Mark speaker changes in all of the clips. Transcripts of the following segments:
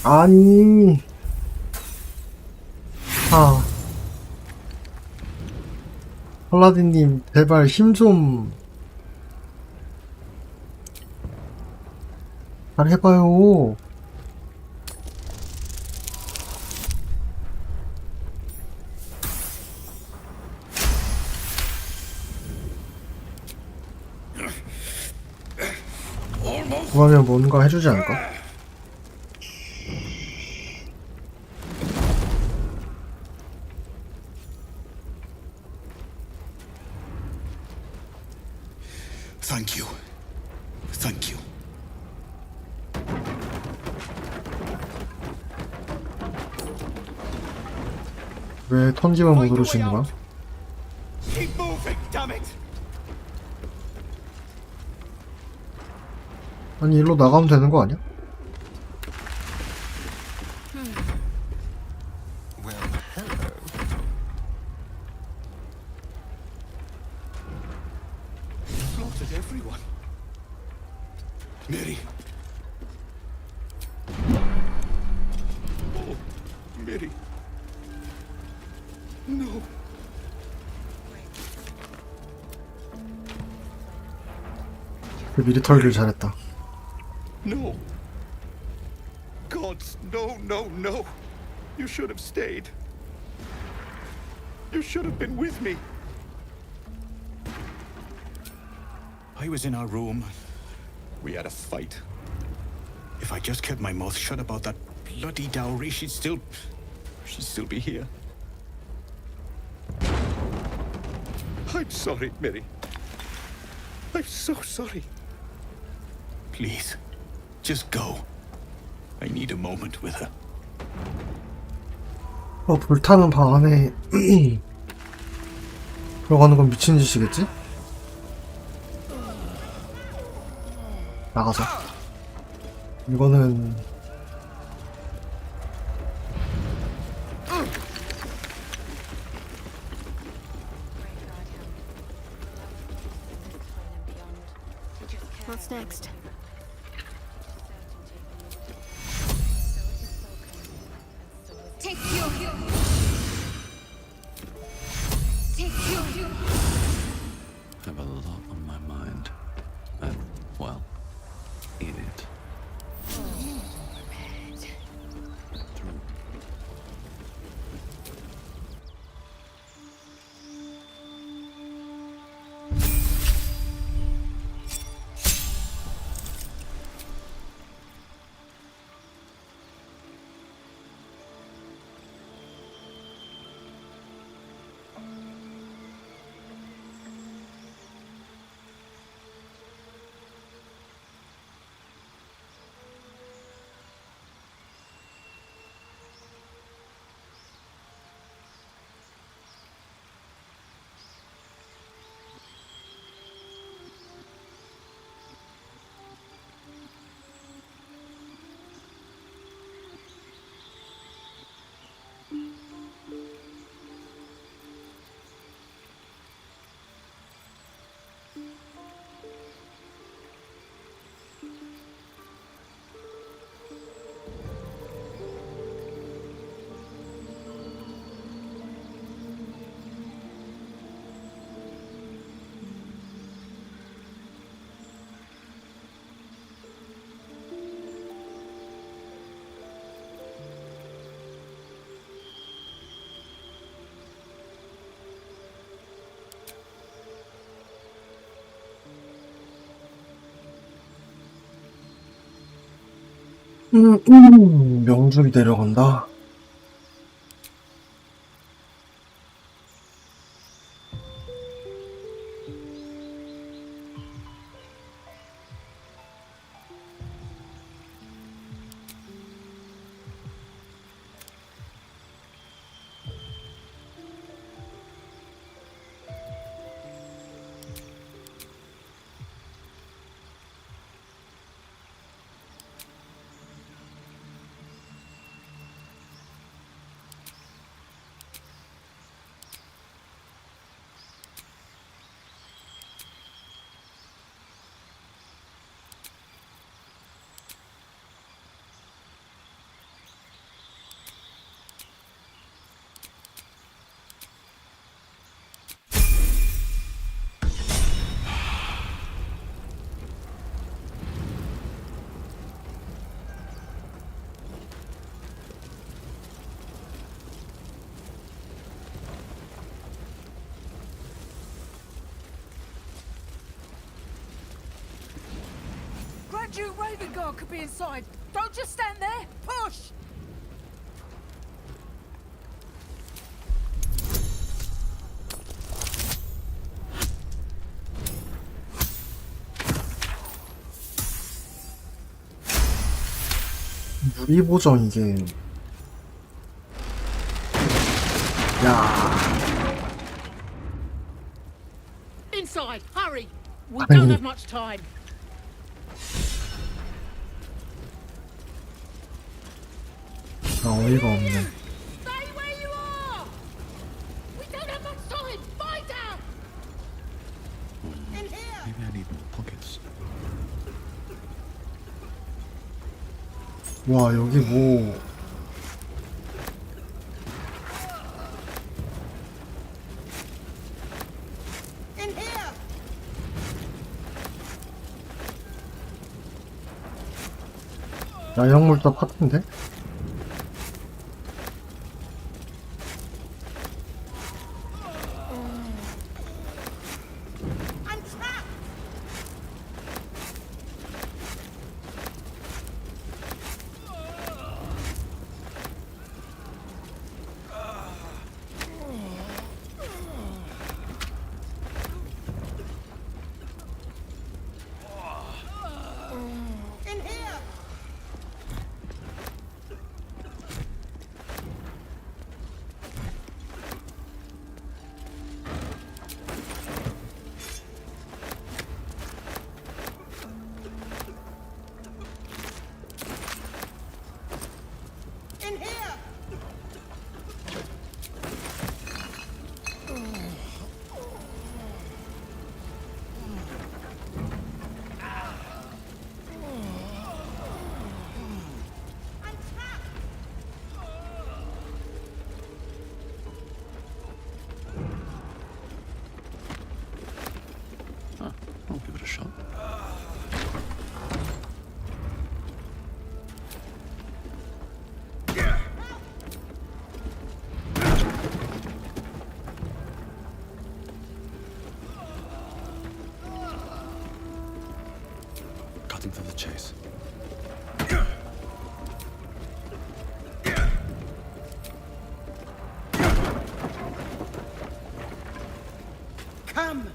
Speaker 1: 아니, 아, 팔라딘님, 제발 힘 좀 잘 해봐요. 그러면 뭔가 해주지 않을까?
Speaker 2: Thank you. Thank you.
Speaker 1: 왜 턴지만 못 누르시는 거야?
Speaker 2: Keep moving, damn it.
Speaker 1: 아니, 일로 나가면 되는 거 아니야?
Speaker 2: Well, hello. Slaughtered everyone. Mary. Oh, Mary. No.
Speaker 1: 미리 털길 잘했다.
Speaker 2: No. Gods, no, no, no. You should have stayed. You should have been with me. I was in our room. We had a fight. If I just kept my mouth shut about that bloody dowry, she'd still be here. I'm sorry, Mary. I'm so sorry. Please, just go. I need a moment with her.
Speaker 1: 불타는 방 안에 들어가는 건 미친 짓이겠지? 나가자. 이거는
Speaker 3: What's next?
Speaker 4: Take you. Take you.
Speaker 5: I have a lot on my mind. And, well, in it.
Speaker 1: 명중이 내려간다.
Speaker 6: Duke Raven Guard could be inside. Don't just stand there. Push!
Speaker 1: 무리 보정 이게. 야,
Speaker 6: Inside, hurry! We
Speaker 1: Hey.
Speaker 6: don't have much time.
Speaker 1: 어이가 없네.
Speaker 6: Stay where you are! We don't have much time! Fight out! In here!
Speaker 5: Maybe I need more pockets.
Speaker 1: 와, 여기 뭐.
Speaker 6: In here!
Speaker 1: 야영물도 파트인데?
Speaker 6: I'm trapped! In here! In here! I'm trapped!
Speaker 5: Huh, I'll give it a shot. Cutting to the chase.
Speaker 6: Come!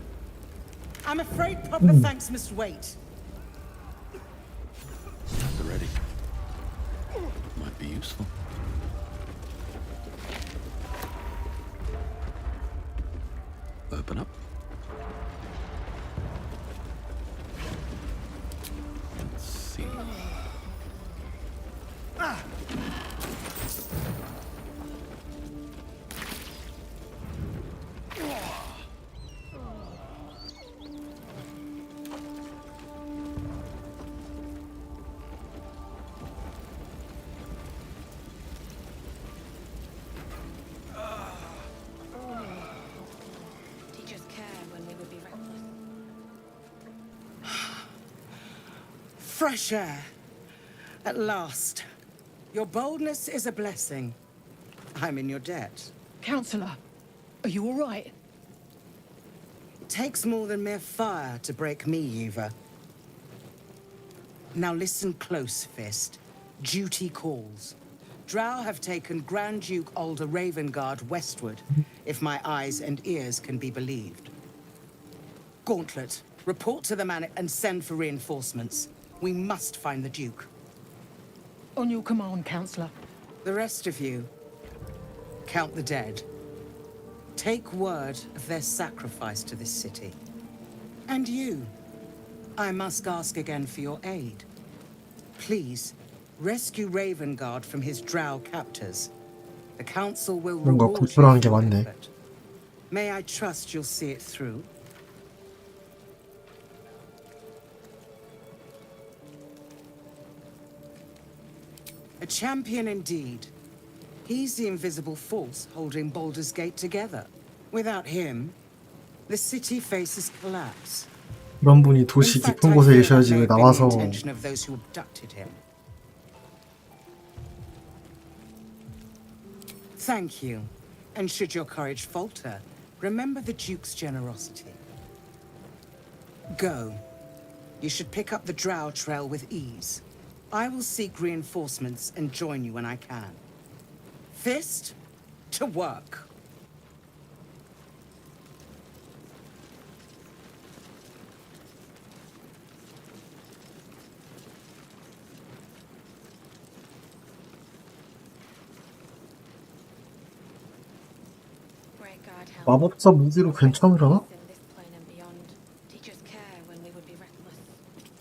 Speaker 6: I'm afraid proper thanks must wait.
Speaker 5: They're ready. Might be useful. Open up. Let's see.
Speaker 3: Teachers care when we would be reckless.
Speaker 6: Fresh air. At last. Your boldness is a blessing. I'm in your debt.
Speaker 7: Counselor, are you all right?
Speaker 6: Takes more than mere fire to break me, Eva. Now listen close, Fist. Duty calls. Drow have taken Grand Duke Alder Ravengard westward, if my eyes and ears can be believed. Gauntlet, report to the man and send for reinforcements. We must find the Duke.
Speaker 7: On your command, Counselor.
Speaker 6: The rest of you, count the dead. Take word of their sacrifice to this city. And you, I must ask again for your aid. Please, rescue Ravengard from his drow captors. The council will
Speaker 1: 뭔가
Speaker 6: reward you
Speaker 1: 불편한 게
Speaker 6: for your
Speaker 1: 많네.
Speaker 6: effort. May I trust you'll see it through? A champion indeed. He's the invisible force holding Baldur's Gate together. Without him, the city faces collapse.
Speaker 1: 그런 분이
Speaker 6: In
Speaker 1: 도시
Speaker 6: fact,
Speaker 1: 깊은
Speaker 6: I
Speaker 1: 곳에
Speaker 6: fear that
Speaker 1: 계셔야지
Speaker 6: may
Speaker 1: 왜
Speaker 6: have been the
Speaker 1: 나와서
Speaker 6: intention of those who abducted him. Thank you. And should your courage falter, remember the Duke's generosity. Go. You should pick up the drow trail with ease. I will seek reinforcements and join you when I can. Fist to work.
Speaker 3: Great God, help.
Speaker 1: 마법사 무기로 괜찮으려나?
Speaker 3: In this plane and beyond. Teach us care when we would be reckless.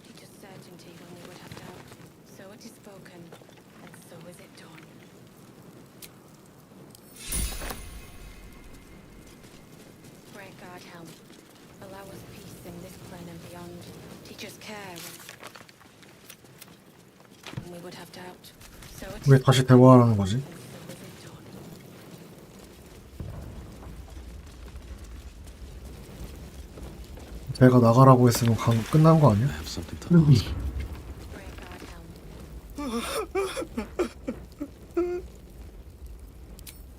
Speaker 3: Teach us certainty when we would have doubt. So it is spoken, and so is it done. Great God, help. Allow us peace in this plane and beyond. Teach us care when we would have doubt. So it
Speaker 1: 왜
Speaker 3: is
Speaker 1: 다시 대화하라는 거지?
Speaker 3: and so is it done.
Speaker 1: 제가 나가라고 했으면 끝난 거 아니야?
Speaker 5: I have something to ask.
Speaker 3: Great God, help.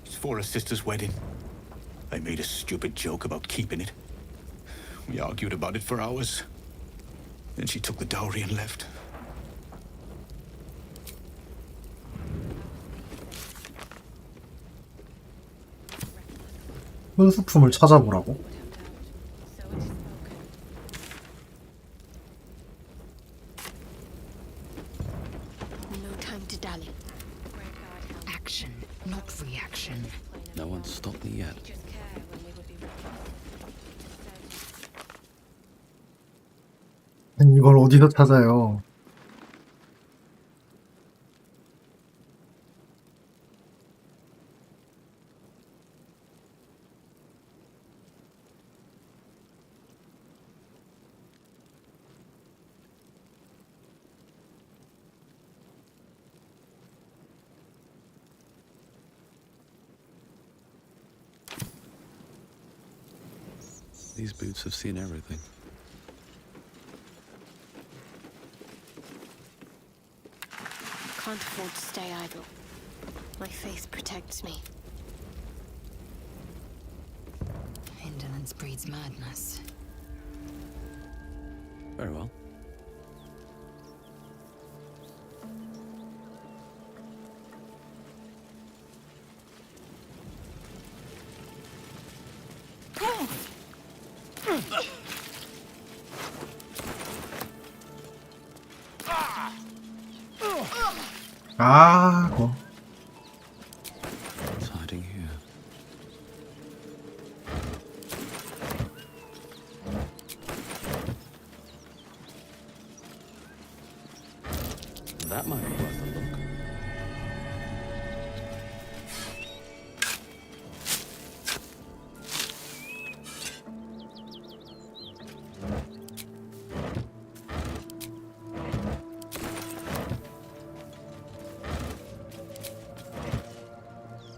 Speaker 2: It's for a sister's wedding. I made a stupid joke about keeping it. We argued about it for hours. Then she took the dowry and left.
Speaker 1: 훈수품을 찾아보라고?
Speaker 3: So it is spoken.
Speaker 4: No time to dally.
Speaker 3: Great God, help.
Speaker 4: Action, not reaction.
Speaker 5: No one's stopped me yet.
Speaker 3: Teach us care when we would be reckless.
Speaker 1: 아니, 이걸 어디서 찾아요?
Speaker 5: These boots have seen everything.
Speaker 4: Can't afford to stay idle. My faith protects me. Indolence breeds madness.
Speaker 5: Very well.
Speaker 1: 아, 그거.
Speaker 5: It's hiding here. That might be worth a look.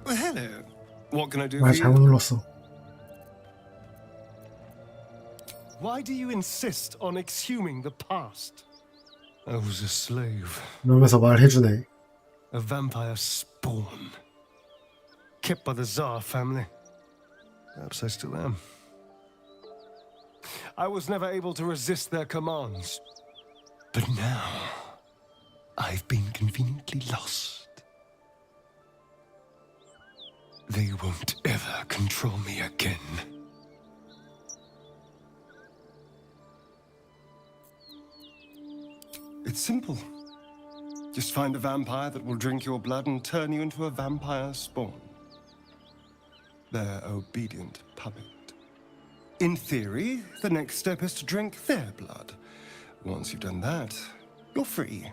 Speaker 8: Well, hello. What can I do
Speaker 1: 말
Speaker 8: for
Speaker 1: 잘못
Speaker 8: you?
Speaker 1: 눌렀어.
Speaker 8: Why do you insist on exhuming the past? I was a slave,
Speaker 1: 이러면서 말해주네.
Speaker 8: a vampire spawn, kept by the Tsar family. Perhaps I still am. I was never able to resist their commands. But now, I've been conveniently lost. They won't ever control me again. It's simple. Just find a vampire that will drink your blood and turn you into a vampire spawn. Their obedient puppet. In theory, the next step is to drink their blood. Once you've done that, you're free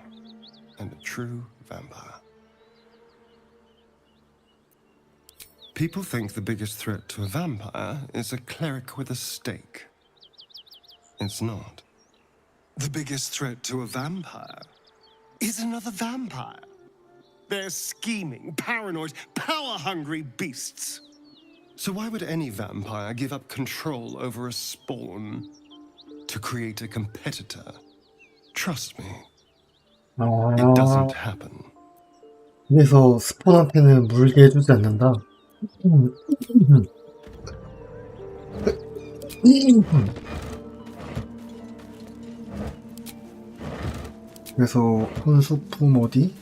Speaker 8: and a true vampire. People think the biggest threat to a vampire is a cleric with a stake. It's not. The biggest threat to a vampire is another vampire. They're scheming, paranoid, power-hungry beasts. So why would any vampire give up control over a spawn to create a competitor? Trust me, it
Speaker 1: 아,
Speaker 8: doesn't happen.
Speaker 1: 그래서 스폰한테는 물게 해주지 않는다. 그래서 혼수품 어디?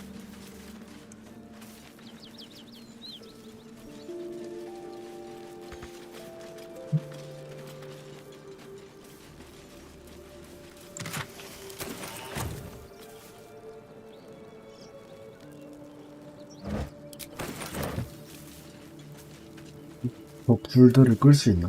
Speaker 1: 불들을 끌 수 있나?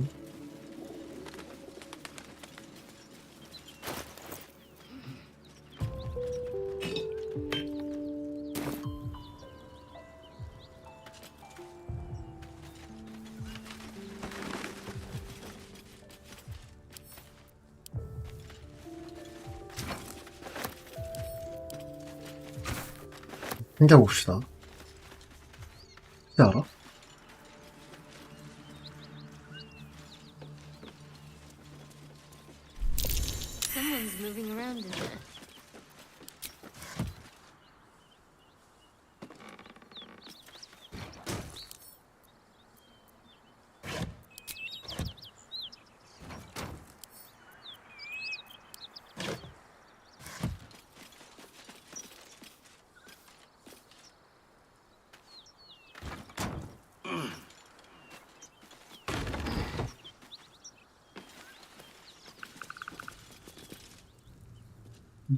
Speaker 1: 챙겨봅시다. 혹시 알아?
Speaker 4: Someone's moving around in there.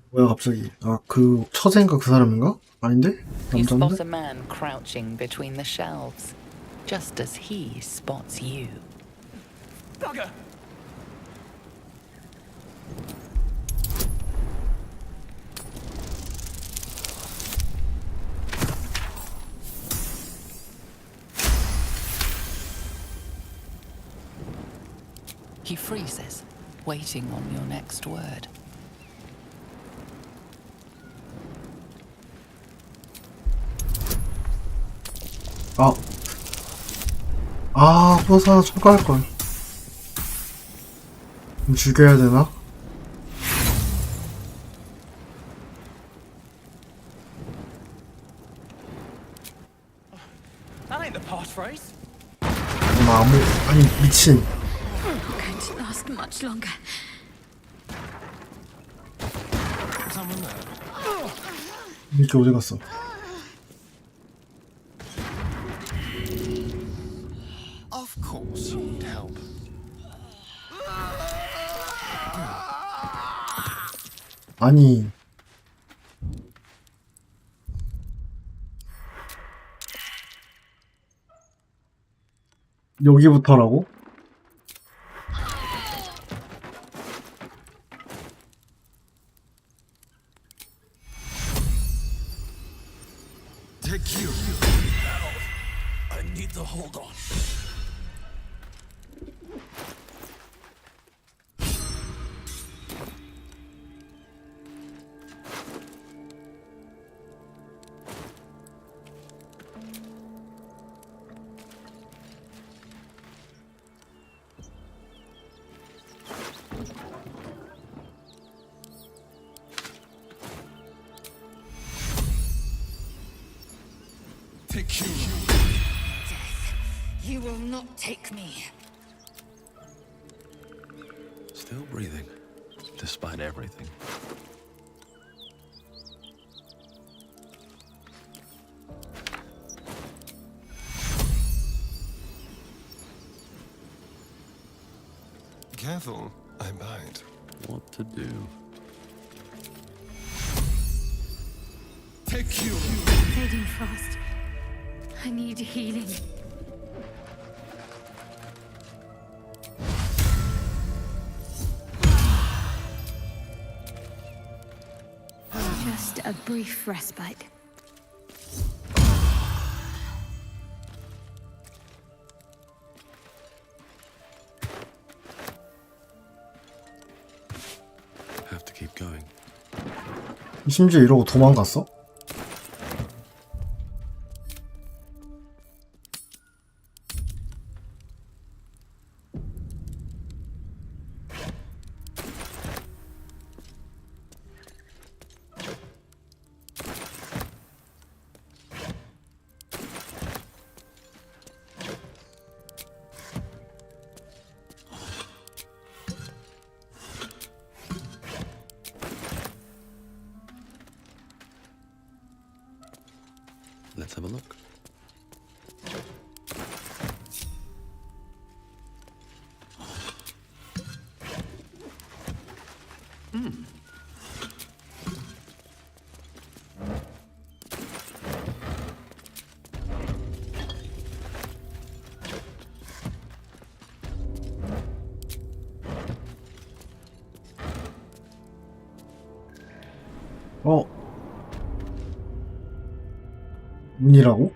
Speaker 1: 뭐야 갑자기? 아, 그 처제인가 그 사람인가? 아닌데?
Speaker 9: You spot
Speaker 1: 남자인데?
Speaker 9: a man crouching between the shelves, just as he spots you.
Speaker 2: Bugger!
Speaker 9: He freezes, waiting on your next word.
Speaker 1: 호사 초과할걸. 죽여야 되나?
Speaker 2: That ain't the passphrase.
Speaker 1: 아니, 미친.
Speaker 4: Not going to last much longer.
Speaker 8: Someone there?
Speaker 1: 이렇게 어디 갔어?
Speaker 8: Of course you need help.
Speaker 1: 아니. 여기부터라고?
Speaker 8: Take you.
Speaker 2: I need to hold on.
Speaker 8: Take you.
Speaker 4: You will not take me.
Speaker 5: Still breathing, despite everything.
Speaker 8: Careful, I bite.
Speaker 5: What to do?
Speaker 8: Take you.
Speaker 4: Fading fast. I need healing. Just a brief respite.
Speaker 5: Have to keep going.
Speaker 1: 심지어 이러고 도망갔어?
Speaker 5: Let's have a look.
Speaker 1: 어? 문이라고?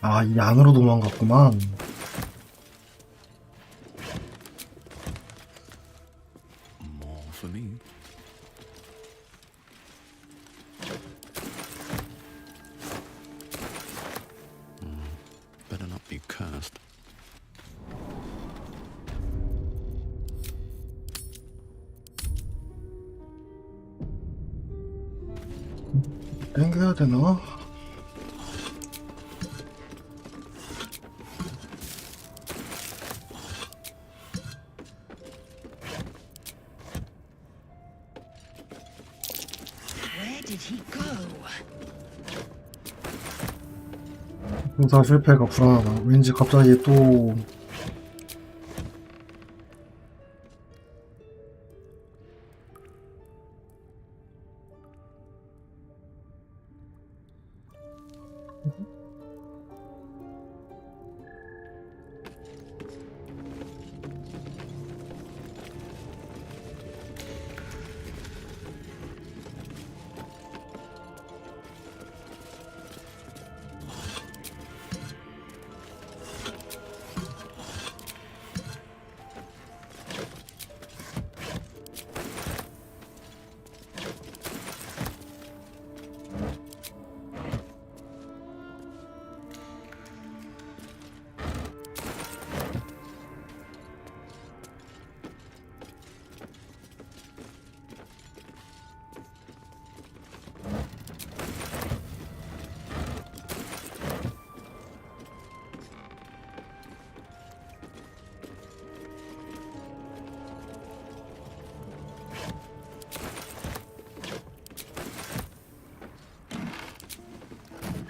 Speaker 1: 아, 이 안으로 도망갔구만.
Speaker 5: More for me. Better not be cursed.
Speaker 1: 땡겨야 되나?
Speaker 7: Where did he go?
Speaker 1: 공사 실패가 불안하다. 왠지 갑자기 또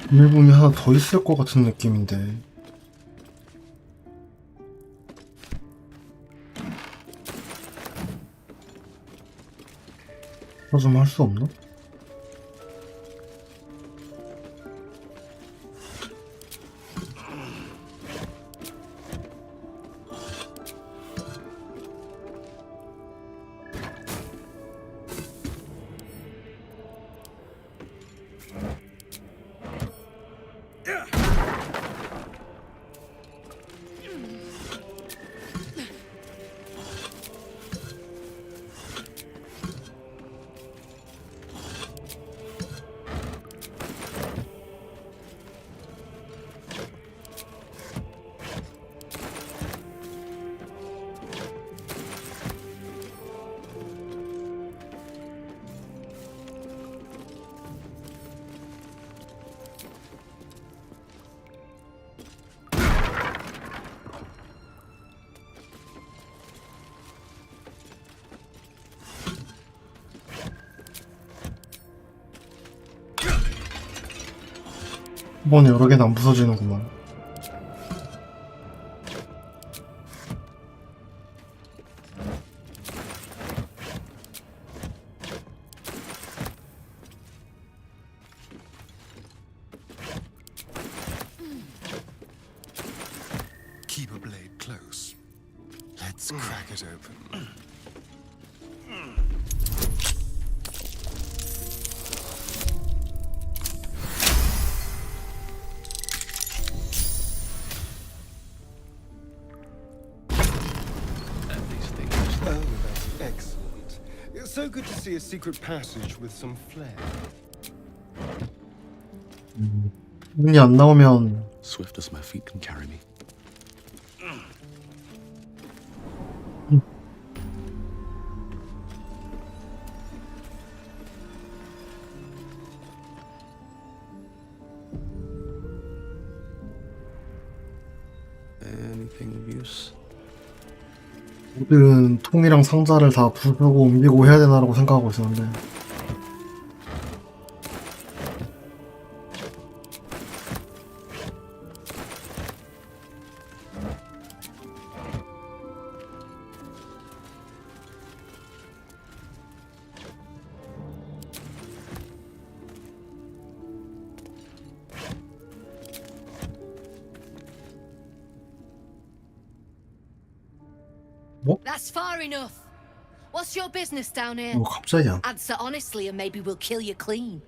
Speaker 1: 비밀번호 하나 더 있을 것 같은 느낌인데. 좀 할 수 없나? 한 번에 여러 개는 안 부서지는구만.
Speaker 8: Keep a blade close. Let's crack it open.
Speaker 5: And these things.
Speaker 8: Oh, that's excellent. It's so good to see a secret passage with some flair.
Speaker 1: 문이 안 나오면
Speaker 5: Swift as my feet can carry me.
Speaker 1: 모든 통이랑 상자를 다 부수고 옮기고 해야 되나라고 생각하고 있었는데
Speaker 7: That's far enough. What's your business down here?
Speaker 1: 갑자기 안
Speaker 7: Answer honestly and maybe we'll kill you clean.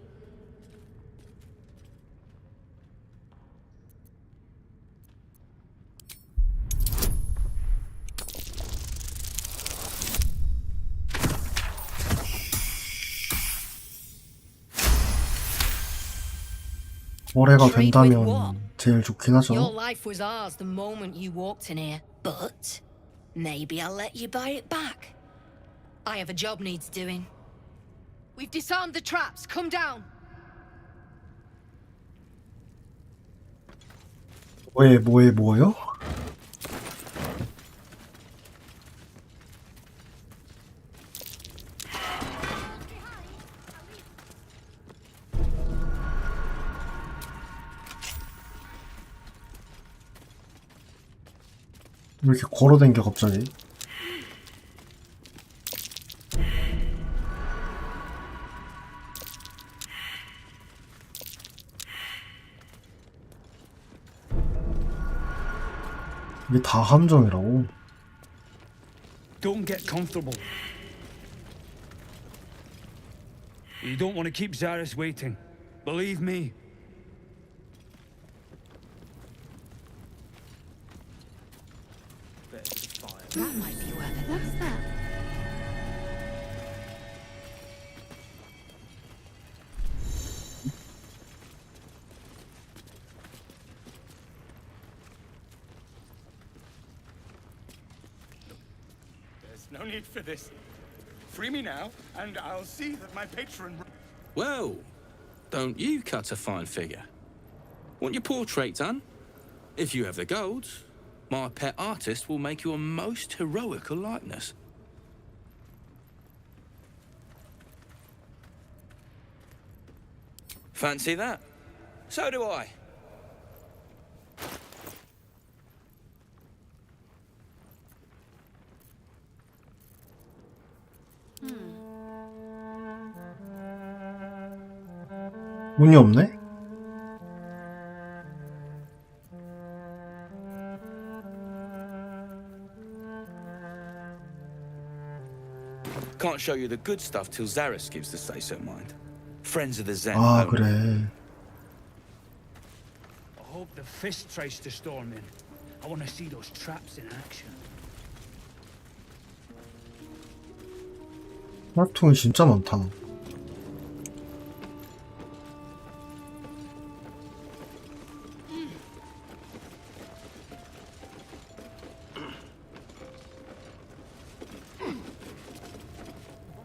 Speaker 1: 거래가
Speaker 7: Trade with what?
Speaker 1: 된다면 제일 좋긴
Speaker 7: Your
Speaker 1: 하죠.
Speaker 7: life was ours the moment you walked in here. But maybe I'll let you buy it back. I have a job needs doing. We've disarmed the traps. Come down.
Speaker 1: 뭐요? 왜 이렇게 걸어댕겨 갑자기? 이게 다 함정이라고?
Speaker 10: Don't get comfortable. You don't want to keep Zaris waiting. Believe me.
Speaker 7: That might be worth it.
Speaker 3: What's that?
Speaker 10: There's no need for this. Free me now, and I'll see that my patron...
Speaker 11: Well, don't you cut a fine figure? Want your portrait done? If you have the gold, my pet artist will make you a most heroical likeness. Fancy that? So do I.
Speaker 1: 운이 없네?
Speaker 11: Can't show you the good stuff till Zaris gives the say-so mind. Friends of the Zen.
Speaker 1: 아
Speaker 11: only.
Speaker 1: 그래.
Speaker 10: I hope the fist tries to storm in. I want to see those traps in action.
Speaker 1: 활통이 진짜 많다.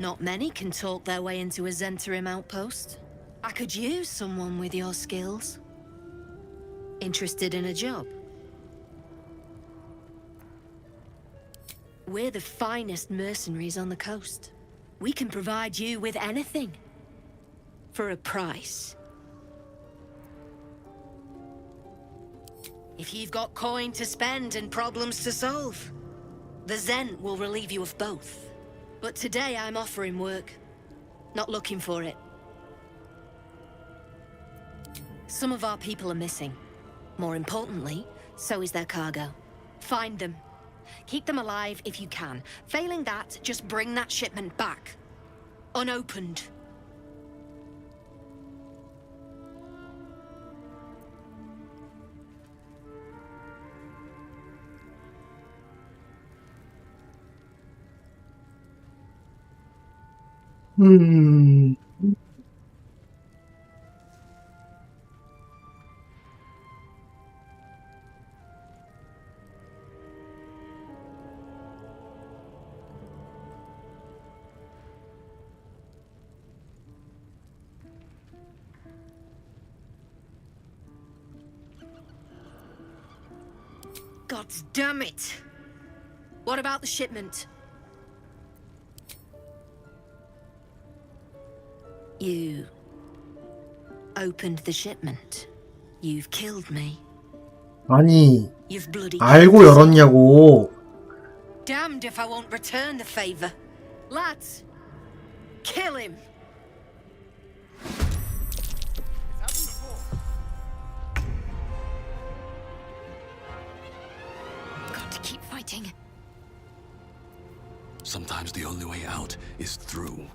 Speaker 7: Not many can talk their way into a Zentarim outpost. I could use someone with your skills. Interested in a job? We're the finest mercenaries on the coast. We can provide you with anything. For a price. If you've got coin to spend and problems to solve, the Zent will relieve you of both. But today I'm offering work, not looking for it. Some of our people are missing. More importantly, so is their cargo. Find them. Keep them alive if you can. Failing that, just bring that shipment back. Unopened. God damn it! What about the shipment? You opened the shipment. You've killed me.
Speaker 1: 아니,
Speaker 7: You've bloody
Speaker 1: 알고
Speaker 7: killed us.
Speaker 1: 열었냐고.
Speaker 7: Damned if I won't return the favor. Lads, kill him.
Speaker 4: Got to keep fighting.
Speaker 5: Sometimes the only way out is through.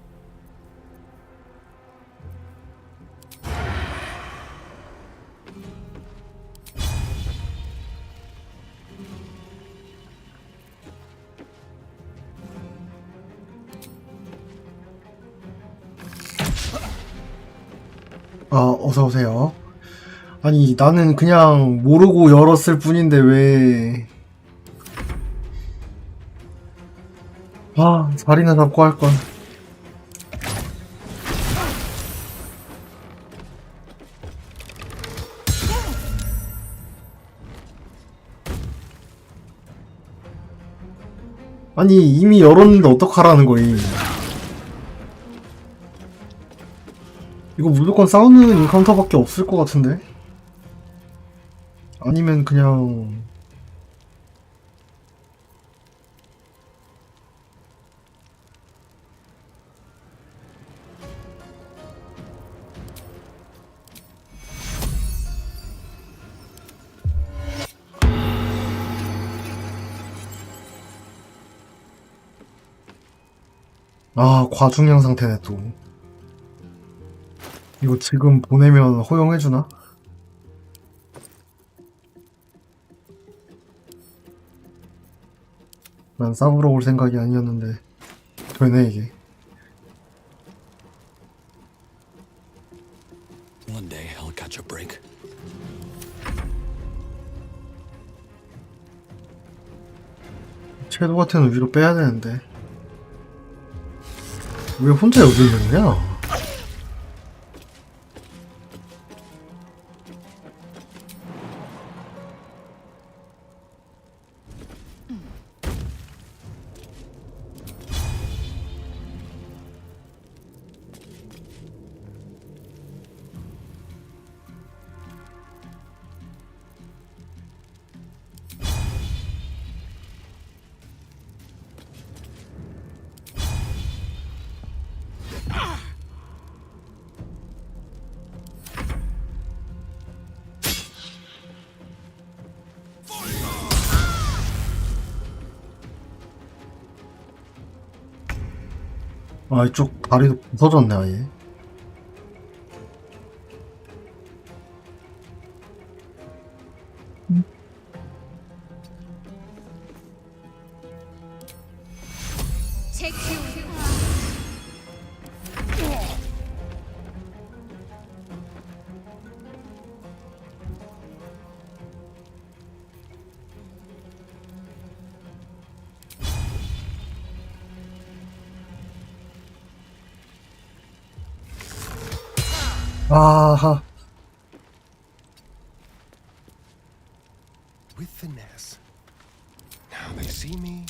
Speaker 1: 어서오세요. 아니, 나는 그냥 모르고 열었을 뿐인데 왜. 자리나 잡고 할걸. 아니, 이미 열었는데 어떡하라는 거임. 이거 무조건 싸우는 인카운터밖에 없을 것 같은데? 아니면 그냥 과중량 상태네 또. 이거 지금 보내면 허용해주나? 난 싸우러 올 생각이 아니었는데 되네 이게.
Speaker 5: One day I'll catch a break.
Speaker 1: 채도 같은 위로 빼야 되는데 왜 혼자 여기 있는 거야? 이쪽 다리도 부서졌네 아예. 아하.
Speaker 8: With finesse. Now they see me.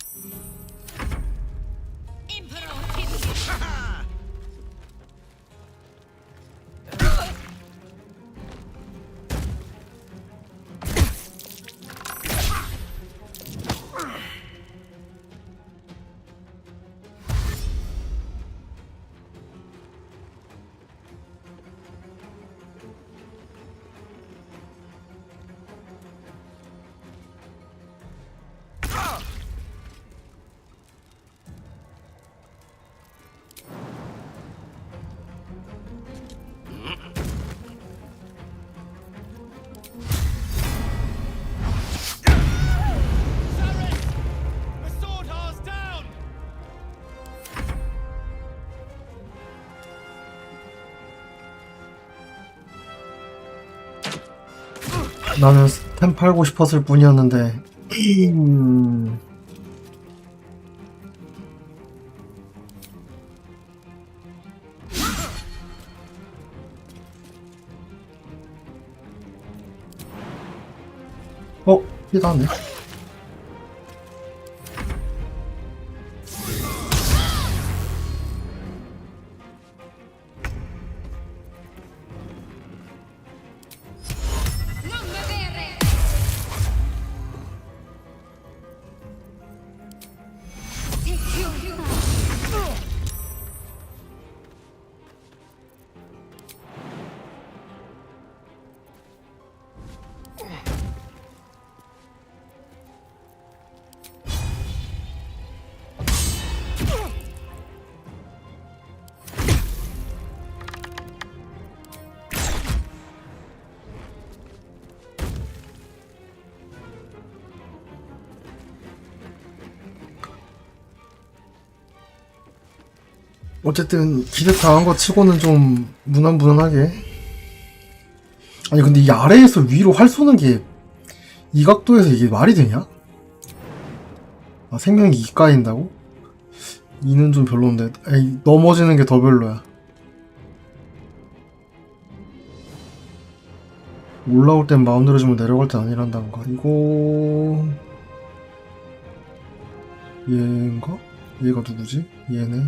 Speaker 1: 나는 스탬 팔고 싶었을 뿐이었는데. 피다네. 어쨌든 기대 당한 거 치고는 좀 무난무난하게. 아니 근데 이 아래에서 위로 활 쏘는 게 이 각도에서 이게 말이 되냐? 아 생명이 이까인다고? 이는 좀 별론데. 에이, 넘어지는 게 더 별로야. 올라올 땐 마음대로 주면 내려갈 땐 아니란다는가. 이거 얘인가? 얘가 누구지? 얘네.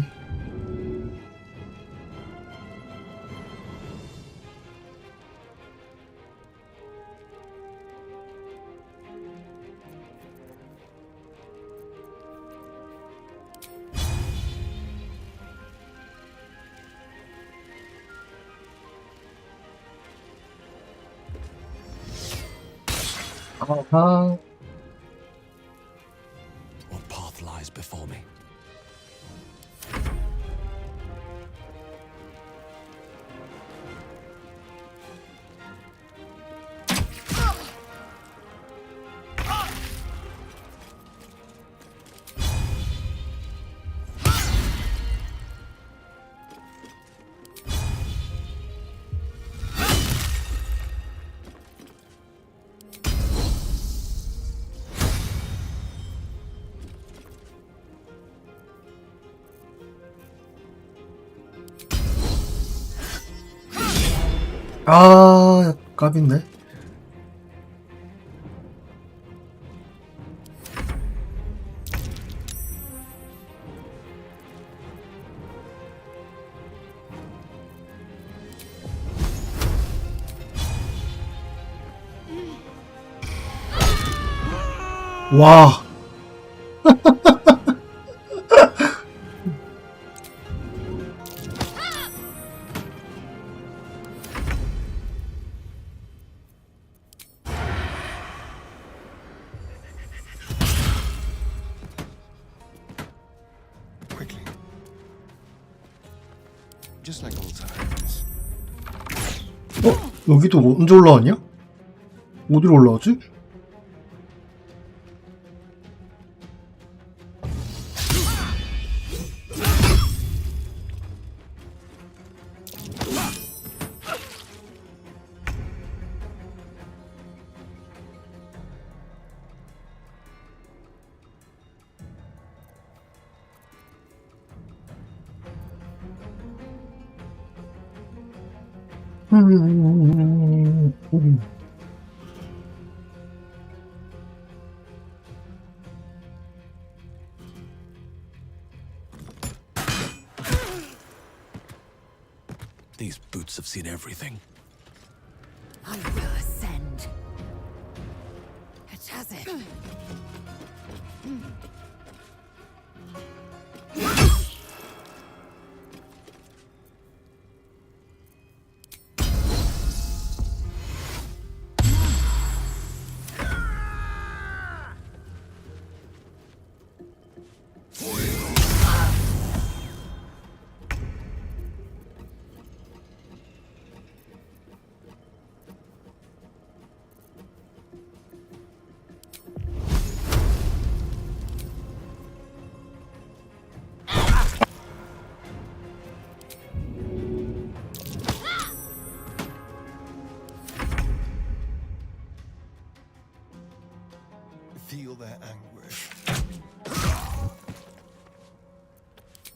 Speaker 1: 아하.
Speaker 5: What path lies before me?
Speaker 1: 아, 깝인데. 와.
Speaker 8: Quickly. Just like old times.
Speaker 1: 여기도 언제 올라왔냐? 어디로 올라왔지?
Speaker 5: These boots have seen everything.
Speaker 7: I will ascend. It has it.
Speaker 8: Feel their anguish.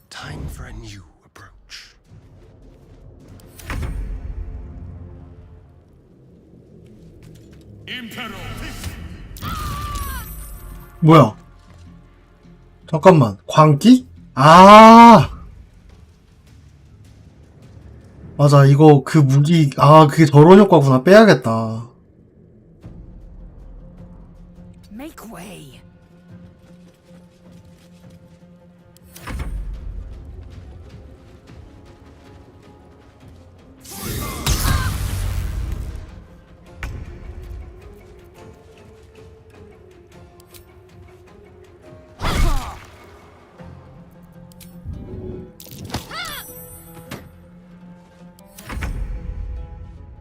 Speaker 8: Time for a new approach.
Speaker 1: 뭐야? 잠깐만. 광기? 아! 맞아. 이거 그 무기, 아, 그게 저런 효과구나. 빼야겠다.
Speaker 7: Make way.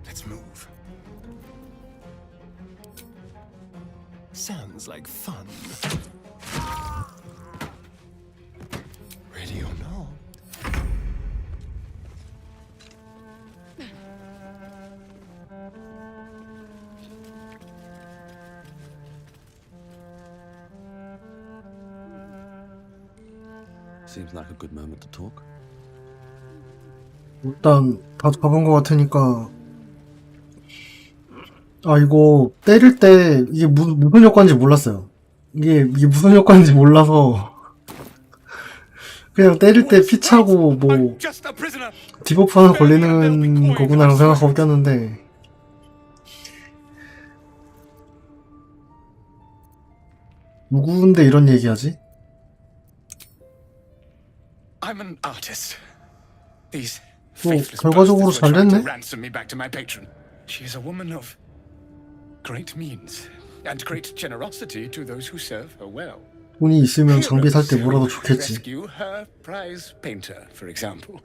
Speaker 8: Let's move. Sounds like fun. Ready or not?
Speaker 5: Seems like a good moment to talk.
Speaker 1: 일단 다 잡은 것 같으니까. 아, 이거 때릴 때 이게 무슨 효과인지 몰랐어요. 이게 무슨 효과인지 몰라서 그냥 때릴 때 피 차고 뭐 디버프 하나 걸리는 거구나라고 생각하고 꼈는데, 누구인데 이런 얘기하지?
Speaker 10: I'm an artist. These
Speaker 1: 뭐
Speaker 10: faithless
Speaker 1: 결과적으로
Speaker 10: bastards were trying to
Speaker 1: 잘 됐네?
Speaker 10: ransom me back to my patron. She is a woman of great means and great generosity to those who serve her well.
Speaker 1: 돈이 있으면 장비 살 때
Speaker 10: Heroes
Speaker 1: 뭐라도
Speaker 10: who
Speaker 1: 좋겠지.
Speaker 10: rescue her prize painter, for example.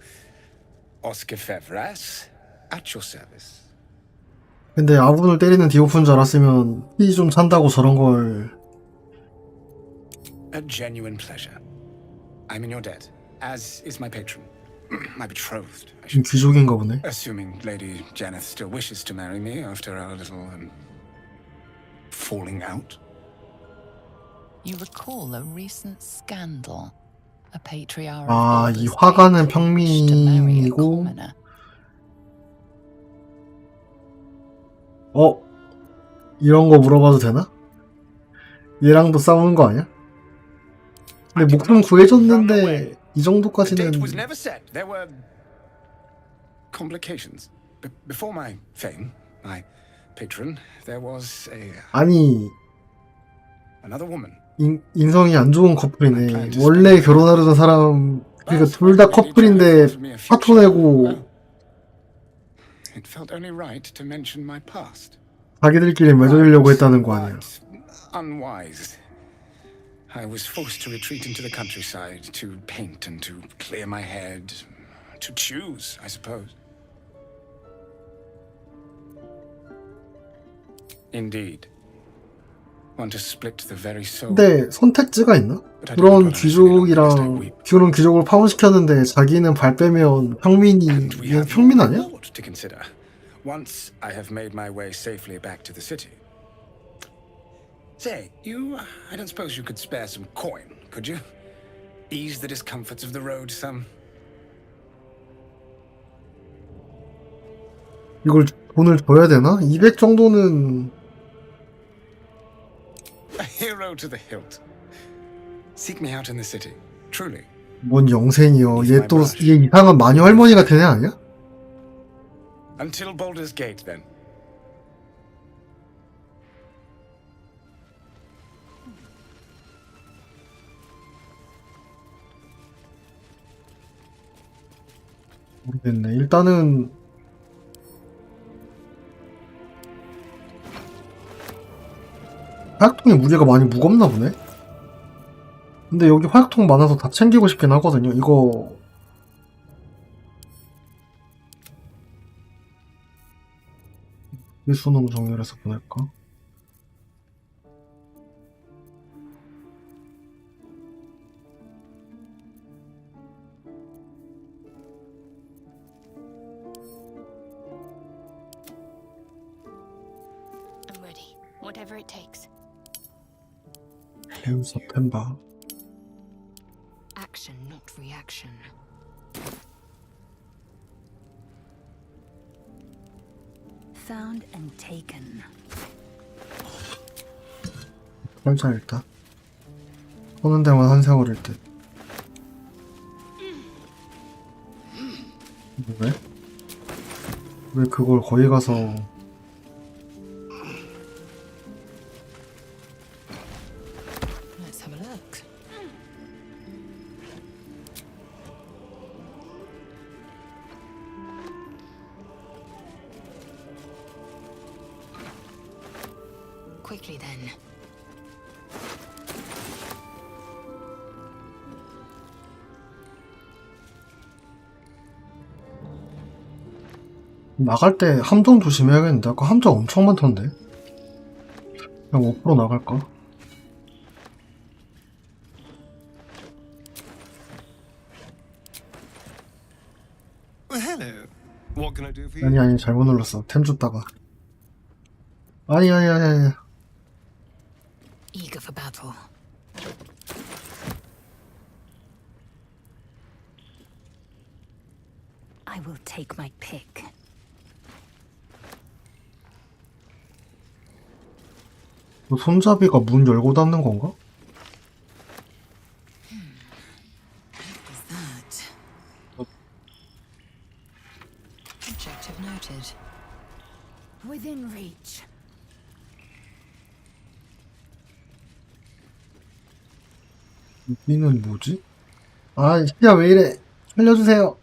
Speaker 10: Oscar Fevras, at your service.
Speaker 1: 근데 아군을 때리는 디오프인 줄 알았으면 피 좀 찬다고 저런 걸.
Speaker 10: A genuine pleasure. I'm in your debt, as is my patron. My betrothed, I should say.
Speaker 1: 귀족인가 보네.
Speaker 10: Assuming Lady Janeth still wishes to marry me after our little falling out.
Speaker 9: You recall a recent scandal. A patriarch
Speaker 1: 아,
Speaker 9: of
Speaker 1: 이
Speaker 9: Baldur's
Speaker 1: 화가는
Speaker 9: Gate wished to marry a
Speaker 1: 평민이고,
Speaker 9: commoner.
Speaker 1: 이런 거 물어봐도 되나? 얘랑도 싸우는 거 아니야? 근데 목숨 구해줬는데 이
Speaker 10: The
Speaker 1: 정도까지는.
Speaker 10: date was never set. There were complications. Before my fame, my patron, there was
Speaker 1: 아니,
Speaker 10: another woman.
Speaker 1: 인성이 안 좋은 커플이네. 원래 결혼하려던 사람, 그러니까 둘 다 커플인데 파토 내고
Speaker 10: It felt only right to mention my past.
Speaker 1: 자기들끼리 맺어주려고 했다는 거 아니야.
Speaker 10: But unwise. I was forced to retreat into the countryside to paint and to clear my head, to choose, I suppose. Indeed. Want to split the very soul.
Speaker 1: 근데 선택지가 있나? 그런 귀족을 파혼시켰는데 자기는 발 빼면 평민이, 얘 평민 아니야?
Speaker 10: To consider. Once I have made my way safely back to the city. Say, I don't suppose you could spare some coin, could you? Ease the discomforts of the road some.
Speaker 1: 이걸 돈을 줘야 되나? 200 정도는.
Speaker 10: A hero to the hilt. Seek me out in the city. Truly.
Speaker 1: 뭔 영생이요. 얘 이상한 마녀 할머니 같은 애 아니야?
Speaker 10: Until Baldur's Gate, then.
Speaker 1: 모르겠네. 일단은 화약통의 무게가 많이 무겁나 보네? 근데 여기 화약통 많아서 다 챙기고 싶긴 하거든요. 이거 수능 정렬해서 보낼까?
Speaker 4: I'm ready. Whatever it takes.
Speaker 1: 레우 서템바.
Speaker 4: Action, not reaction.
Speaker 12: Found and taken.
Speaker 1: 빨자 일단. 오는 데만 한 세월일 듯. 왜? 왜 그걸 거기 가서.
Speaker 9: Let's have a look.
Speaker 4: Quickly then.
Speaker 1: 나갈 때 함정 조심해야겠는데. 아까 함정 엄청 많던데. 그냥 5% 나갈까?
Speaker 8: Hello. What can I do for you?
Speaker 1: 아니 잘못 눌렀어. 템 줬다가. 아니.
Speaker 4: Eager for battle.
Speaker 12: I will take my pick.
Speaker 1: 손잡이가 문 열고 닫는 건가?
Speaker 6: Is that? Objective noted.
Speaker 12: Within reach.
Speaker 1: 여기는 뭐지? 아, 야, 왜 이래? 알려주세요.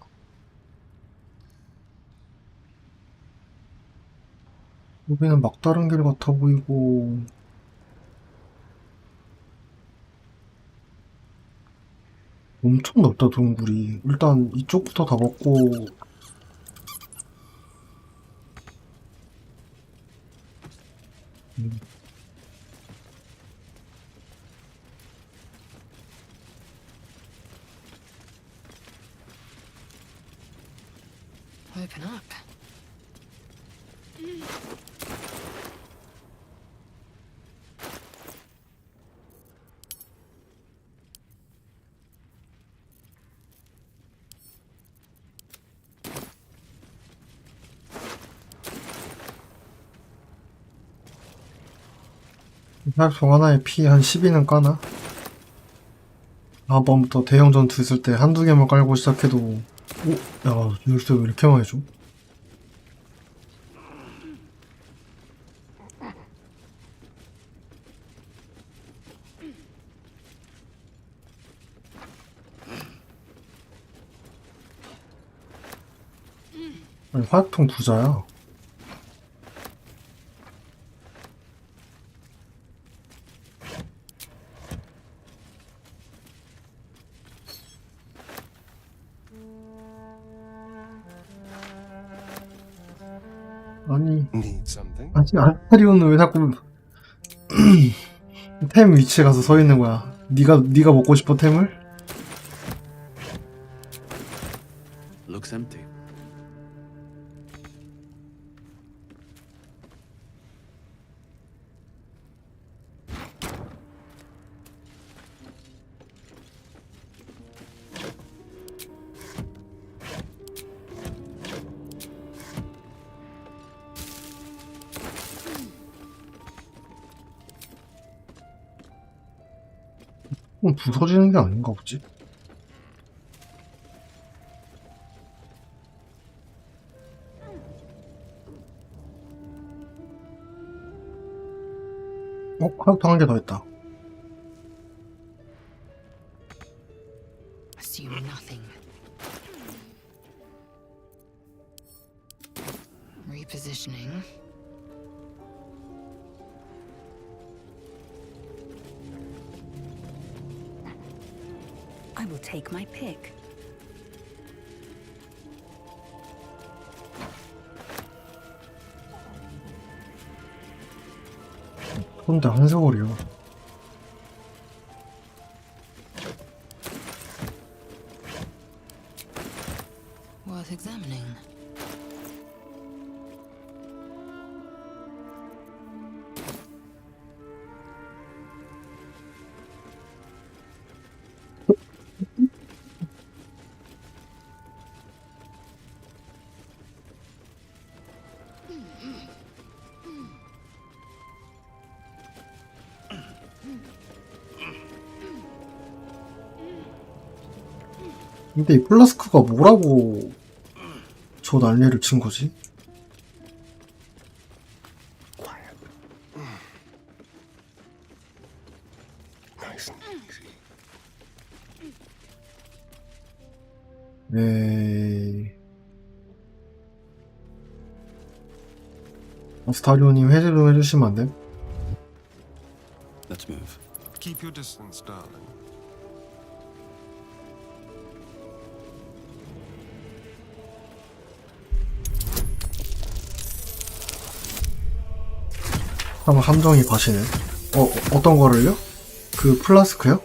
Speaker 1: 여기는 막다른 길 같아 보이고. 엄청 넓다, 동굴이. 일단 이쪽부터 다 먹고.
Speaker 6: Open up.
Speaker 1: 활총 하나에 피 한 10이는 까나? 다음번부터 대형 전투 있을 때 한두 개만 깔고 시작해도. 오? 야, 열쇠 왜 이렇게 많이 줘? 아니, 화약통 부자야. 아니,
Speaker 8: Need something?
Speaker 1: 알타리오는 왜 자꾸 템 위치에 가서 서 있는 거야? 네가 먹고 싶어 템을?
Speaker 5: Looks empty.
Speaker 1: 부서지는 게 아닌가 보지? 화약통 한 개 더 있다.
Speaker 6: Assume nothing. Repositioning.
Speaker 12: I will take my pick.
Speaker 1: 그런데 한 세월이야.
Speaker 6: Worth examining.
Speaker 1: 근데 이 플라스크가 뭐라고 저 난리를 친 거지?
Speaker 8: Nice and easy.
Speaker 1: 에이. 스타리오님 해제 좀 해주시면 안 돼?
Speaker 5: Let's move.
Speaker 8: Keep your distance, darling.
Speaker 1: 한번 함정이 가시네. 어떤 거를요? 그 플라스크요?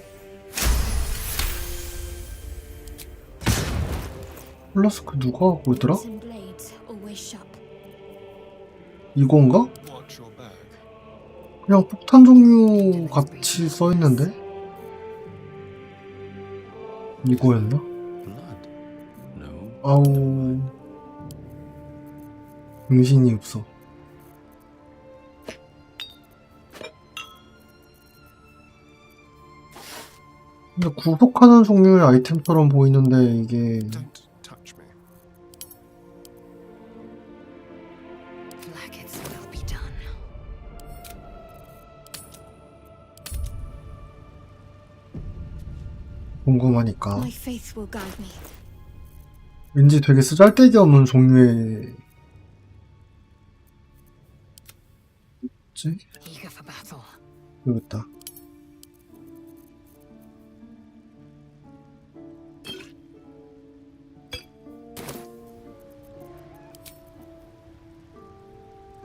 Speaker 1: 플라스크 누가 갖고 있더라? 이건가?
Speaker 8: Watch your back.
Speaker 1: 그냥 폭탄 종류 같이 써있는데? 이거였나?
Speaker 5: Blood? No.
Speaker 1: 아우. 정신이 없어. 근데 구속하는 종류의 아이템처럼 보이는데 이게
Speaker 8: Don't touch me.
Speaker 12: Flaggets will be done.
Speaker 1: 궁금하니까.
Speaker 4: My faith will guide me.
Speaker 1: 왠지 되게 쓰잘데기 없는 종류의 뭐지?
Speaker 12: Eager for battle.
Speaker 1: 여기 있다.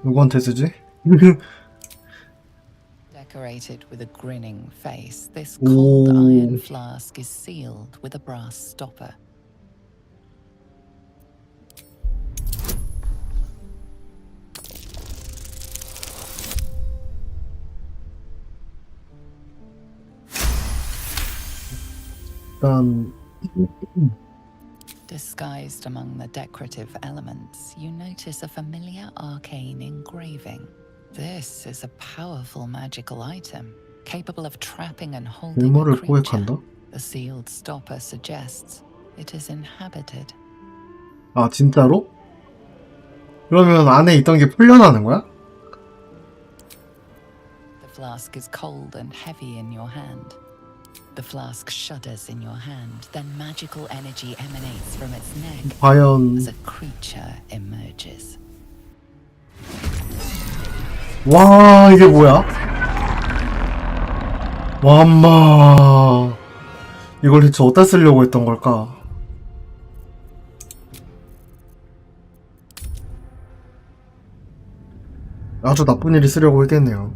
Speaker 1: 누구한테 쓰지?
Speaker 9: Decorated with a grinning face, this cold
Speaker 1: Ooh.
Speaker 9: iron flask is sealed with a brass stopper.
Speaker 1: 일단
Speaker 9: Disguised among the decorative elements, you notice a familiar arcane engraving. This is a powerful magical item, capable of trapping and holding a
Speaker 1: 일몰을
Speaker 9: creature.
Speaker 1: 포획한다?
Speaker 9: The sealed stopper suggests it is inhabited.
Speaker 1: 아 진짜로? 그러면 안에 있던 게 풀려나는 거야?
Speaker 9: The flask is cold and heavy in your hand. The flask shudders in your hand, then magical energy emanates from its neck
Speaker 1: 과연
Speaker 9: as a creature emerges.
Speaker 1: 와 이게 뭐야? 와엄마 이걸 대체 어디다 쓰려고 했던 걸까? 아주 나쁜 일이 쓰려고 했겠네요.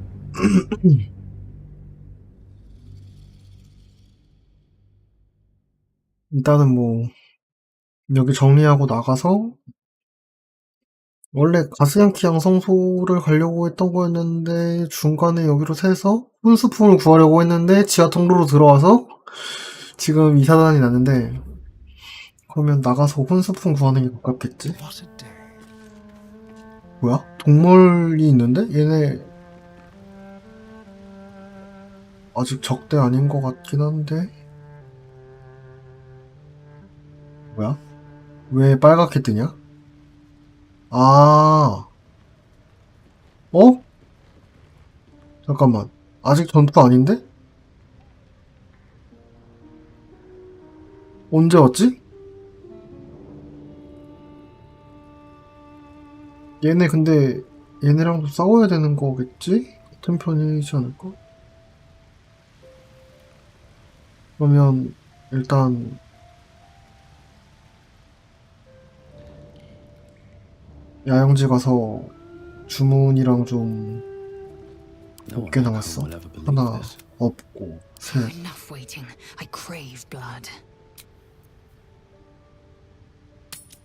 Speaker 1: 일단은 뭐 여기 정리하고 나가서 원래 가스양키양 성소를 가려고 했던 거였는데 중간에 여기로 새서 혼수품을 구하려고 했는데 지하 통로로 들어와서 지금 이사단이 났는데 그러면 나가서 혼수품 구하는 게 가깝겠지?
Speaker 8: What a day.
Speaker 1: 뭐야? 동물이 있는데? 얘네 아직 적대 아닌 것 같긴 한데 뭐야? 왜 빨갛게 뜨냐? 아, 어? 잠깐만. 아직 전투 아닌데? 언제 왔지? 얘네 근데 얘네랑도 싸워야 되는 거겠지? 같은 편이지 않을까? 그러면 일단 야영지 가서 주문이랑 좀
Speaker 5: No
Speaker 1: 몇 개
Speaker 5: one
Speaker 1: 남았어?
Speaker 5: will ever believe
Speaker 1: 하나
Speaker 5: this.
Speaker 1: 없고 셋.
Speaker 12: Enough waiting. I crave blood.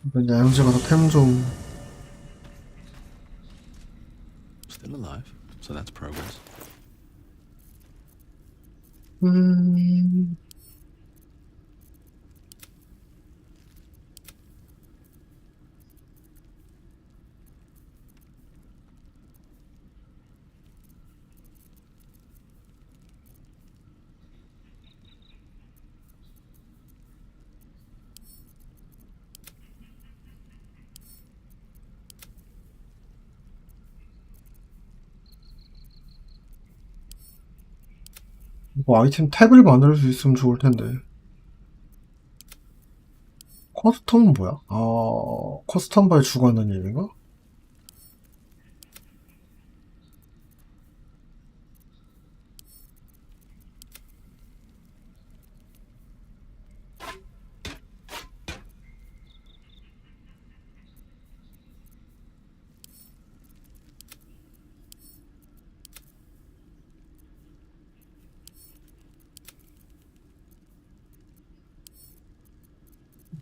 Speaker 1: 일단 야영지 가서 템 좀
Speaker 5: Still alive, so that's progress.
Speaker 1: 음... 이거 아이템 탭을 만들 수 있으면 좋을 텐데. 커스텀은 뭐야? 아, 커스텀 바에 주관하는 얘기인가?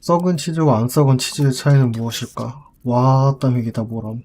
Speaker 1: 썩은 치즈와 안 썩은 치즈의 차이는 무엇일까? 와, 땀이기다 뭐람.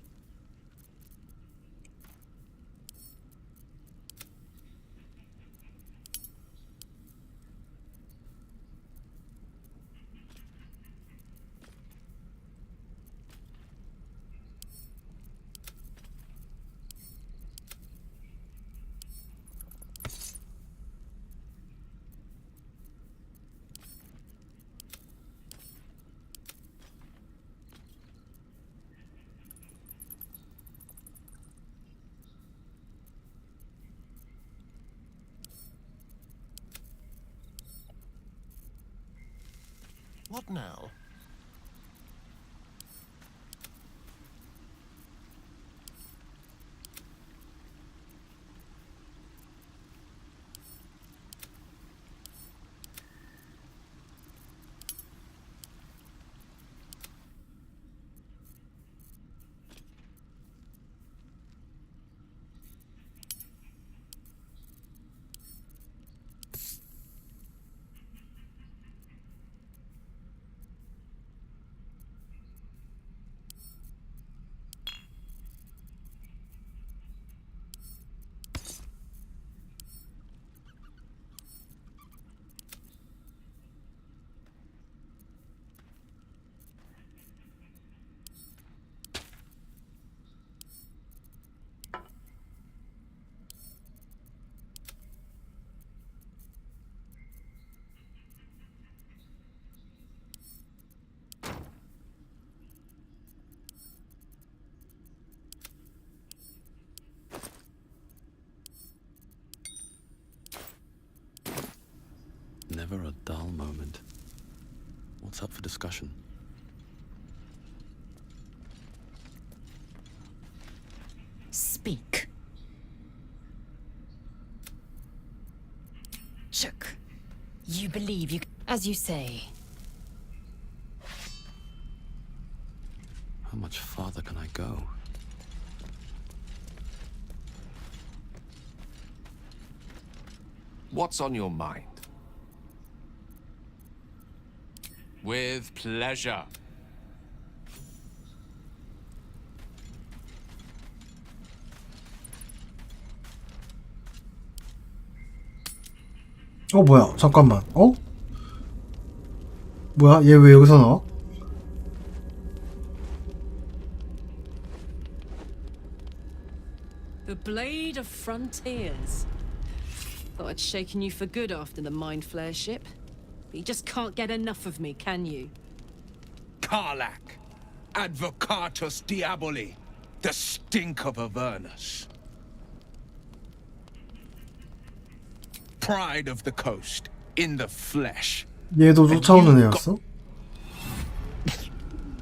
Speaker 8: What now?
Speaker 5: Never a dull moment. What's up for discussion?
Speaker 12: Speak. Shook. You believe you... As you say.
Speaker 5: How much farther can I go?
Speaker 13: What's on your mind? With pleasure.
Speaker 1: 뭐야, 잠깐만. 뭐야, 얘 왜 여기서 나와?
Speaker 14: The Blade of Frontiers. Thought I'd shaken you for good after the Mind Flare ship. But you just can't get enough of me, can you?
Speaker 10: Karlak, Advocatus Diaboli, the stink of Avernus. Pride of the coast, in the flesh.
Speaker 1: 얘도 쫓아오는 애였어?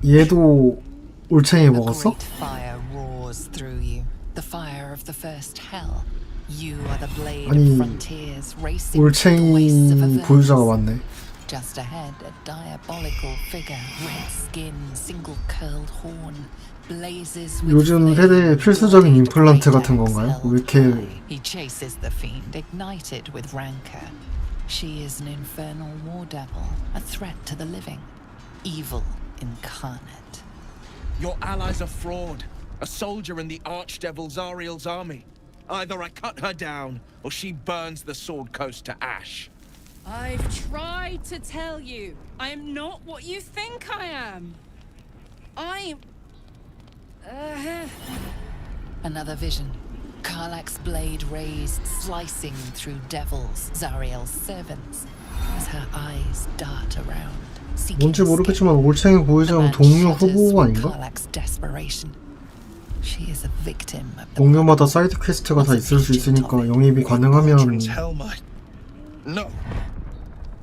Speaker 1: 얘도 올챙이 먹었어?
Speaker 9: great fire roars through you. The fire of the first hell. You are the blade
Speaker 1: 아니,
Speaker 9: of frontiers racing through the wastes of
Speaker 1: 올챙이 보유자가
Speaker 9: Avernus.
Speaker 1: 왔네.
Speaker 9: Just ahead, a diabolical figure, red skin, single curled horn, blazes with
Speaker 1: 요즘
Speaker 9: flame,
Speaker 1: 세대의 필수적인
Speaker 9: wielding
Speaker 1: 임플란트
Speaker 9: great
Speaker 1: 같은
Speaker 9: axe
Speaker 1: 건가요?
Speaker 9: held
Speaker 1: 왜 이렇게
Speaker 9: high. He chases the fiend, ignited with rancor. She is an infernal war devil, a threat to the living, evil incarnate.
Speaker 10: Your allies are fraud, a soldier in the Archdevil Zariel's army. Either I cut her down, or she burns the Sword Coast to ash.
Speaker 14: I've tried to tell you. I am not what you think I am. I'm...
Speaker 9: Another vision. Karlak's blade raised, slicing through devils, Zariel's servants, as her eyes dart around, seeking
Speaker 1: 뭔지
Speaker 9: escape.
Speaker 1: 모르겠지만 올챙이 보유자는
Speaker 9: The man
Speaker 1: 동료
Speaker 9: shudders
Speaker 1: 후보
Speaker 9: from
Speaker 1: 아닌가?
Speaker 9: Karlak's desperation. She is a victim of the
Speaker 1: 동료마다 사이드 퀘스트가 다 있을 수 있으니까 영입이 가능하면
Speaker 10: No.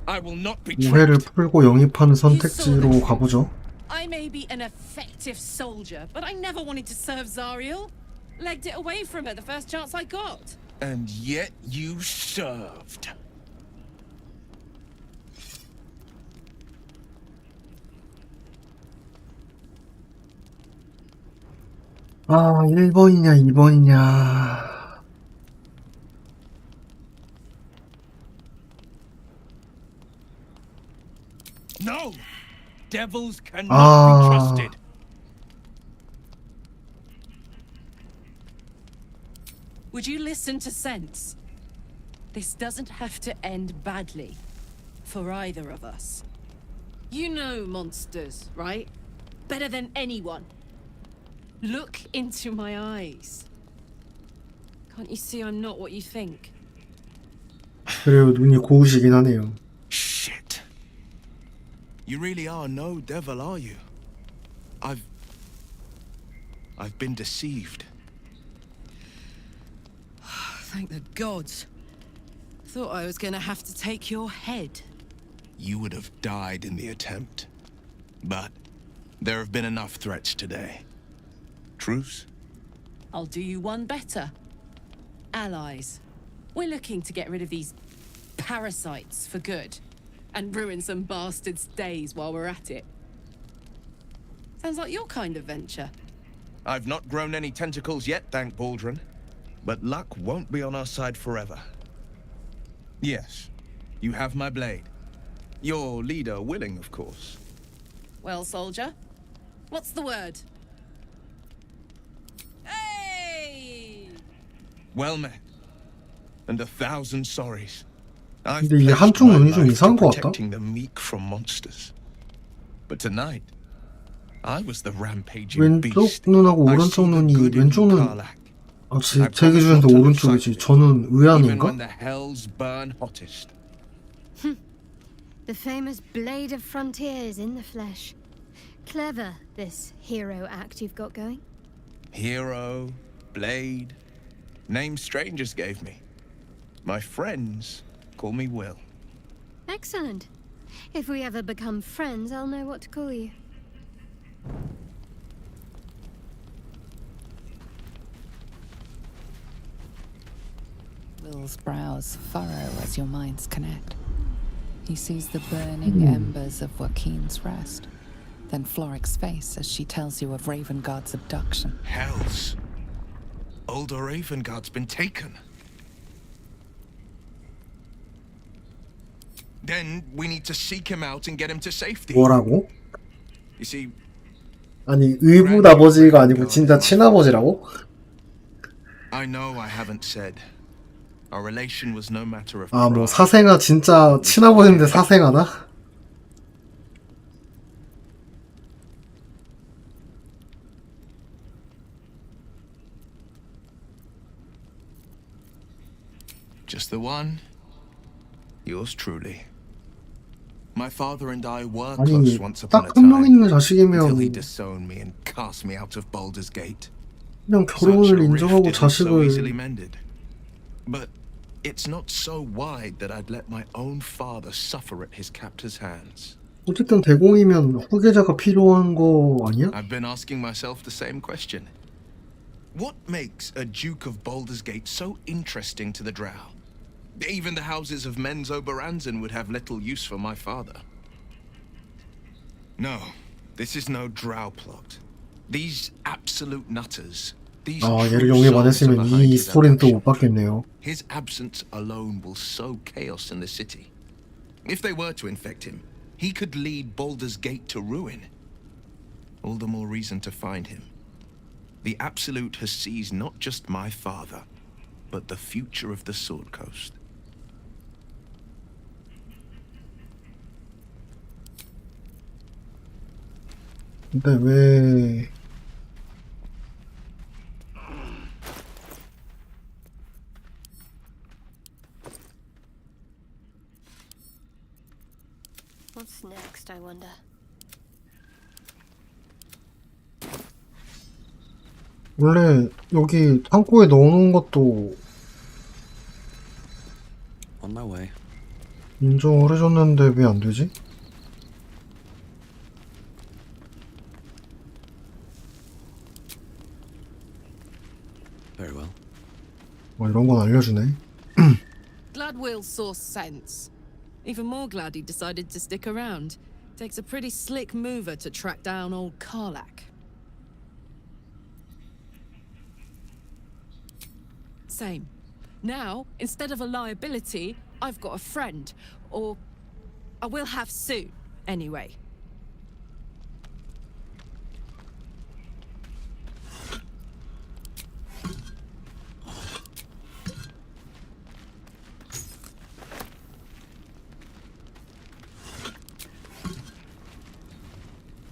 Speaker 10: I will not be
Speaker 1: 오해를
Speaker 10: tricked.
Speaker 1: 풀고 영입하는 선택지로 가보죠.
Speaker 14: I may be an effective soldier, but I never wanted to serve Zariel. Legged it away from her the first chance I got.
Speaker 10: And yet you served.
Speaker 1: 아, 1번이냐 2번이냐.
Speaker 10: No! Devils cannot be trusted.
Speaker 14: Would you listen to sense? This doesn't have to end badly. For either of us. You know monsters, right? Better than anyone. Look into my eyes. Can't you see I'm not what you think?
Speaker 1: 그래요, 눈이 고우시긴 하네요.
Speaker 10: Shit. You really are no devil, are you? I've been deceived.
Speaker 14: Thank the gods. Thought I was gonna have to take your head.
Speaker 13: you would have died in the attempt. But there have been enough threats today. Truce?
Speaker 14: I'll do you one better. Allies. We're looking to get rid of these parasites for good. And ruin some bastards' days while we're at it. Sounds like your kind of venture.
Speaker 13: I've not grown any tentacles yet, thank Baldrin. But luck won't be on our side forever. Yes, you have my blade. Your leader willing, of course.
Speaker 14: Well, soldier, what's the word? Hey!
Speaker 13: Well met. And 1,000 sorries. I've
Speaker 1: 근데 이게
Speaker 13: pledged
Speaker 1: 한쪽
Speaker 13: my
Speaker 1: 눈이 좀
Speaker 13: life to
Speaker 1: 이상한 것 같다.
Speaker 13: protecting the meek from monsters. But tonight, I was the rampaging
Speaker 1: 왼쪽
Speaker 13: beast.
Speaker 1: 눈하고
Speaker 13: I
Speaker 1: 오른쪽
Speaker 13: see the
Speaker 1: 눈이
Speaker 13: good in
Speaker 1: 왼쪽 눈
Speaker 13: Karlach.
Speaker 1: 아, 제
Speaker 13: I promise
Speaker 1: 기준에서
Speaker 13: not to lose
Speaker 1: 오른쪽이지.
Speaker 13: sight of it,
Speaker 1: 저는
Speaker 13: even
Speaker 1: 의안인가?
Speaker 13: when the hells burn hottest.
Speaker 4: The famous Blade of Frontiers in the flesh. Clever, this hero act you've got going.
Speaker 13: Hero, blade, names strangers gave me. My friends call me Will.
Speaker 4: Excellent. If we ever become friends, I'll know what to call you.
Speaker 9: Will's brows furrow as your minds connect. He sees the burning embers of Joaquin's rest, then Floric's face as she tells you of Ravengard's abduction.
Speaker 13: Hells. Older Ravengard's been taken. Then we need to seek him out and get him to safety.
Speaker 1: 뭐라고?
Speaker 13: You see,
Speaker 1: 아니 의붓 아버지가 아니고 진짜 친아버지라고?
Speaker 13: I know I haven't said. Our relation was no matter of
Speaker 1: 아, 뭐
Speaker 13: pride.
Speaker 1: 사생아 진짜 친아버지인데 사생아다?
Speaker 13: Just the one. Yours truly. My father and I were
Speaker 1: 아니
Speaker 13: close once upon a
Speaker 1: 딱 한 명
Speaker 13: time.
Speaker 1: 있는
Speaker 13: Until he
Speaker 1: 자식이면
Speaker 13: disowned me and cast me out of Baldur's Gate.
Speaker 1: 그냥
Speaker 13: Such a
Speaker 1: 결혼을
Speaker 13: rift
Speaker 1: 인정하고
Speaker 13: isn't so easily
Speaker 1: 자식을
Speaker 13: mended. But it's not so wide that I'd let my own father suffer at his captor's hands.
Speaker 1: 어쨌든 대공이면 후계자가 필요한 거 아니야?
Speaker 13: I've been asking myself the same question. What makes a Duke of Baldur's Gate so interesting to the Drow? Even the houses of Men's Oberanzen would have little use for my father. No, this is no Drow plot. These absolute nutters, these
Speaker 1: 아,
Speaker 13: true
Speaker 1: 얘를 영입 안
Speaker 13: souls are
Speaker 1: 했으면
Speaker 13: behind
Speaker 1: 이
Speaker 13: his
Speaker 1: 스토리는 또
Speaker 13: abduction.
Speaker 1: 못 받겠네요.
Speaker 13: His absence alone will sow chaos in the city. If they were to infect him, he could lead Baldur's Gate to ruin. All the more reason to find him. The Absolute has seized not just my father, but the future of the Sword Coast.
Speaker 1: 근데 왜
Speaker 4: What's next, I wonder?
Speaker 1: 원래 여기 창고에 넣어놓은 것도
Speaker 5: On my way.
Speaker 1: 인정을 해줬는데 왜 안 되지?
Speaker 5: Very well.
Speaker 1: 이런 건 알려주네.
Speaker 14: Glad Will saw sense. Even more glad he decided to stick around. Takes a pretty slick mover to track down old Karlach. Same. Now, instead of a liability, I've got a friend. Or I will have soon, anyway.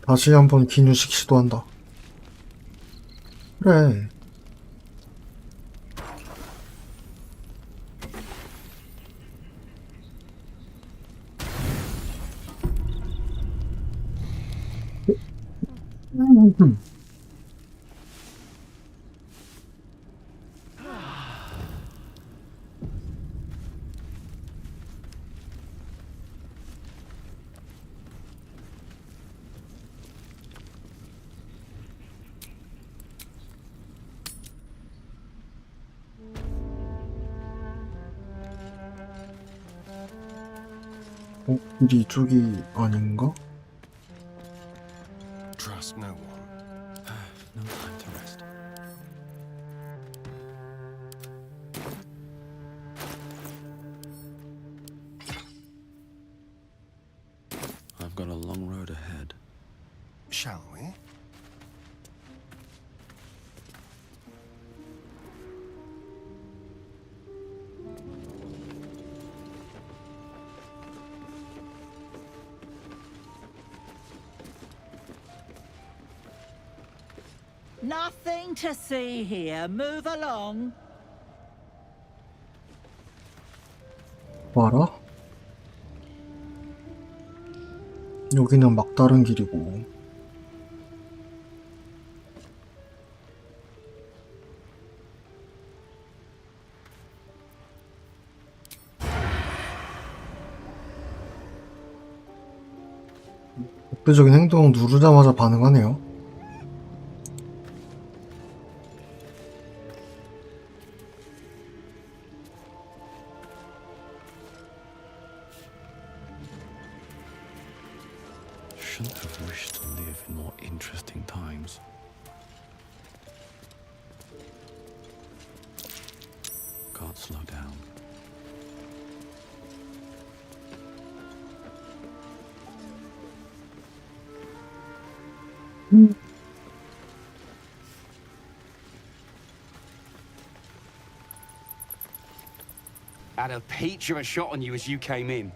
Speaker 1: 다시 한번 기뉴식 시도한다. 그래. 길이 이쪽이 아닌가?
Speaker 8: Trust no one.
Speaker 5: No time to rest. I've got a long road ahead.
Speaker 8: Shall we?
Speaker 15: Nothing to see here. Move along.
Speaker 1: 봐라. 여기는 막다른 길이고. 적대적인 행동 누르자마자 반응하네요.
Speaker 5: Shouldn't have wished to live in more interesting times. Can't slow down.
Speaker 16: Had a peach of a shot on you as you came in.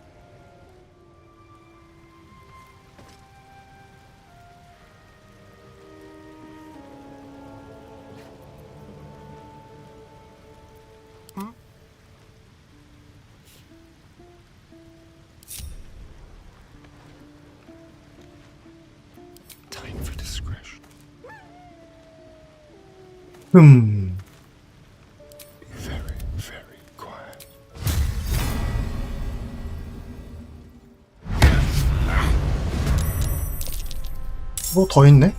Speaker 8: Time for discretion. Be very, very quiet.
Speaker 1: 뭐 더 있네?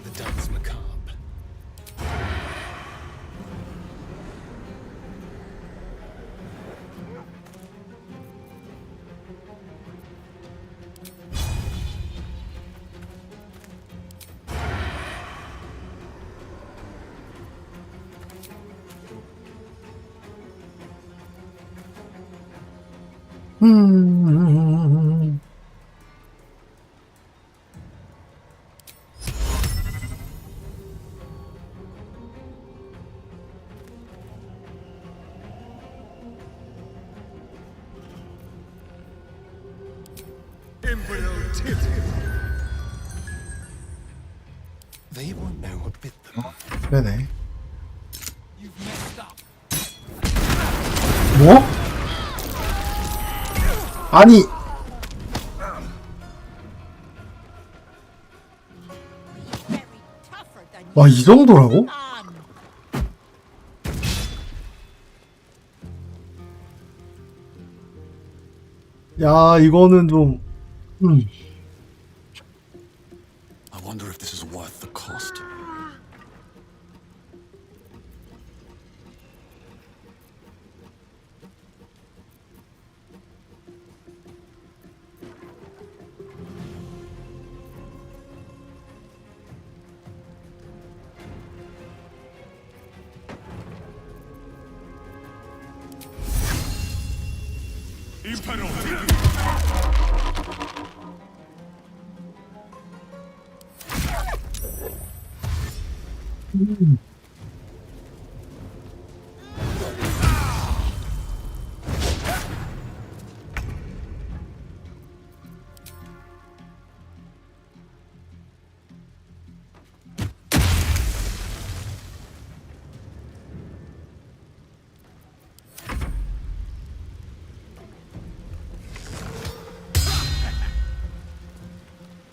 Speaker 10: The dance macabre.
Speaker 8: They won't know what bit them.
Speaker 1: 그러네. 뭐? 아니. 와, 이 정도라고? 야, 이거는 좀
Speaker 5: I wonder if this is worth the cost.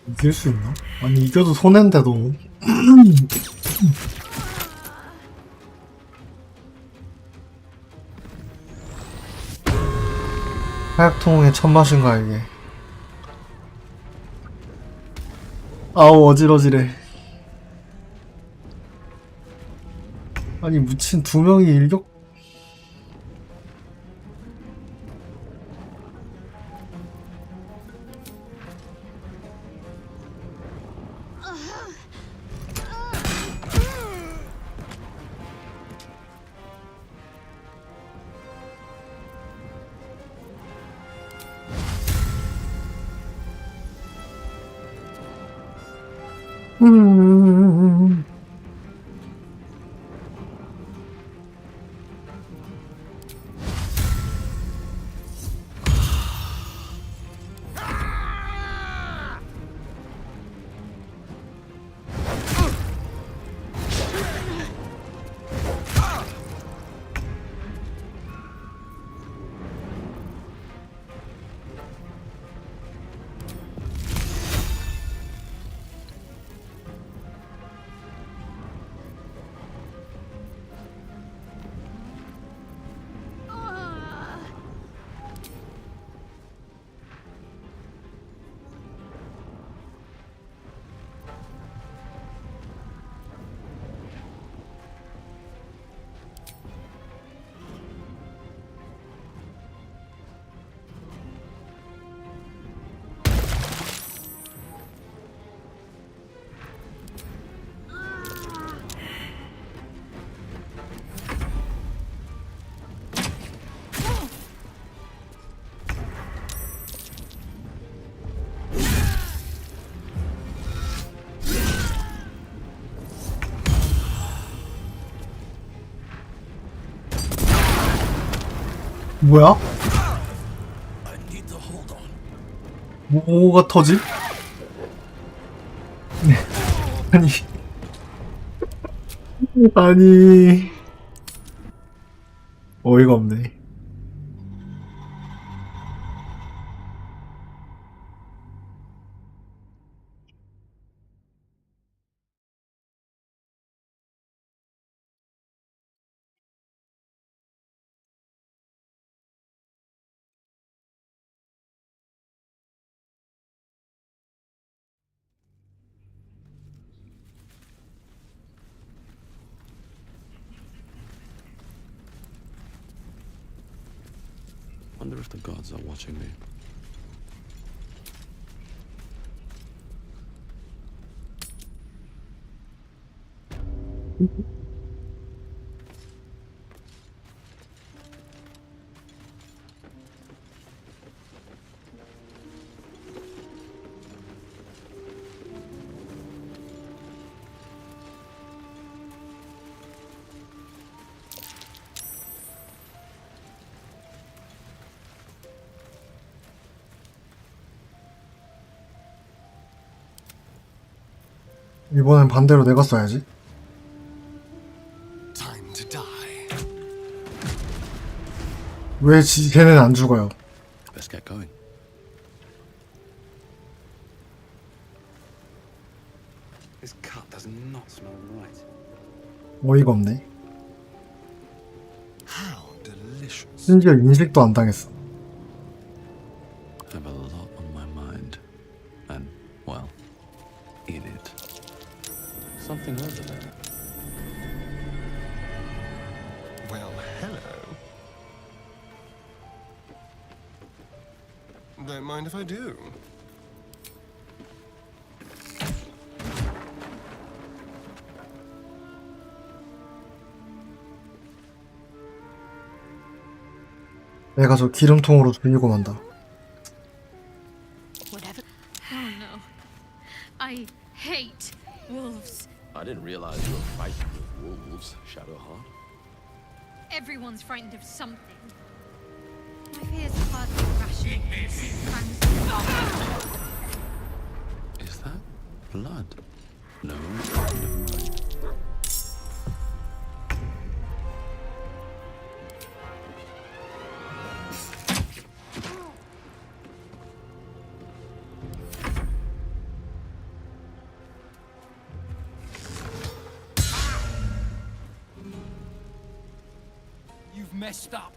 Speaker 1: 이길 수 있나? 아니, 이겨도 손해인데도. 하약통의 첫맛인가 이게. 아우 어지러지래. 아니 묻힌 두 명이 일격. 뭐야? 뭐가 터지? 아니 아니 어이가 없네.
Speaker 5: Wonder if the gods are watching me.
Speaker 1: 이번엔 반대로 내가 써야지.
Speaker 8: Time to die.
Speaker 1: 왜 쟤는 안 죽어요?
Speaker 5: Let's get going.
Speaker 10: This cut does not smell right.
Speaker 1: 어이가 없네.
Speaker 8: How delicious.
Speaker 1: 심지어 인식도 안 당했어.
Speaker 5: Have a lot on my mind. And, well, eat it. Something over there.
Speaker 8: Well, hello. Don't mind if I do.
Speaker 1: 내가 저 기름통으로 죽이고 만다.
Speaker 4: Whatever. Oh no. I hate wolves.
Speaker 17: I didn't realize you were fighting with wolves, Shadowheart.
Speaker 4: Everyone's frightened of something. My fears are hardly rational.
Speaker 5: Is that blood? No, never mind.
Speaker 10: You've messed up.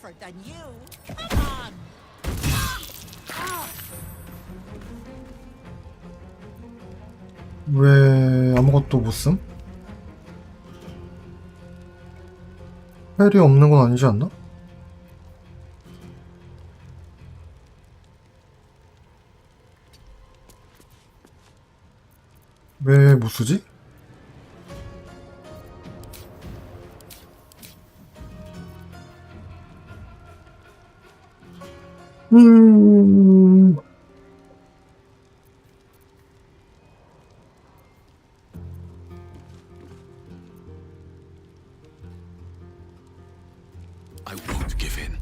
Speaker 15: tougher than you. Come on.
Speaker 1: 왜 아무것도 못 쓴? 헬이 없는 건 아니지 않나? 왜 못 쓰지? 음...
Speaker 5: I won't give in.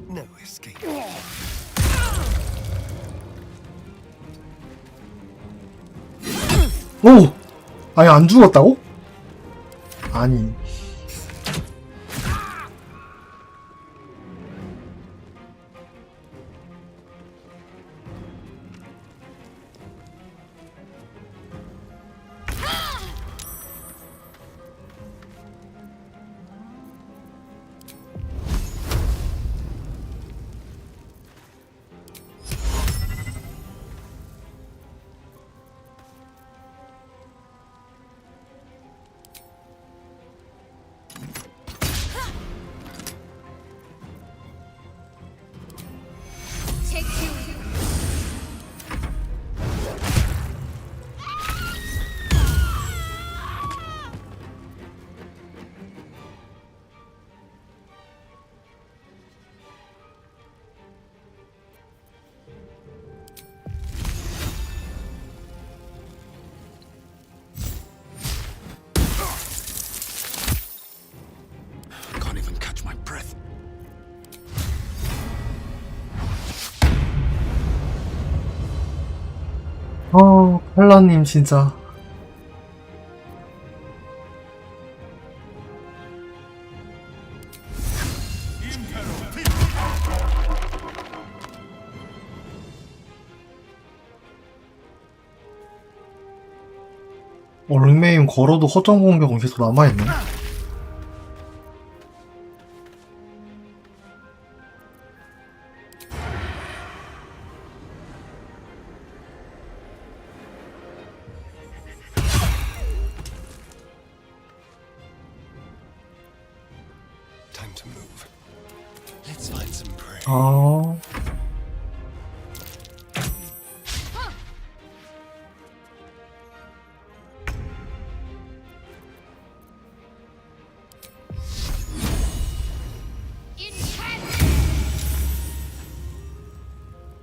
Speaker 8: No escape.
Speaker 1: 오! 아니 안 죽었다고? 아니
Speaker 5: Can't even catch my breath.
Speaker 1: 펠라님 진짜 얽매임 걸어도 허정 공격은 계속 남아있네.
Speaker 8: Time to move. Let's find some prey.
Speaker 1: 아...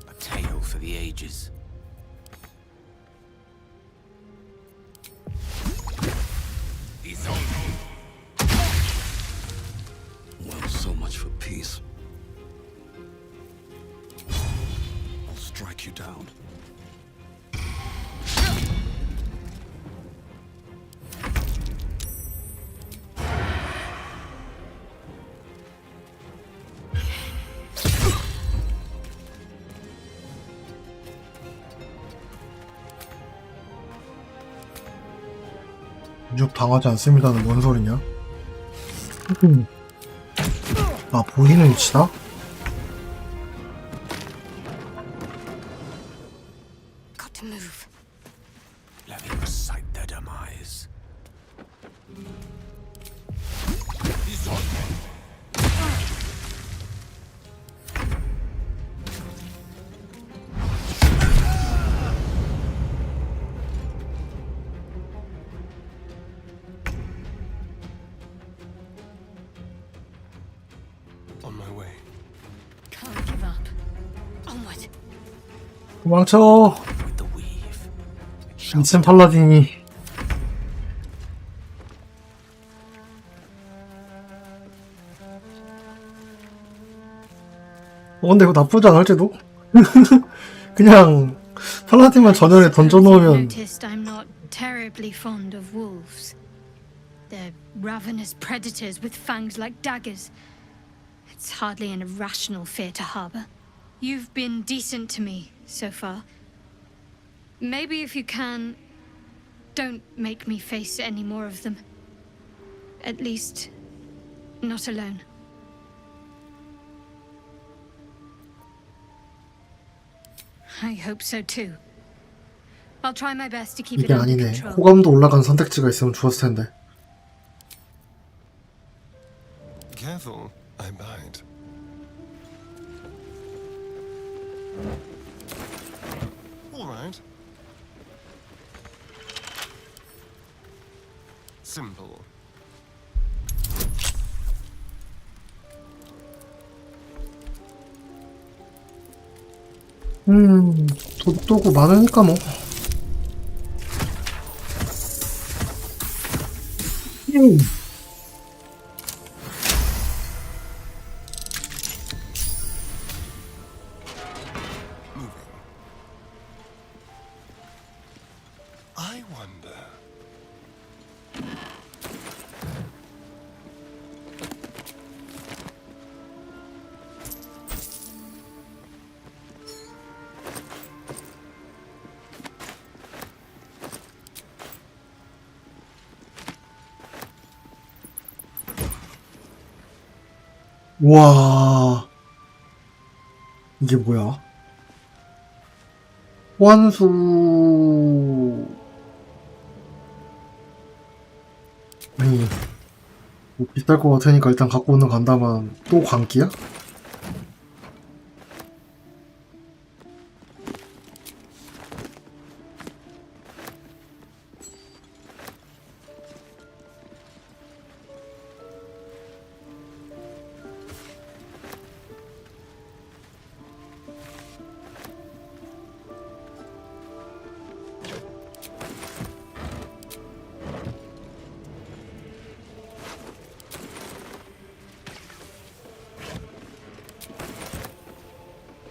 Speaker 11: A tale for the ages.
Speaker 5: Well, so much for peace. I'll strike you down.
Speaker 1: 육 당하지 않습니다는 뭔 소리냐? 아 보이는 위치다?
Speaker 7: Got to move.
Speaker 11: Let me recite their demise.
Speaker 8: On my way.
Speaker 7: Can't give up. Onward.
Speaker 1: 도망쳐. 2층 팔라딘이. 근데 이거 나쁘지 않을지도? 그냥 팔라딘만 전열에 던져놓으면.
Speaker 4: Noticed I'm not terribly fond of wolves. They're ravenous predators with fangs like daggers. It's hardly an irrational fear to harbor. You've been decent to me so far. Maybe if you can, don't make me face any more of them. At least, not alone. I hope so too. I'll try my best to keep it
Speaker 1: 이게
Speaker 4: under
Speaker 1: 아니네.
Speaker 4: control.
Speaker 1: 호감도 올라간 선택지가 있으면 좋았을 텐데.
Speaker 8: Careful, I bite. All right. Simple.
Speaker 1: 도둑도구 많으니까 뭐.
Speaker 8: I wonder.
Speaker 1: 와, 이게 뭐야? 호환수. 아니, 뭐 비쌀 것 같으니까 일단 갖고 오는 간다만 또 광기야?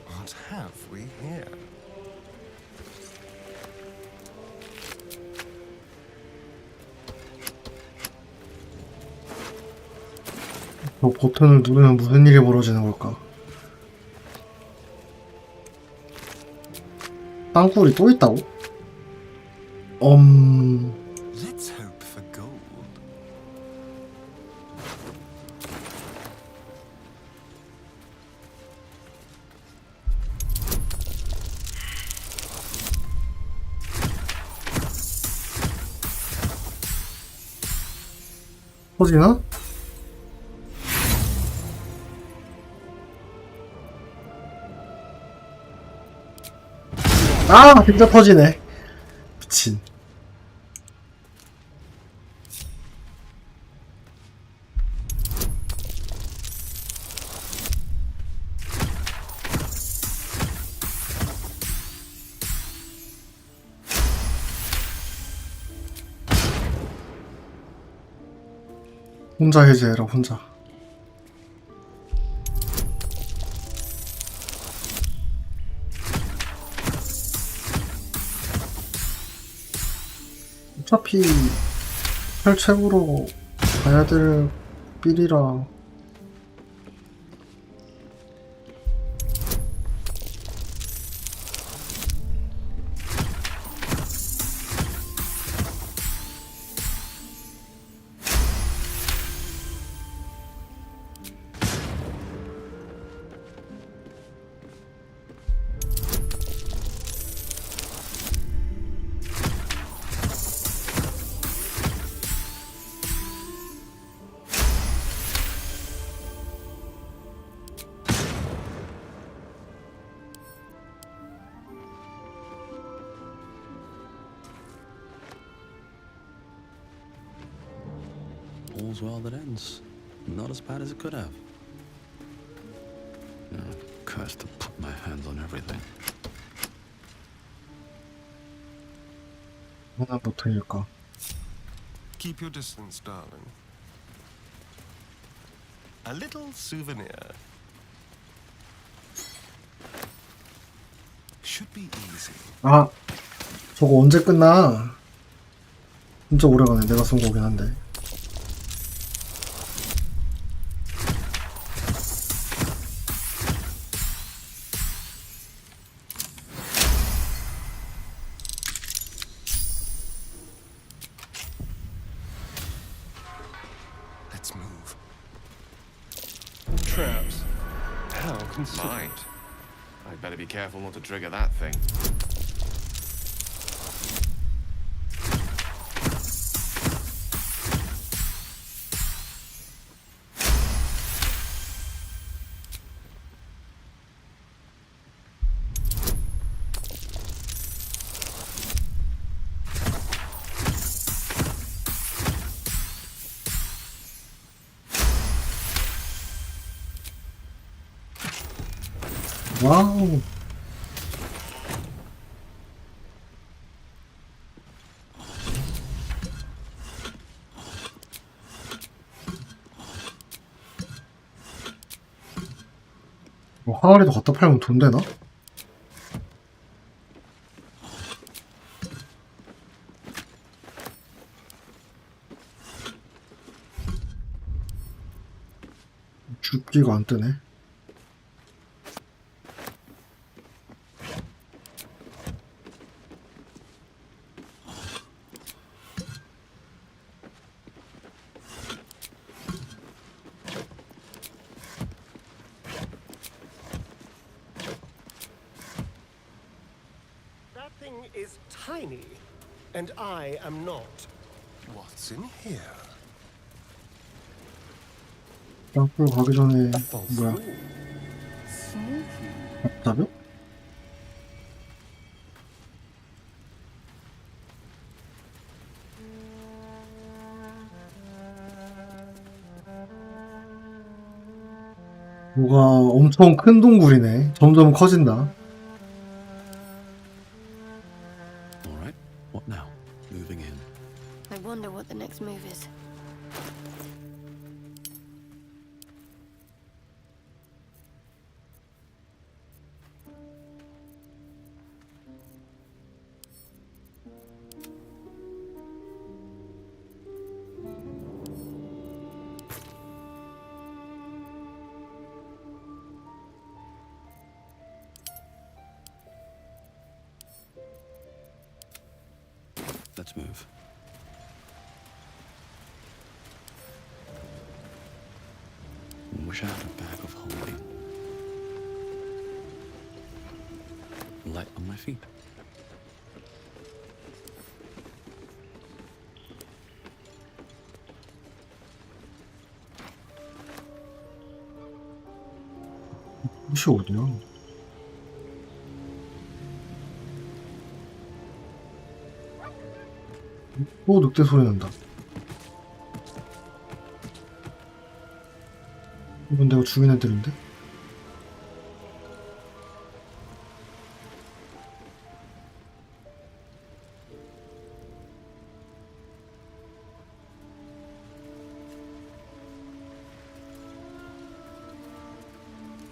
Speaker 8: What have we here?
Speaker 1: 저 버튼을 누르면 무슨 일이 벌어지는 걸까? 땅굴이 또 있다고?
Speaker 8: Let's hope for gold.
Speaker 1: 터지나? 아, 진짜 터지네. 미친. 혼자 해제해라, 혼자. 어차피 혈책으로 가야 될 삘이라.
Speaker 5: All's well that ends. Not as bad as it could have. curse to put my hands on everything.
Speaker 1: 하나 못하니까.
Speaker 8: Keep your distance, darling. A little souvenir. Should be easy.
Speaker 1: 아, 저거 언제 끝나? 진짜 오래가네. 내가 쓴 거긴 한데.
Speaker 8: Let's move. Traps. How considerate.
Speaker 17: Might. I'd better be careful not to trigger that thing.
Speaker 1: 와우. 항아리도 갖다 팔면 돈 되나? 죽기가 안 뜨네.
Speaker 18: That thing is tiny, and I am not.
Speaker 8: What's in here?
Speaker 1: 땅굴 가기 전에 뭐야? 답답해? 뭐가 엄청 큰 동굴이네. 점점 커진다.
Speaker 5: All right. What now? Moving in.
Speaker 3: I wonder what the next move is.
Speaker 5: Let's move. Wish I had a bag of holding. Light on my feet.
Speaker 1: 곳이 어디야? 또 늑대 소리 난다. 이건 내가 죽인 애들인데?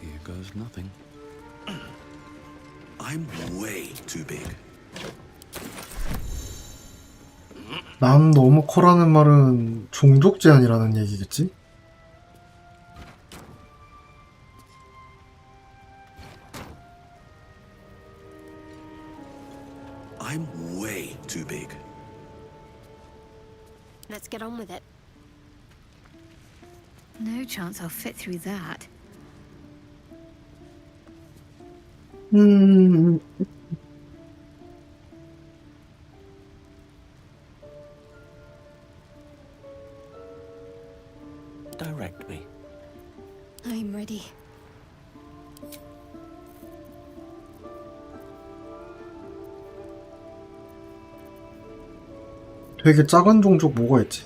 Speaker 5: Here goes nothing. I'm way too big.
Speaker 1: 난 너무 커라는 말은 종족 제한이라는 얘기겠지?
Speaker 5: I'm way too big.
Speaker 3: Let's get on with it.
Speaker 4: No chance I'll fit through that.
Speaker 5: Direct me.
Speaker 3: I'm ready.
Speaker 1: 되게 작은 종족 뭐가 있지?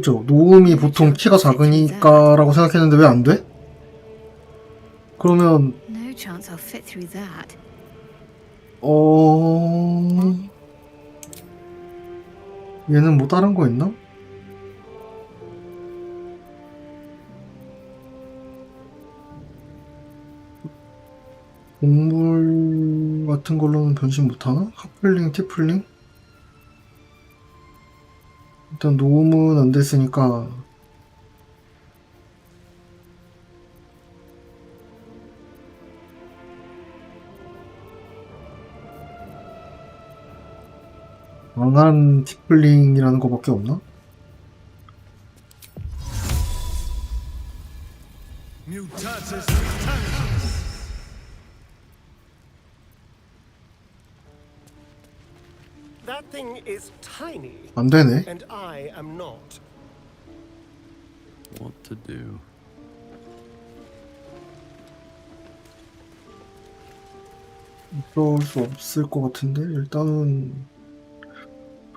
Speaker 1: 그죠? 노음이 보통 키가 작으니까라고 생각했는데 왜 안 돼? 그러면
Speaker 4: No chance I'll fit through that.
Speaker 1: 얘는 뭐 다른 거 있나? 동물 같은 걸로는 변신 못하나? 하플링, 티플링? 일단 노음은 안 됐으니까 강한 티플링이라는 거밖에 없나?
Speaker 18: That thing is tiny.
Speaker 1: 안 되네.
Speaker 18: And I am not.
Speaker 5: What to do?
Speaker 1: 어쩔 수 없을 것 같은데 일단은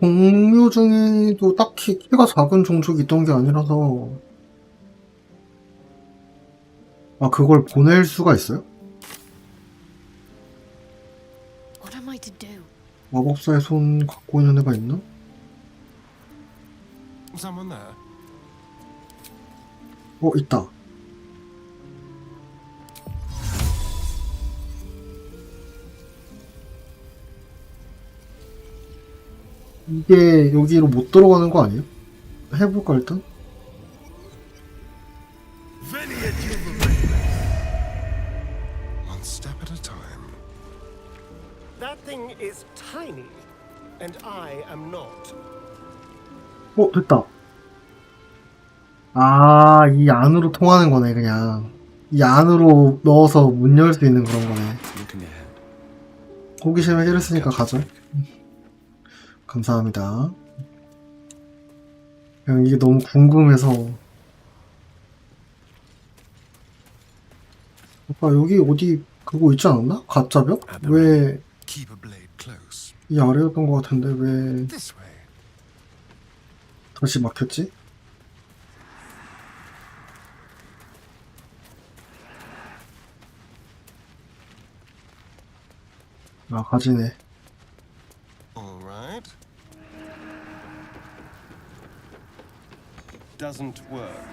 Speaker 1: 동료 중에도 딱히 키가 작은 종족이 있던 게 아니라서 아 그걸 보낼 수가 있어요?
Speaker 4: What am I to do?
Speaker 1: 마법사의 손 갖고 있는 애가 있나?
Speaker 8: Someone there?
Speaker 1: 있다. 이게 여기로 못 들어가는 거 아니에요? 해볼까 일단?
Speaker 8: One step at a time.
Speaker 18: That thing is tiny. And I am not.
Speaker 1: 됐다. 아, 이 안으로 통하는 거네, 그냥. 이 안으로 넣어서 문 열 수 있는 그런 거네. 호기심을 해결했으니까 가죠. 감사합니다. 그냥 이게 너무 궁금해서. 아까 여기 어디 그거 있지 않았나? 가짜 벽? 왜 이 아래였던 것 같은데 왜 다시 막혔지? 아, 가지네.
Speaker 8: All right. Doesn't work.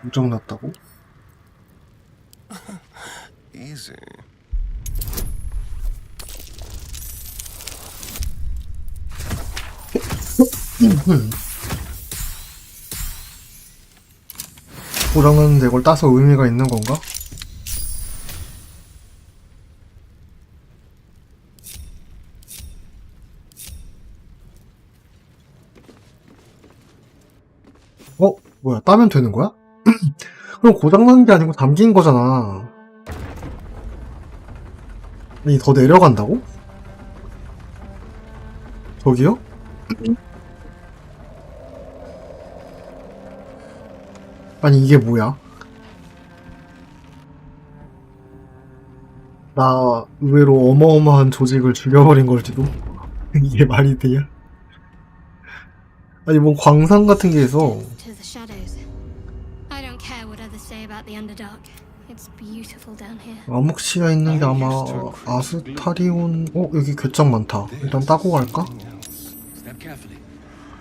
Speaker 1: 무정 났다고?
Speaker 8: Easy. 고장났는데 이걸 따서 의미가 있는 건가? 뭐야, 따면 되는 거야? 그럼 고장난 게 아니고 담긴 거잖아. 아니, 더 내려간다고? 저기요? 아니, 이게 뭐야? 나 의외로 어마어마한 조직을 죽여버린 걸지도? 이게 말이 되냐? 아니, 뭐 광산 같은 게 있어.
Speaker 4: To the shadows. I don't care what others say about the Underdark. It's beautiful down here.
Speaker 1: 암흑시야 있는 게 아마 아스타리온. 여기 괴짝 많다. 일단 따고 갈까?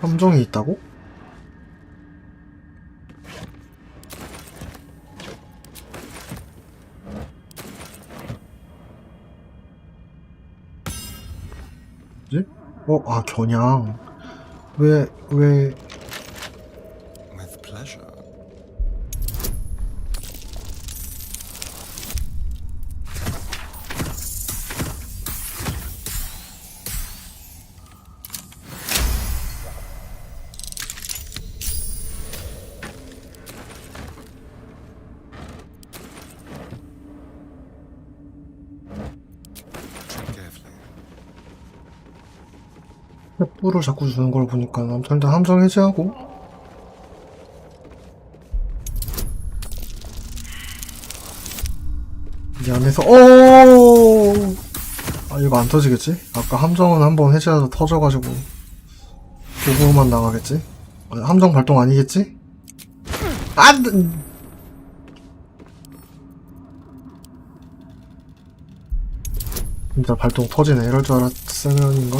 Speaker 1: 함정이 있다고? 뭐지? 겨냥. 왜
Speaker 8: With pleasure.
Speaker 1: 횃불을 자꾸 주는 걸 보니까 아무튼 일단 함정 해제하고 이 안에서 이거 안 터지겠지? 아까 함정은 한번 해제하다 터져가지고 도구만 나가겠지? 함정 발동 아니겠지? 안! 진짜 발동 터지네. 이럴 줄 알았으면인가?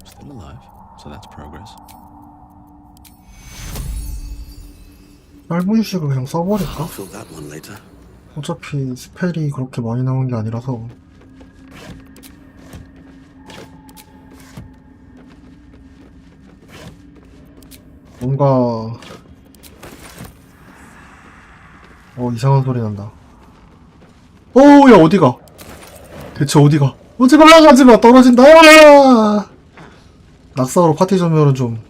Speaker 5: Still alive, so that's progress.
Speaker 1: 짧은 휴식을 그냥 써버릴까?
Speaker 5: I'll fill that one later.
Speaker 1: 어차피 스펠이 그렇게 많이 나오는 게 아니라서. 뭔가 이상한 소리 난다. 야 어디가? 대체 어디가? 오지마 가지마 떨어진다. 낙사로 파티 전멸은 좀.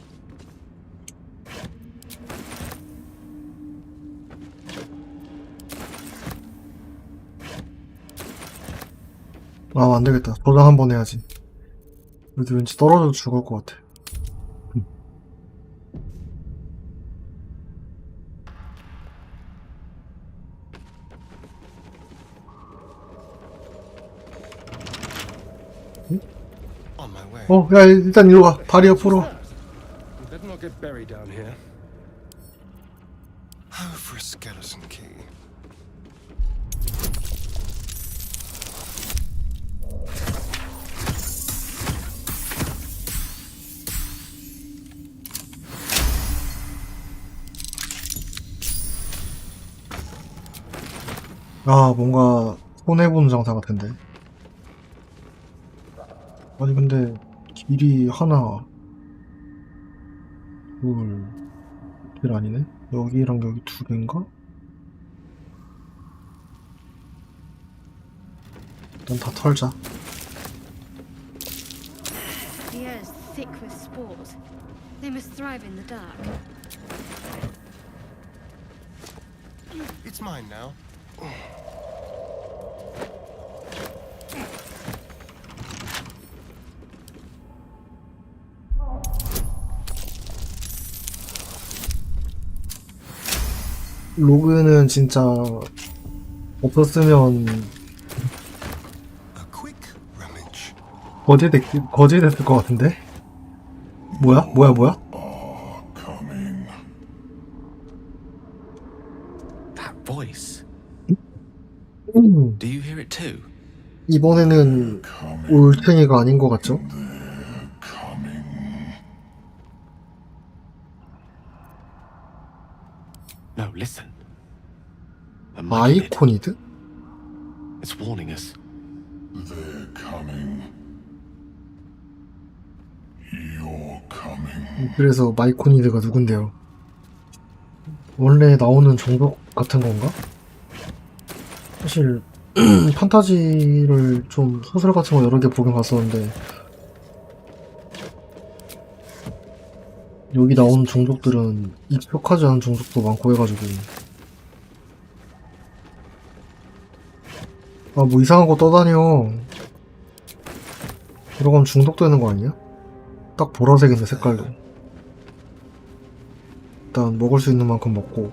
Speaker 1: 안되겠다. 도전 한번 해야지. 여기 왠지 떨어져도 죽을 것 같아. 야, 일단 이리 와. 다리 옆으로.
Speaker 18: You better not get buried down here.
Speaker 8: Oh, for a skeleton key.
Speaker 1: 뭔가 손해보는 장사 같은데. 아니 근데 길이 하나 길 아니네? 여기랑 여기 두 개인가? 일단 다 털자.
Speaker 4: The air is thick with spores. They must thrive in the dark.
Speaker 8: It's mine now.
Speaker 1: 로그는 진짜 없었으면 거지됐을 것 같은데? 뭐야?
Speaker 5: That voice. Do you hear it too?
Speaker 1: 이번에는 올챙이가 아닌 것 같죠?
Speaker 5: No, listen.
Speaker 1: 아이코니드?
Speaker 5: It's warning us.
Speaker 19: They're coming. You're coming.
Speaker 1: 그래서 마이코니드가 누군데요? 원래 나오는 종족 같은 건가? 사실 판타지를 좀 소설 같은 거 여러 개 보긴 봤었는데 여기 나오는 종족들은 익숙하지 않은 종족도 많고 해가지고 뭐 이상한 거 떠다녀. 이러면 중독되는 거 아니야? 딱 보라색인데 색깔도. 일단 먹을 수 있는 만큼 먹고.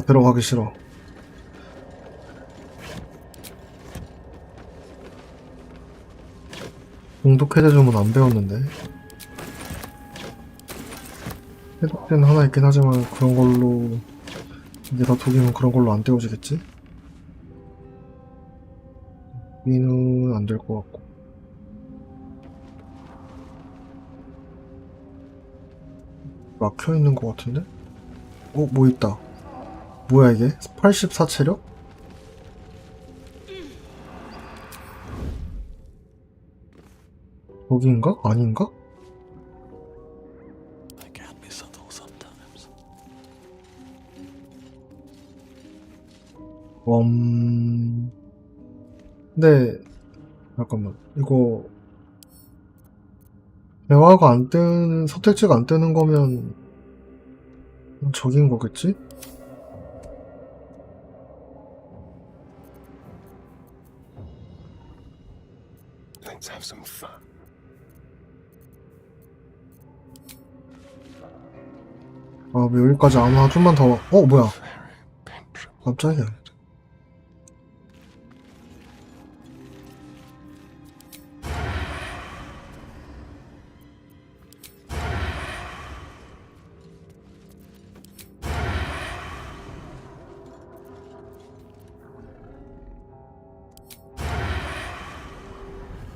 Speaker 1: 들어가기 싫어. 중독 해제점은 안 배웠는데. 해독제는 하나 있긴 하지만 그런 걸로 이게 다 독이면 그런 걸로 안 떼어지겠지? 여기는 안 될 것 같고. 막혀있는 것 같은데? 뭐 있다. 뭐야 이게? 84 체력? 여기인가? 아닌가?
Speaker 5: I can't be subtle sometimes.
Speaker 1: 근데 잠깐만 이거 대화가 안 뜨는 선택지가 안 뜨는 거면 저긴 거겠지?
Speaker 8: Let's have some fun.
Speaker 1: 아, 왜 여기까지 안 와? 좀만 더. 뭐야? 깜짝이야.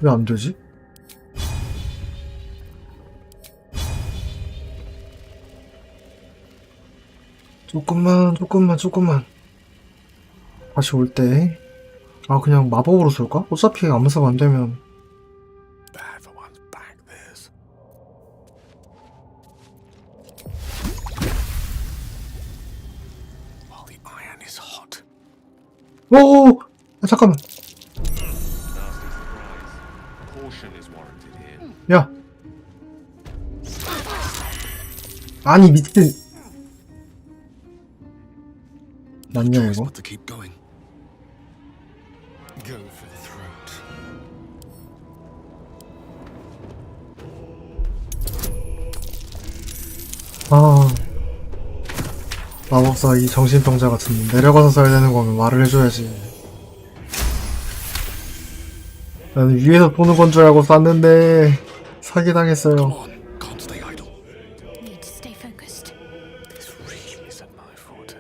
Speaker 1: 왜 안 되지? 조금만. 다시 올 때. 아, 그냥 마법으로 쏠까? 어차피 암사가 안 되면.
Speaker 2: While the iron is hot.
Speaker 1: 오! 아, 잠깐만.
Speaker 17: Caution is warranted here.
Speaker 1: 야. 아니, 미친. 맞냐, 이거?
Speaker 2: To keep going. Go for the throat.
Speaker 1: 아. 마법사 이 정신병자 같은 놈. 내려가서 써야 되는 거면 말을 해줘야지. 나는 위에서 보는 건 줄 알고 쐈는데 사기당했어요.
Speaker 4: Need to stay focused.
Speaker 2: This really isn't my forte.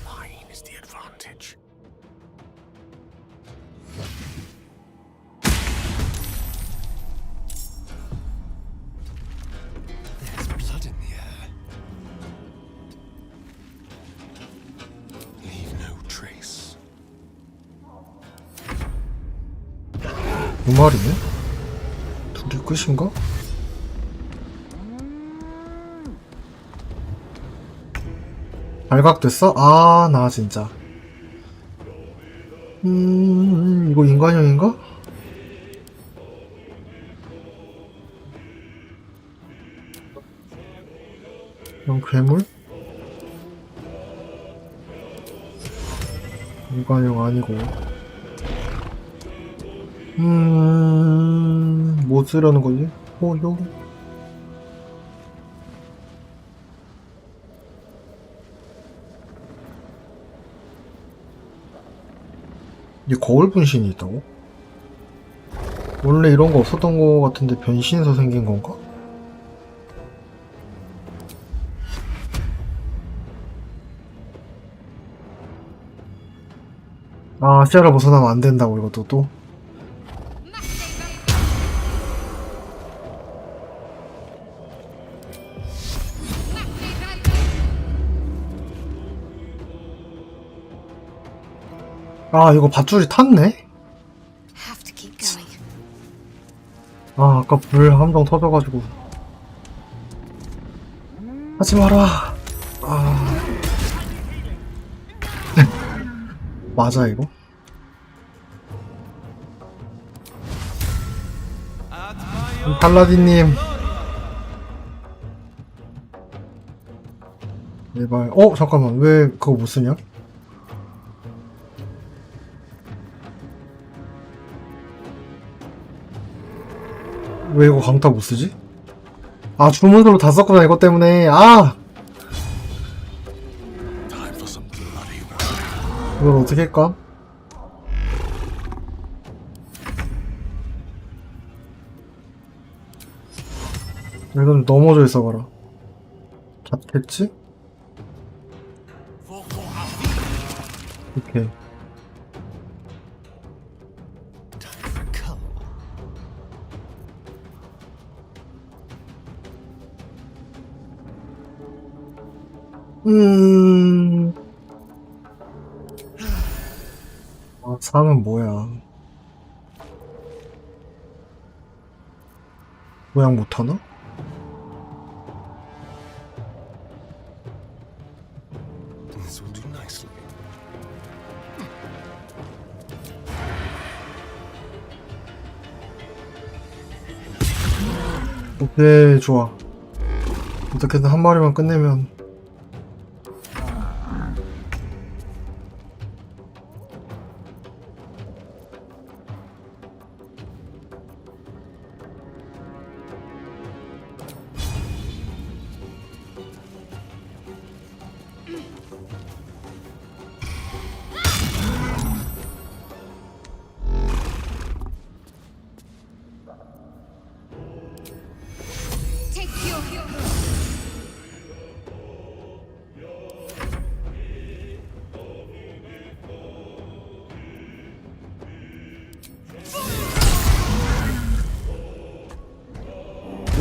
Speaker 2: Mine is the advantage. There's blood in the air. Leave no trace.
Speaker 1: 두 마리네? 둘이 끝인가? 발각됐어? 아, 나 진짜. 이거 인간형인가? 그럼 괴물? 인간형 아니고. 뭐 쓰려는 거지? 여기. 이게 거울 분신이 있다고? 원래 이런 거 없었던 거 같은데 변신해서 생긴 건가? 아, 시야를 벗어나면 안 된다고, 이것도 또? 아, 이거 밧줄이 탔네?
Speaker 4: Have to keep going.
Speaker 1: 아, 아까 불 함정 터져가지고. 하지 마라. 아. 맞아, 이거? 팔라딘님. 제발. 잠깐만. 왜 그거 못 쓰냐? 왜 이거 강타 못 쓰지? 아, 주문으로 다 썼구나, 이것 때문에. 아! 이걸 어떻게 할까? 이건 넘어져 있어봐라. 잡겠지? 오케이. 아, 3은 뭐야? 모양 못하나?
Speaker 2: This will do nicely.
Speaker 1: 오케이, 좋아. 어떻게든 한 마리만 끝내면.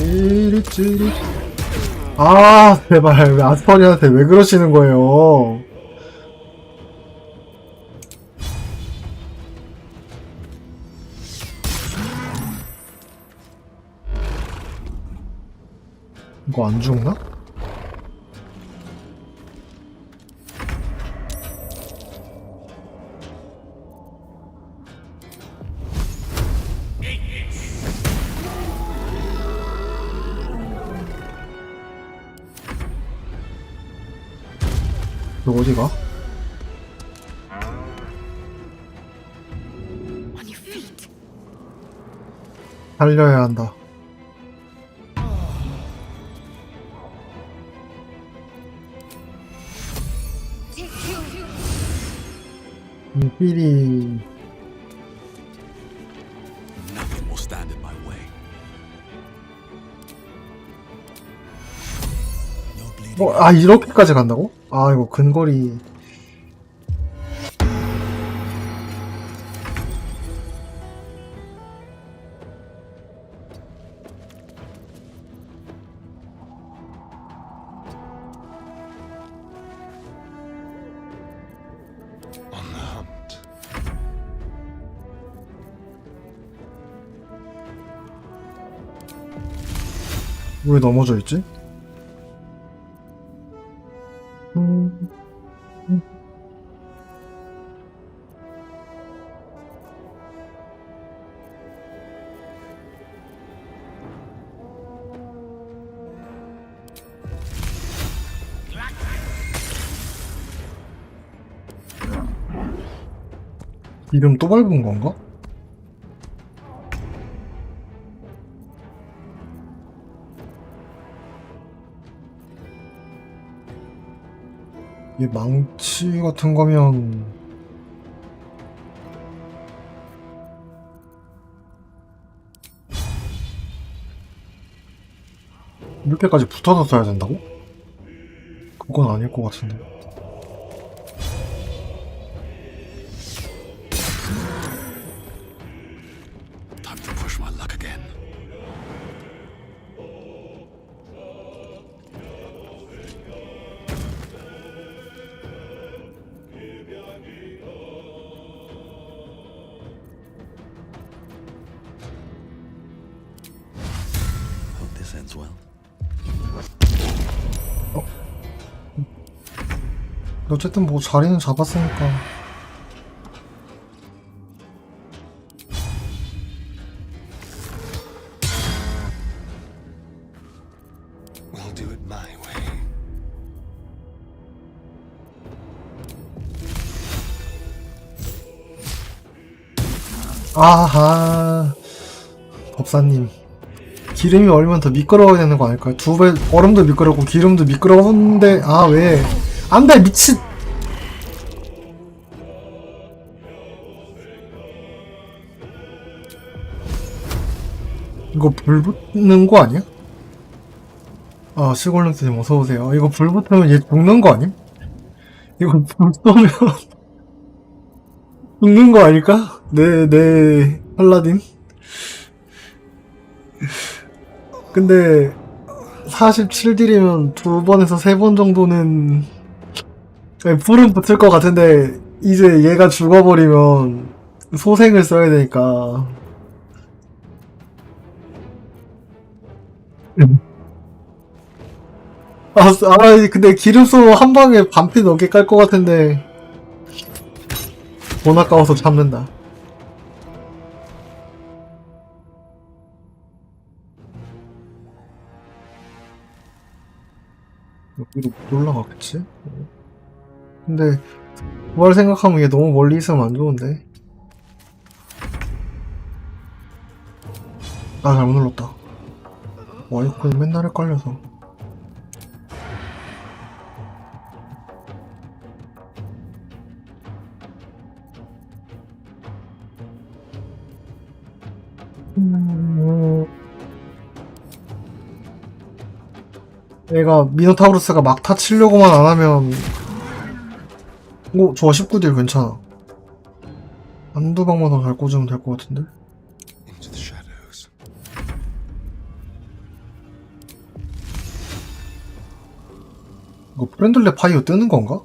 Speaker 1: 찌릿찌릿. 아, 제발, 왜 아스퍼리한테 왜 그러시는 거예요? 이거 안 죽나? 너 어디가? 살려야 한다. 삐리.
Speaker 5: Nothing will stand in my way.
Speaker 1: 아, 이렇게까지 간다고? 아, 이거 근거리. 왜 넘어져 있지? 이름 또 밟은 건가? 이게 망치 같은 거면 이렇게까지 붙어서 써야 된다고? 그건 아닐 것 같은데.
Speaker 5: Time to push my luck again. Hope this ends well.
Speaker 1: 어쨌든 뭐 자리는 잡았으니까.
Speaker 8: We'll do it my way.
Speaker 1: 아하, 법사님. 기름이 얼면 더 미끄러워야 되는 거 아닐까요? 두 배, 얼음도 미끄럽고 기름도 미끄러운데, 아, 왜. 안 돼, 미친! 이거 불 붙는 거 아니야? 아, 시골능스님 어서오세요. 이거 불 붙으면 얘 죽는 거 아님? 이거 불 쏘면 죽는 거 아닐까? 네, 팔라딘. 근데 47딜이면 2번에서 3번 정도는 불은 붙을 것 같은데 이제 얘가 죽어버리면 소생을 써야 되니까. 근데 기름소 한 방에 반피 넘게 깔 것 같은데 돈 아까워서 참는다. 여기도 못 올라가겠지? 근데 부활 생각하면 얘 너무 멀리 있으면 안 좋은데. 아, 잘못 눌렀다. 와이프는 맨날 헷갈려서. 얘가 미노타우루스가 막타 치려고만 안 하면 오 좋아 19딜 괜찮아. 한두 방만 더 잘 꽂으면 될 것 같은데.
Speaker 8: Into the shadows.
Speaker 1: 이거 프렌들레 파이어 뜨는 건가?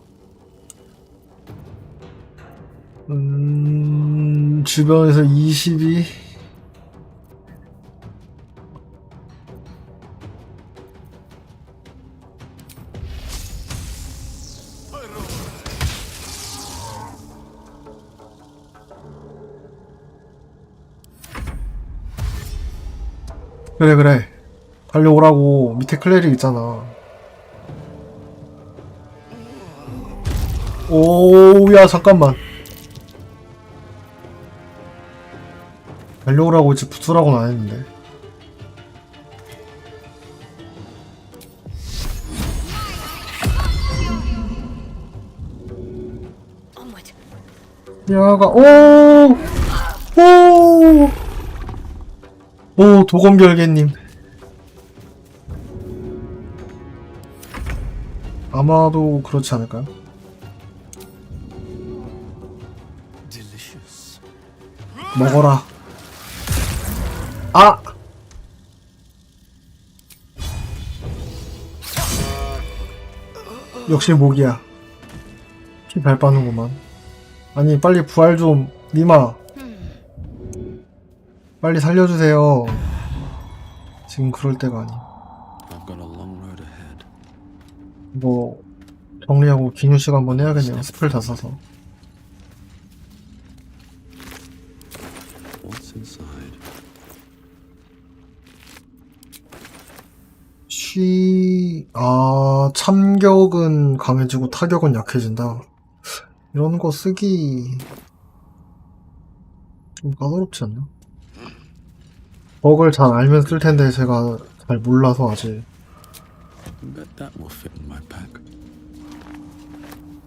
Speaker 1: 주변에서 22. 그래 달려오라고. 밑에 클레릭 있잖아. 오야 잠깐만. 달려오라고 이제 붙으라고는 안 했는데. 야가 오 도검결계님. 아마도 그렇지 않을까요? 먹어라. 아! 역시 목이야. 피 발 빠는구만. 아니 빨리 부활 좀. 니마 빨리 살려주세요. 지금 그럴 때가 아니. 뭐 정리하고 기뉴식 한번 해야겠네요. 스펠 다 써서. 참격은 강해지고 타격은 약해진다. 이런 거 쓰기 좀 까다롭지 않나? 버그를 잘 알면 쓸 텐데 제가 잘 몰라서 아직.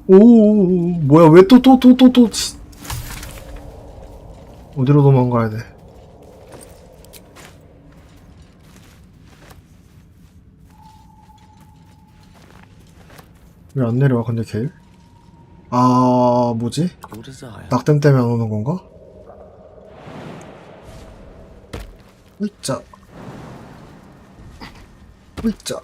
Speaker 1: 오 뭐야 왜 또 어디로 도망가야 돼? 왜 안 내려와 근데 걔? 아 뭐지? 낙뎀 때문에 안 오는 건가? 으이짜 으이짜.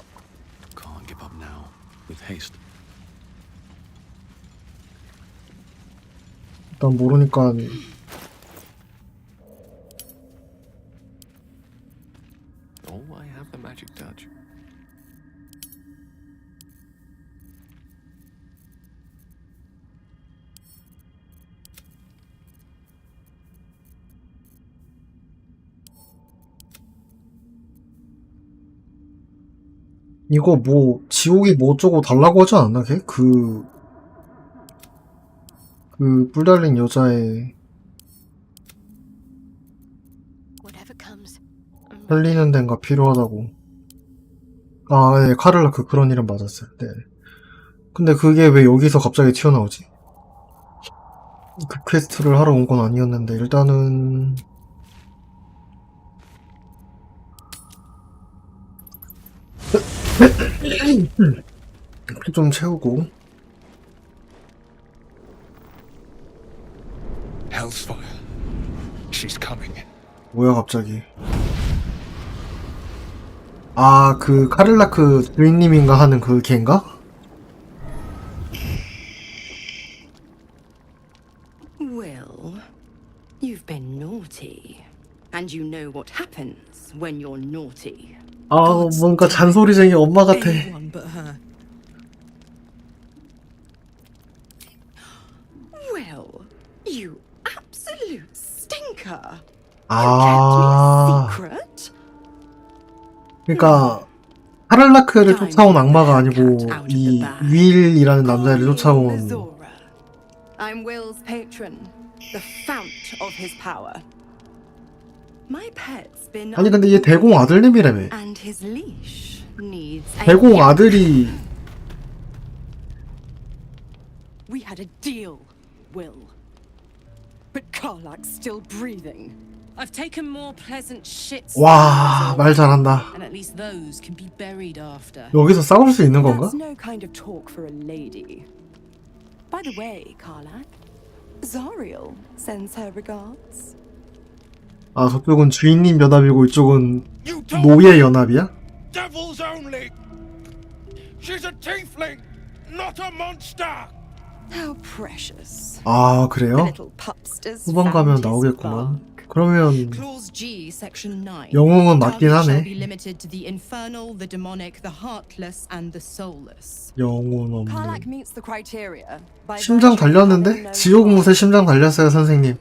Speaker 1: 일단 모르니까
Speaker 5: Oh, I have the magic touch.
Speaker 1: 이거 뭐 지옥이 뭐 어쩌고 달라고 하지 않았나 걔? 그 뿔달린 여자의 살리는 데가 필요하다고. 아, 네, 카를라크 그런 이름 맞았어요. 네. 근데 그게 왜 여기서 갑자기 튀어나오지? 그 퀘스트를 하러 온 건 아니었는데 일단은 피 좀 채우고.
Speaker 10: Hell's fire. She's coming.
Speaker 1: 뭐야 갑자기. 아, 그 카를라크 주인님인가 하는 그 걔인가?
Speaker 20: Will, you've been naughty, and you know what happens when you're naughty.
Speaker 1: 아, 뭔가 잔소리쟁이 엄마 같아.
Speaker 20: Anyone but her. Will, you absolute stinker.
Speaker 1: 아,
Speaker 20: Secret?
Speaker 1: 그러니까 카를라크를 쫓아온 악마가 아니고 이 윌이라는 남자를 쫓아온.
Speaker 20: I'm Will's patron, the fount of his power. My pet's been
Speaker 1: 아니 근데 얘 대공 아들님이라며.
Speaker 20: and his leash needs a
Speaker 1: 대공 아들이.
Speaker 14: We had a deal, Will. But Karlak's still breathing. I've taken more pleasant shits.
Speaker 1: 와, 말 잘한다.
Speaker 14: And at least those can be buried after.
Speaker 1: 여기서 싸울 수 있는 건가?
Speaker 20: That's no kind of talk for a lady. By the way, Karlak, Zariel sends her regards.
Speaker 1: 아, 저쪽은 주인님 연합이고 이쪽은 노예 연합이야?
Speaker 10: Devils only. She's a tiefling, not a monster.
Speaker 20: How precious.
Speaker 1: 아,
Speaker 20: A
Speaker 1: 그래요?
Speaker 20: little pupsters
Speaker 1: 후반 가면 나오겠구만. 그러면
Speaker 21: Clause G, Section 9.
Speaker 1: 영웅은 맞긴
Speaker 21: Targets shall
Speaker 1: 하네.
Speaker 21: be limited to the infernal, the demonic, the heartless, and the soulless.
Speaker 1: 영혼 없는.
Speaker 20: Karlak meets the criteria. By
Speaker 1: 심장
Speaker 20: virtue of having
Speaker 1: 달렸는데?
Speaker 20: no
Speaker 1: 지옥무새 심장 달렸어요, 선생님.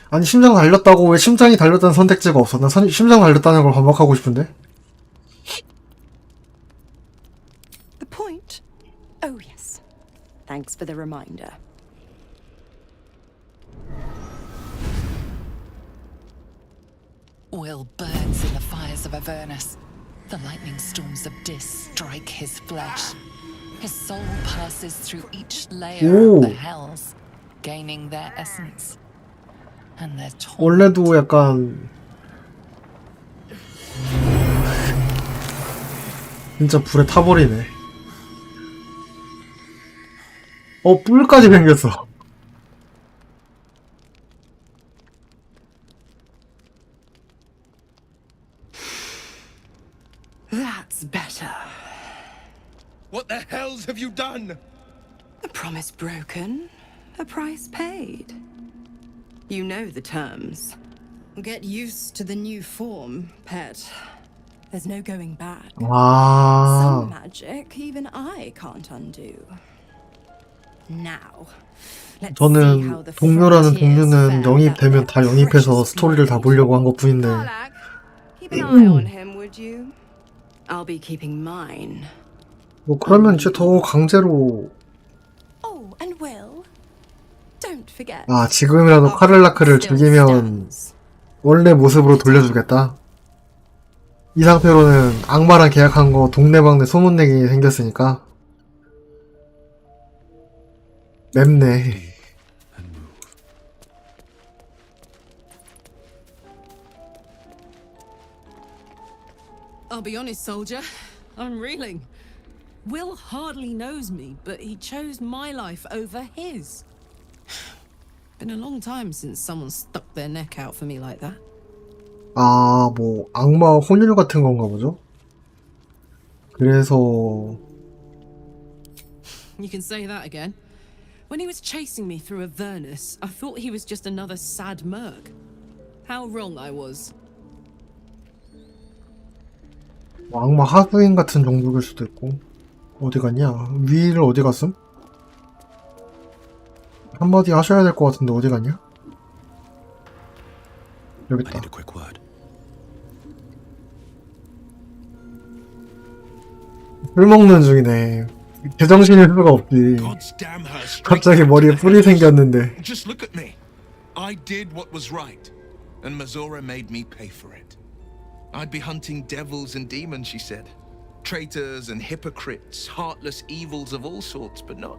Speaker 1: 아니, 심장 달렸다고 왜 심장이 달렸다는 선택지가 없어? 난 심장 달렸다는 걸 반박하고 싶은데?
Speaker 20: The point? Oh, yes. Thanks for the reminder.
Speaker 9: Will burns in the fires of Avernus. The lightning storms of Dis strike his flesh. His soul passes through each layer
Speaker 1: Ooh.
Speaker 9: of the hells, gaining their essence. And their
Speaker 1: 원래도 약간 진짜 불에 타버리네. 뿔까지 생겼어.
Speaker 20: That's better.
Speaker 13: What the hells have you done?
Speaker 20: A promise broken, a price paid. You know the terms.
Speaker 21: Get used to the new form, pet.
Speaker 20: There's no going back.
Speaker 1: 와.
Speaker 20: Some magic even I can't undo. Now, let's see how
Speaker 1: 저는
Speaker 20: the
Speaker 1: 동료라는
Speaker 20: frontiers
Speaker 1: 동료는
Speaker 20: fare
Speaker 1: 영입되면
Speaker 20: without
Speaker 1: 다
Speaker 20: their
Speaker 1: 영입해서
Speaker 20: precious
Speaker 1: 스토리를 다 보려고 한 것뿐인데.
Speaker 20: Karlak, keep an eye on him, would you? I'll be keeping mine.
Speaker 1: 뭐 그러면 이제 더 강제로
Speaker 20: Oh, and Will, don't forget.
Speaker 1: 아 지금이라도 카를라크를 죽이면 원래 모습으로 돌려주겠다. 이 상태로는 악마랑 계약한 거 동네방네 소문내기 생겼으니까 맵네.
Speaker 14: I'll be honest, soldier. I'm reeling. Will hardly knows me, but he chose my life over his. Been a long time since someone stuck their neck out for me like that.
Speaker 1: 아, 뭐 악마 혼혈 같은 건가 보죠? 그래서
Speaker 14: You can say that again. When he was chasing me through Avernus, I thought he was just another sad merc. How wrong I was.
Speaker 1: 뭐 악마 하수인 같은 종족일 수도 있고. 어디 갔냐? 위를 어디 갔음? 한마디 하셔야 될 것 같은데 어디 갔냐? 여기 있다. 술 먹는 중이네. 제정신일 수가 없지. 갑자기 머리에 뿔이 생겼는데.
Speaker 13: Just look at me. I did what was right, and Mazora made me pay for it. I'd be hunting devils and demons, she said. Traitors and hypocrites, heartless evils of all sorts, but not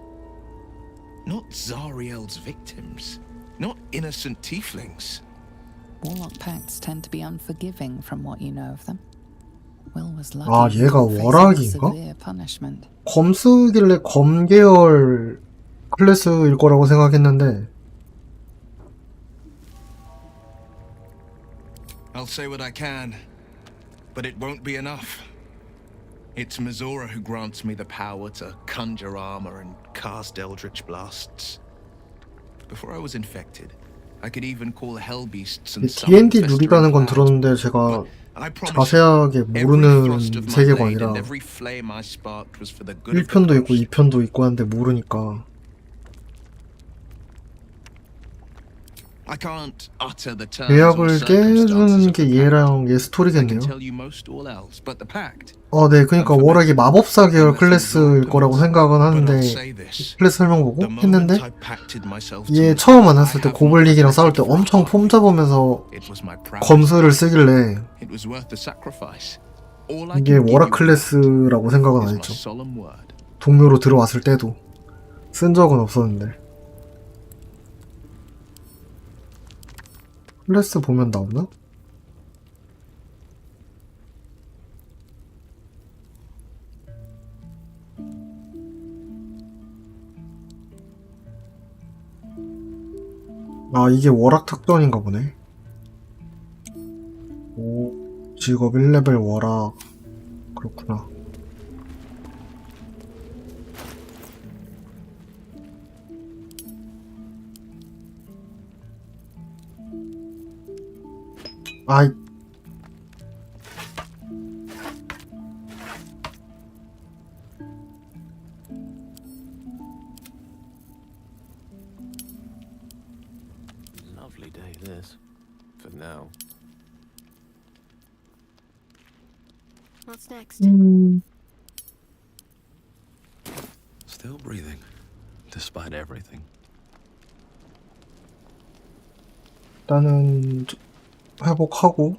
Speaker 13: Zariel's victims. Not innocent tieflings.
Speaker 9: Warlock pacts tend to be unforgiving from what you know of them. Will was lucky
Speaker 1: 아, 얘가
Speaker 9: to face
Speaker 1: 워락인가?
Speaker 9: severe punishment.
Speaker 1: 검 쓰길래 검 계열 클래스일 거라고 생각했는데.
Speaker 13: I'll say what I can, but it won't be enough. It's Mazora who grants me the power to conjure armor and cast eldritch blasts. Before I was infected, I could even call hell beasts and summon
Speaker 1: D&D 룰이라는 건 들었는데 제가 자세하게 모르는 세계관이라 1편도 있고 2편도 있고 하는데 모르니까.
Speaker 13: I can't utter the terms
Speaker 1: 계약을
Speaker 13: or circumstances
Speaker 1: 깨주는
Speaker 13: of
Speaker 1: 게
Speaker 13: the
Speaker 1: 얘랑 얘
Speaker 13: I can
Speaker 1: 스토리겠네요.
Speaker 13: tell you most all else, but the pact.
Speaker 1: 네, 그러니까 워락이 마법사 계열 클래스일 거라고 생각은 하는데 클래스 설명 보고 했는데 얘 처음 만났을 때 고블린이랑 싸울 때 엄청 폼 잡으면서 검술을 쓰길래
Speaker 13: It was worth the sacrifice.
Speaker 1: 이게 워락 클래스라고 생각은 안 했죠. 동료로 들어왔을 때도 쓴 적은 없었는데. 클래스 보면 나오나? 아, 이게 월학 특전인가 보네. 오, 직업 1레벨 월학. 그렇구나. 아이.
Speaker 17: Lovely day, this. For now.
Speaker 7: What's next?
Speaker 5: Still breathing, despite everything.
Speaker 1: 일단은 회복하고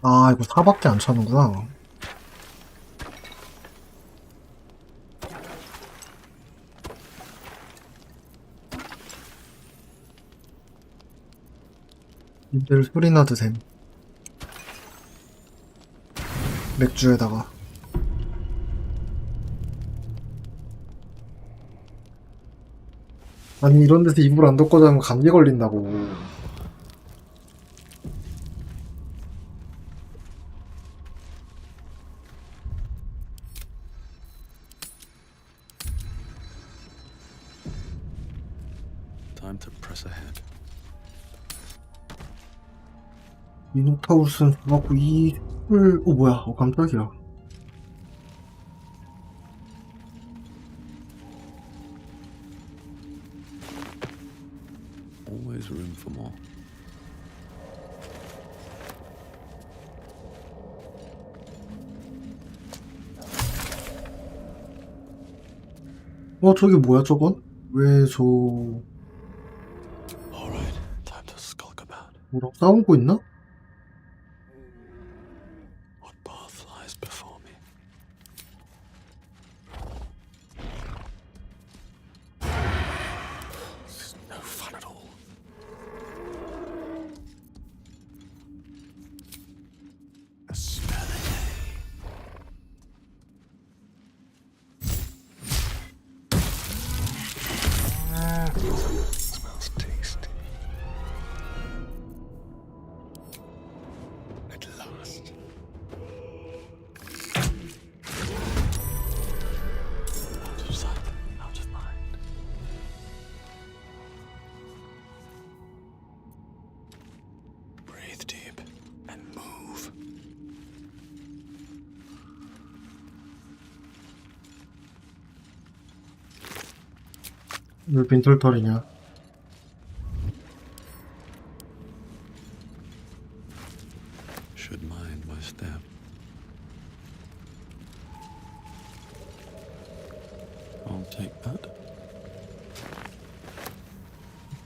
Speaker 1: 아 이거 4밖에 안 차는구나. 이들 술이나 드셈. 맥주에다가. 아니 이런 데서 이불 안 덮고 자면 감기 걸린다고.
Speaker 5: Time to press ahead.
Speaker 1: 미노타우스는 죽었고 이 술... 뭐야 깜짝이야.
Speaker 5: Always room for more.
Speaker 1: 저기 뭐야 저건? 왜 저...
Speaker 5: Alright, time to skulk about.
Speaker 1: 뭐랑 싸우고 있나?
Speaker 5: What path lies before me? This is no fun at all. A smelly smells tasty. At last. Out of sight, out of mind. Breathe deep and move.
Speaker 1: 왜 빈털털이냐?
Speaker 5: Should mind my step. I'll take that.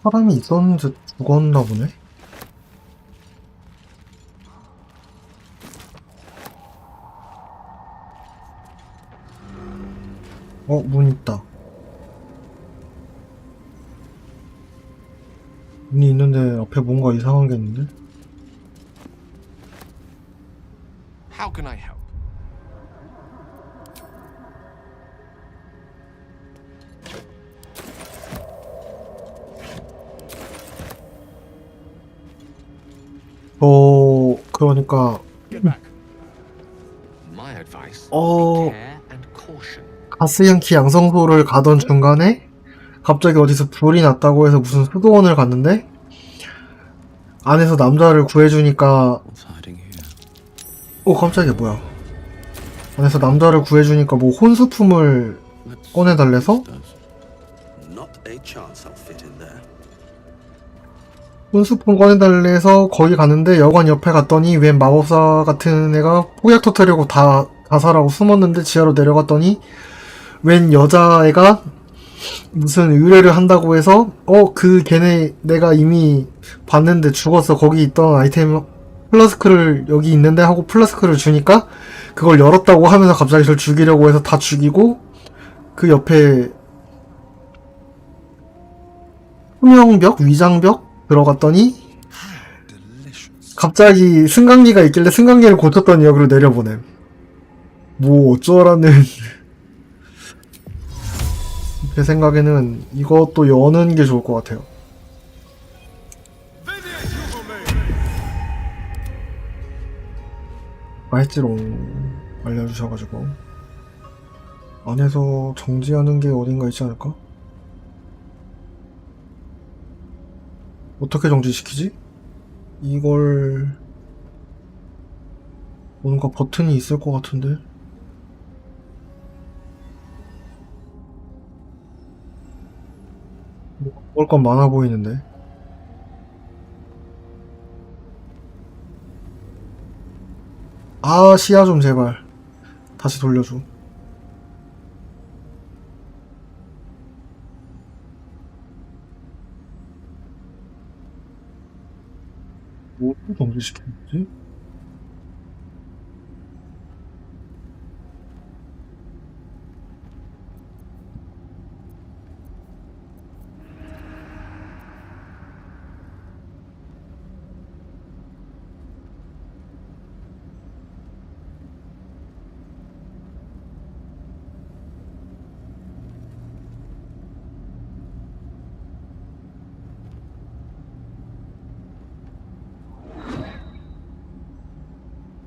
Speaker 1: 사람이 있었는데 죽었나 보네? 문 있다. 문이 있는데 앞에 뭔가 이상한 게 있는데?
Speaker 13: How can I help?
Speaker 1: 그러니까
Speaker 13: My advice.
Speaker 1: 어
Speaker 13: Care and caution.
Speaker 1: 가스연키 양성소를 가던 중간에 갑자기 어디서 불이 났다고 해서 무슨 수도원을 갔는데 안에서 남자를 구해주니까 깜짝이야 뭐야. 안에서 남자를 구해주니까 뭐 혼수품을 꺼내달래서
Speaker 5: Not a chance I'll fit in there.
Speaker 1: 혼수품 꺼내달래서 거기 가는데 여관 옆에 갔더니 웬 마법사 같은 애가 폭약 터뜨리고 다 자살하고 숨었는데 지하로 내려갔더니 웬 여자애가 무슨 의뢰를 한다고 해서 걔네 내가 이미 봤는데 죽었어. 거기 있던 아이템 플라스크를 여기 있는데 하고 플라스크를 주니까 그걸 열었다고 하면서 갑자기 저를 죽이려고 해서 다 죽이고 그 옆에 투명벽? 위장벽? 들어갔더니 갑자기 승강기가 있길래 승강기를 고쳤더니 여기로 내려보냄. 뭐 어쩌라는. 제 생각에는 이것도 여는 게 좋을 것 같아요. 맛있지롱 알려주셔가지고 안에서 정지하는 게 어딘가 있지 않을까? 어떻게 정지시키지? 이걸 뭔가 버튼이 있을 것 같은데 먹을 건 많아 보이는데 아 시야 좀 제발 다시 돌려줘. 뭐 정지시켰지?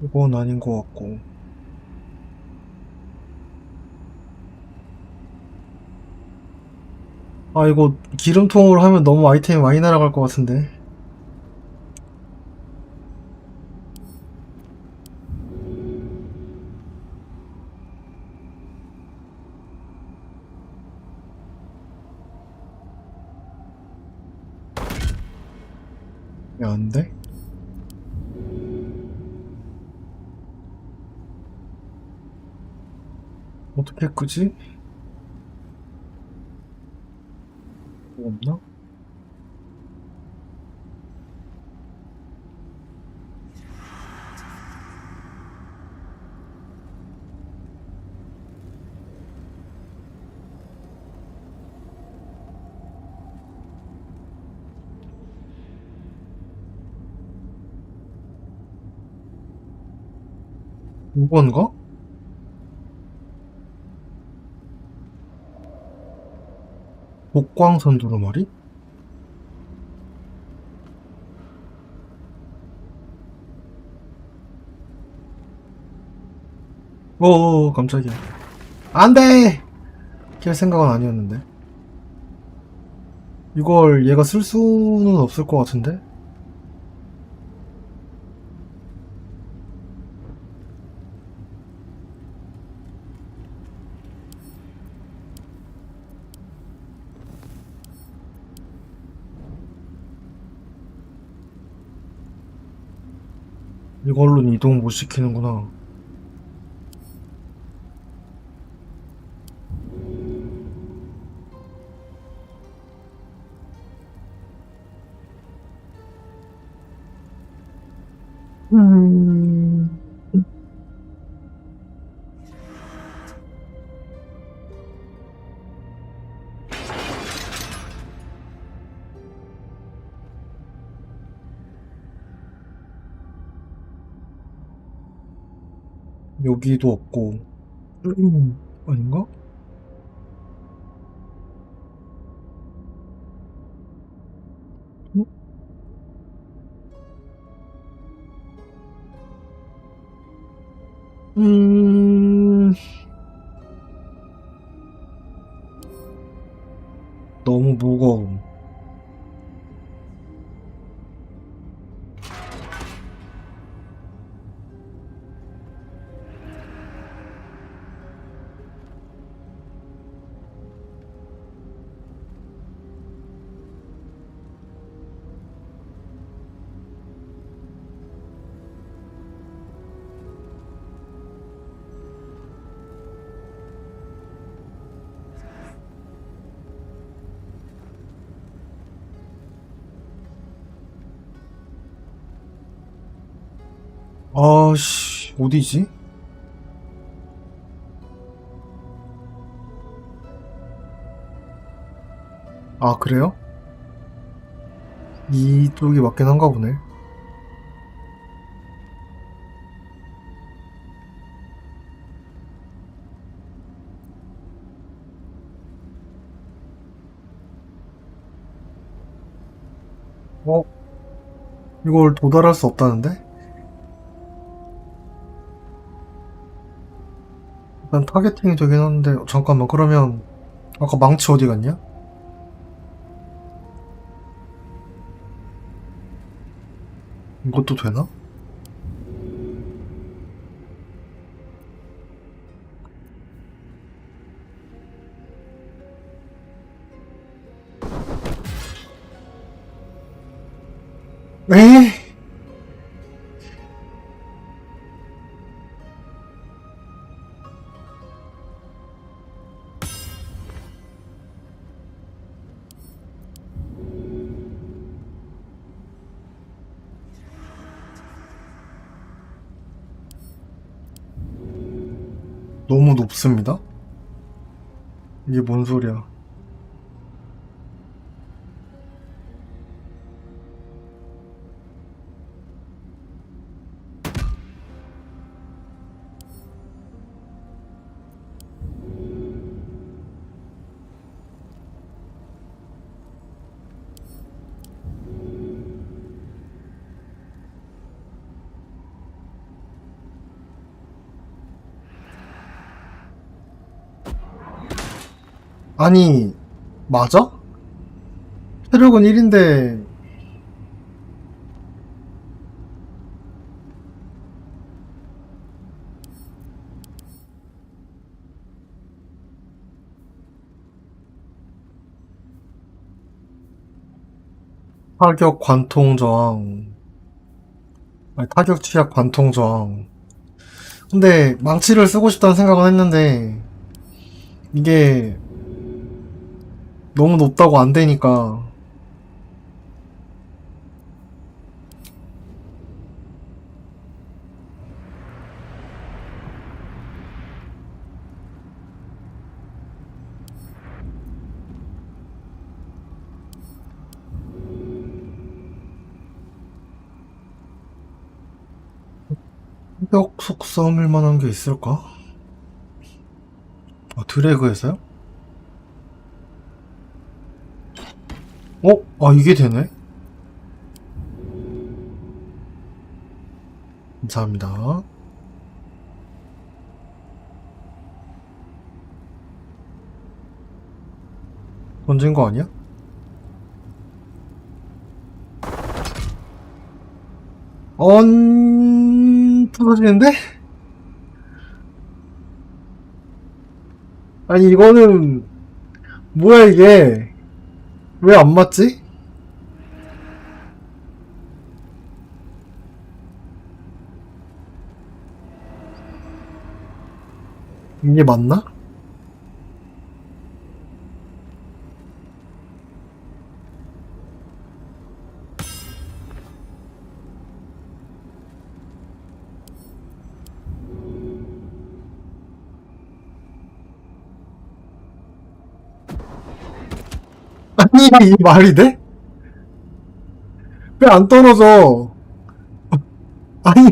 Speaker 1: 이건 아닌 것 같고 아 이거 기름통으로 하면 너무 아이템이 많이 날아갈 것 같은데 왜 안 돼? 어떻게 끄지? 뭐 없나? 이건가? 복광선 두루마리? 오 깜짝이야 안돼! 킬 생각은 아니었는데 이걸 얘가 쓸 수는 없을 것 같은데? 이걸로는 이동 못 시키는구나. 여기도 없고 아닌가? 응? 너무 무거움. 아씨, 어디지? 아, 그래요? 이쪽이 맞긴 한가 보네. 어? 이걸 도달할 수 없다는데? 일단 타겟팅이 되긴 하는데, 잠깐만, 그러면, 아까 망치 어디 갔냐? 이것도 되나? 에이! 너무 높습니다? 이게 뭔 소리야? 아니, 맞아? 체력은 1인데, 타격 관통 저항. 아니, 타격 취약 관통 저항. 근데, 망치를 쓰고 싶다는 생각은 했는데, 이게, 너무 높다고 안 되니까. 타격 속성일 만한 게 있을까? 아, 드래그에서요? 아, 이게 되네? 감사합니다. 던진 거 아니야? 부서지는데? 아니, 이거는, 뭐야, 이게. 왜 안 맞지? 이게 맞나? 아니, 이 말이 돼? 왜 안 떨어져? 아니,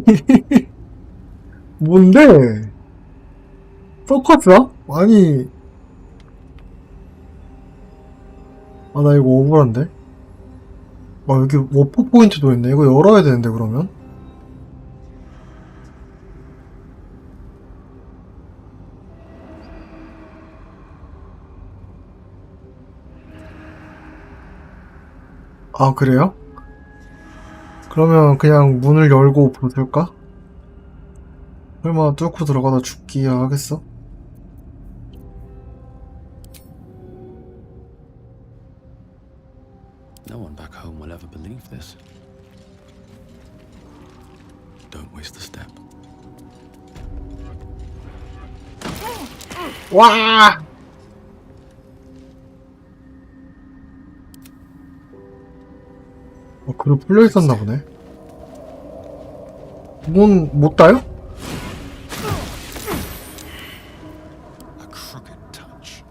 Speaker 1: 뭔데? 서커스야? 아니, 아, 나 이거 억울한데? 아, 여기 워프 포인트도 있네. 이거 열어야 되는데, 그러면? 아, 그래요? 그러면 그냥 문을 열고 부술까? 설마 뚫고 들어가다 죽기야 하겠어?
Speaker 5: No one back home will ever believe this. Don't waste a step.
Speaker 1: 와! 그룹 풀려 있었나 보네. 문 못 따요?
Speaker 8: A crooked touch.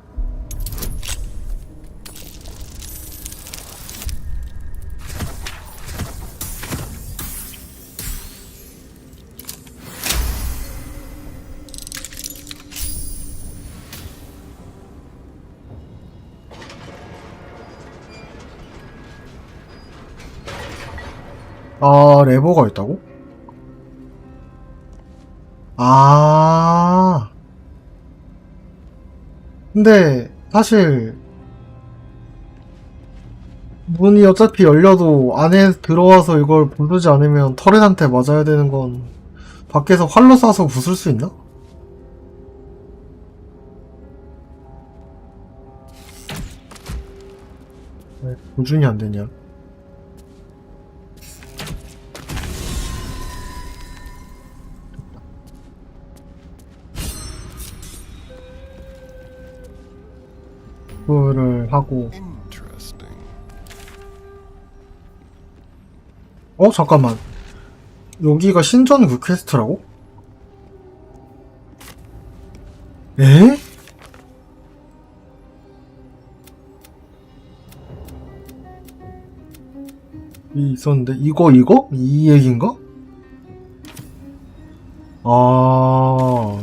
Speaker 1: 아, 레버가 있다고? 아. 근데 사실 문이 어차피 열려도 안에 들어와서 이걸 부수지 않으면 터렛한테 맞아야 되는 건 밖에서 활로 쏴서 부술 수 있나? 왜 보준이 안 되냐? 그거를 하고. 잠깐만. 여기가 신전 그 퀘스트라고? 에? 있었는데 이거? 이 얘기인가? 아.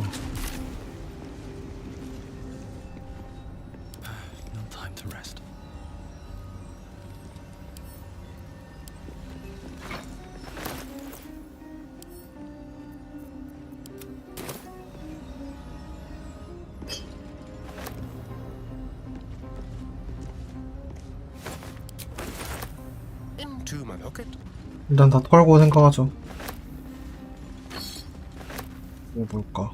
Speaker 5: No time to rest.
Speaker 8: Into my pocket.
Speaker 1: 일단 다 털고 생각하죠. 이거 뭘까?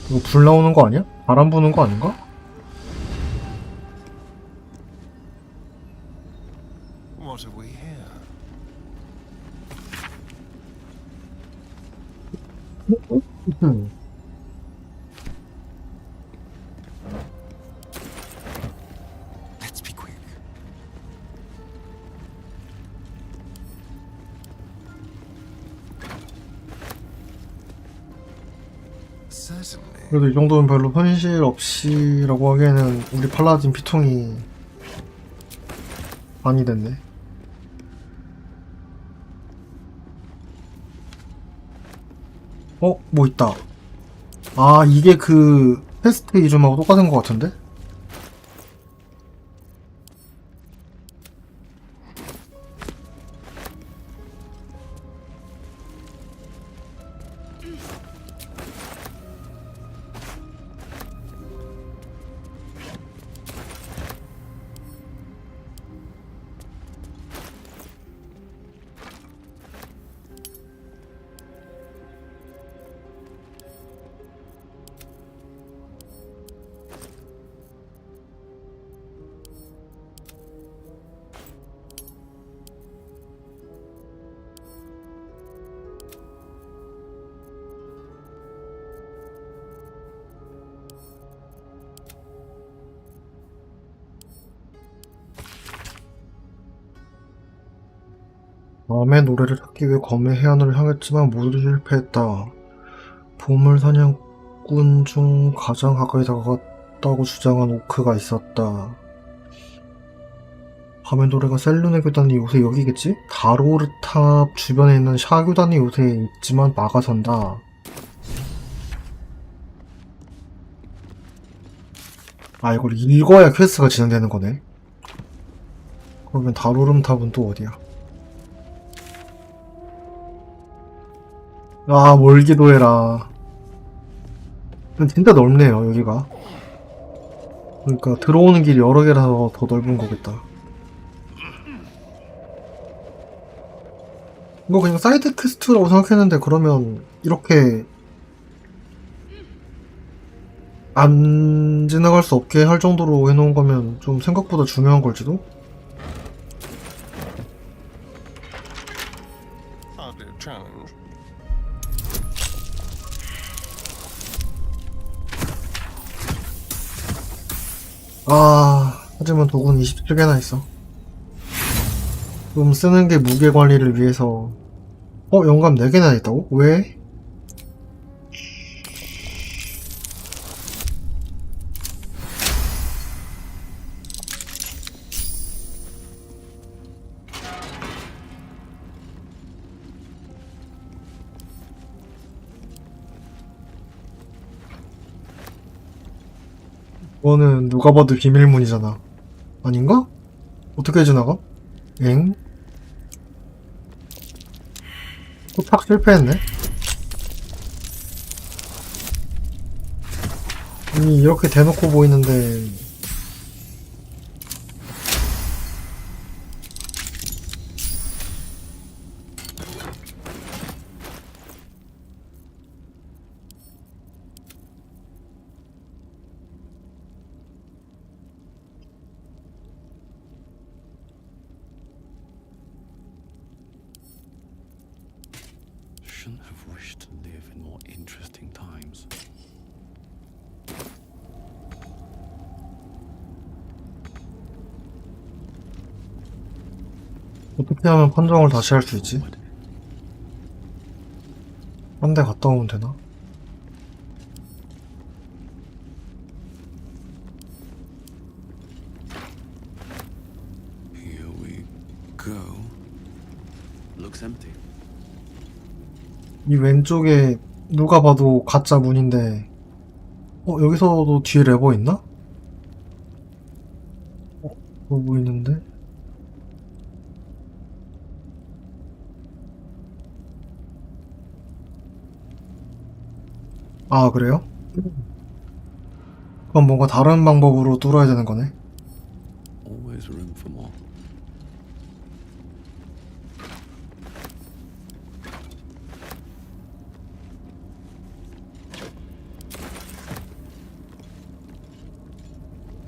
Speaker 1: 이거 불 나오는 거 아니야? 바람 부는 거 아닌가?
Speaker 8: What have we here? Let's be quick. Certainly.
Speaker 1: 그래도 이 정도면 별로 손실 없이라고 하기에는 우리 팔라딘 피통이 많이 됐네. 뭐 있다. 아, 이게 그 패스트 이름하고 똑같은 것 같은데? 마음의 노래를 찾기 위해 검의 해안을 향했지만 모두 실패했다. 보물 사냥꾼 중 가장 가까이 다가갔다고 주장한 오크가 있었다. 밤의 노래가 셀룬의 교단이 요새 여기겠지? 다로르탑 주변에 있는 샤 교단이 요새 있지만 막아선다. 아, 이걸 읽어야 퀘스트가 진행되는 거네. 그러면 다로름탑은 또 어디야? 아, 뭘 기도해라. 진짜 넓네요, 여기가. 그러니까 들어오는 길이 여러 개라서 더 넓은 거겠다. 이거 그냥 사이드 퀘스트라고 생각했는데 그러면 이렇게 안 지나갈 수 없게 할 정도로 해놓은 거면 좀 생각보다 중요한 걸지도?
Speaker 8: Hardly a challenge.
Speaker 1: 아, 하지만 도구는 27개나 있어. 좀 쓰는 게 무게 관리를 위해서 영감 4개나 있다고? 왜? 이거는 누가 봐도 비밀문이잖아. 아닌가? 어떻게 해주나가? 엥? 또 실패했네? 이미 이렇게 대놓고 보이는데
Speaker 5: Shouldn't have wished to live in more interesting times.
Speaker 1: 어떻게 하면 판정을 다시 할 수 있지? 한 대 갔다 오면 되나?
Speaker 5: Here we go. Looks empty.
Speaker 1: 이 왼쪽에 누가 봐도 가짜 문인데 여기서도 뒤에 레버 있나? 그거 보이는데? 아 그래요? 그럼 뭔가 다른 방법으로 뚫어야 되는 거네?
Speaker 5: Always room for more.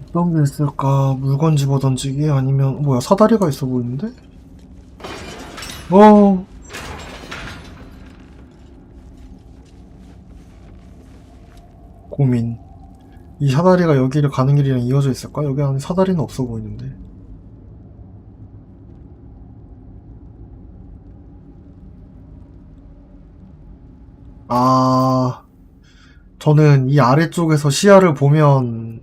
Speaker 1: 어떤 게 있을까? 물건 집어 던지기? 아니면 뭐야 사다리가 있어 보이는데? 고민. 이 사다리가 여기를 가는 길이랑 이어져 있을까? 여기 안에 사다리는 없어 보이는데. 아, 저는 이 아래쪽에서 시야를 보면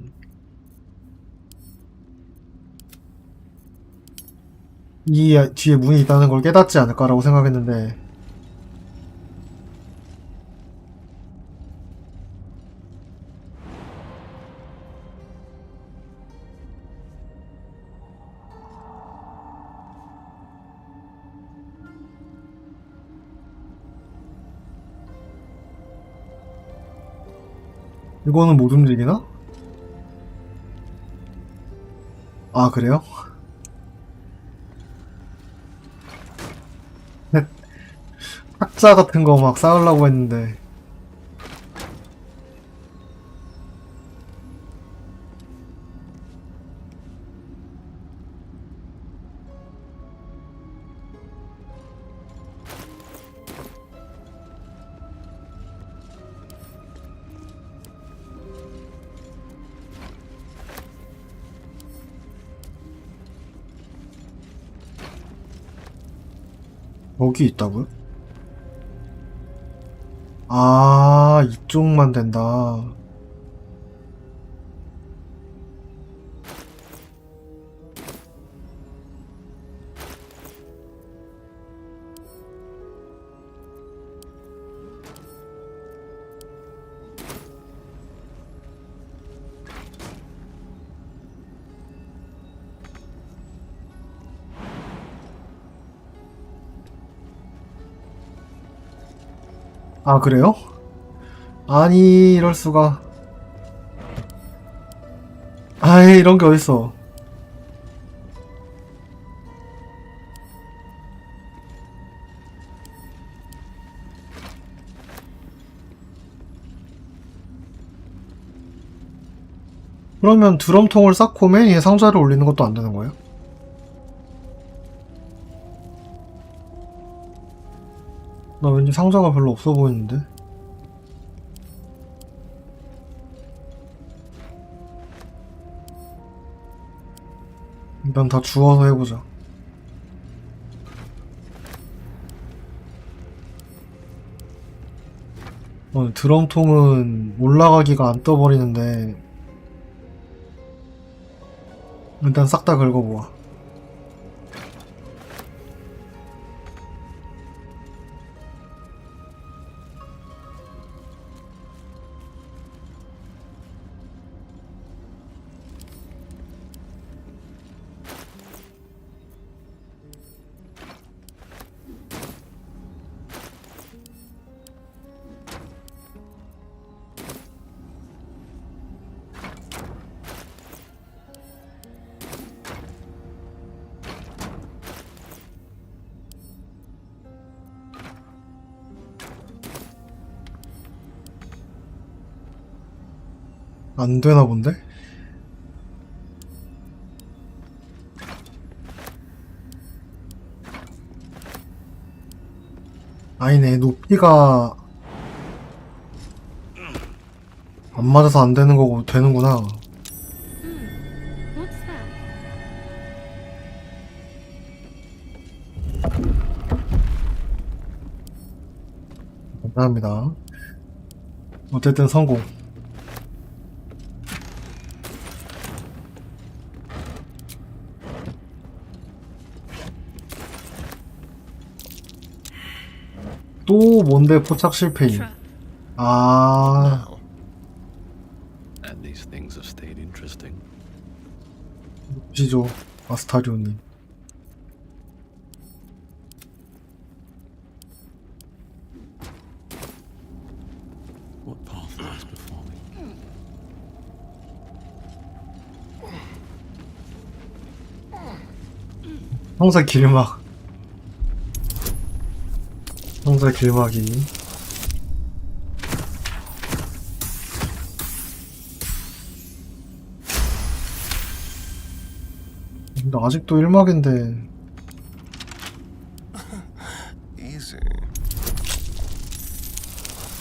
Speaker 1: 이 뒤에 문이 있다는 걸 깨닫지 않을까라고 생각했는데 이거는 못 움직이나? 아 그래요? 탁자 같은 거 막 쌓으려고 했는데 여기 있다고요? 아, 이쪽만 된다. 아, 그래요? 아니, 이럴 수가. 아이, 이런 게 어딨어. 그러면 드럼통을 쌓고 맨 위에 상자를 올리는 것도 안 되는 거예요? 나 왠지 상자가 별로 없어 보이는데? 일단 다 주워서 해보자. 드럼통은 올라가기가 안 떠버리는데 일단 싹 다 긁어보아. 안 되나 본데? 아니네, 높이가 안 맞아서 안 되는 거고 되는구나.
Speaker 4: What's that?
Speaker 1: 감사합니다. 어쨌든 성공. 또 뭔데 포착 실패임. 아,
Speaker 5: And these things have stayed interesting.
Speaker 1: 보시죠, 아스타리오님.
Speaker 5: What path lies before me?
Speaker 1: 형사 길막. 형사 길막이. 근데 아직도 1막인데
Speaker 8: Easy.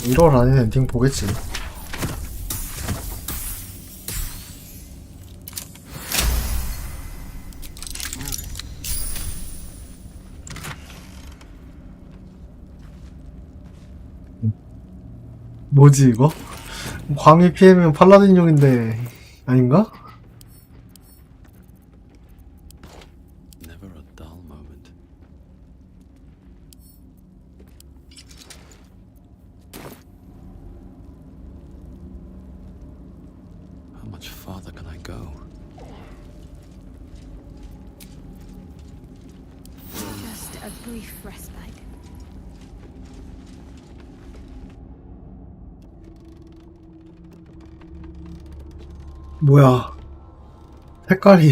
Speaker 1: 1월 안에 엔딩 보겠지. 뭐지 이거? 광희 피해면 팔라딘용인데 아닌가?
Speaker 5: Never a dull moment. How much farther can I go?
Speaker 4: Just a brief respite.
Speaker 1: 뭐야, 색깔이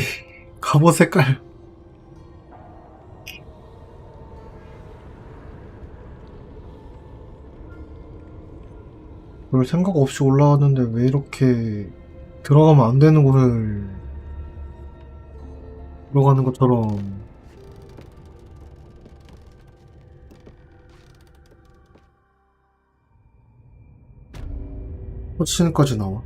Speaker 1: 갑옷 색깔. 별 생각 없이 올라왔는데 왜 이렇게 들어가면 안 되는 곳을 들어가는 것처럼. 터치는까지 나와.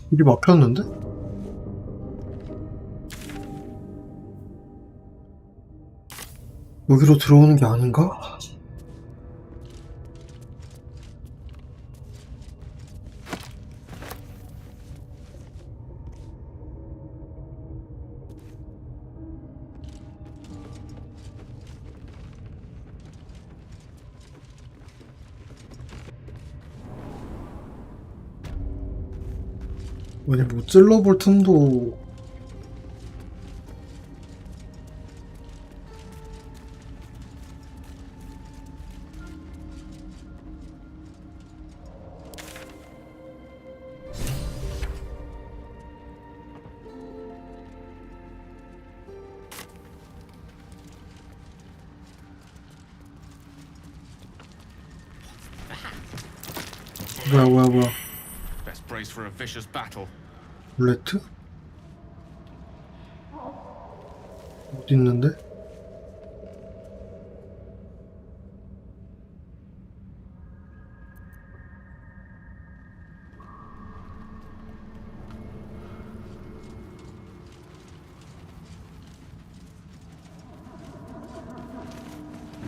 Speaker 1: 길이 막혔는데? 여기로 들어오는 게 아닌가? 아니 뭐 찔러볼 틈도. 뭐야
Speaker 2: Best brace for a vicious battle.
Speaker 1: 룰레트? 어디 있는데?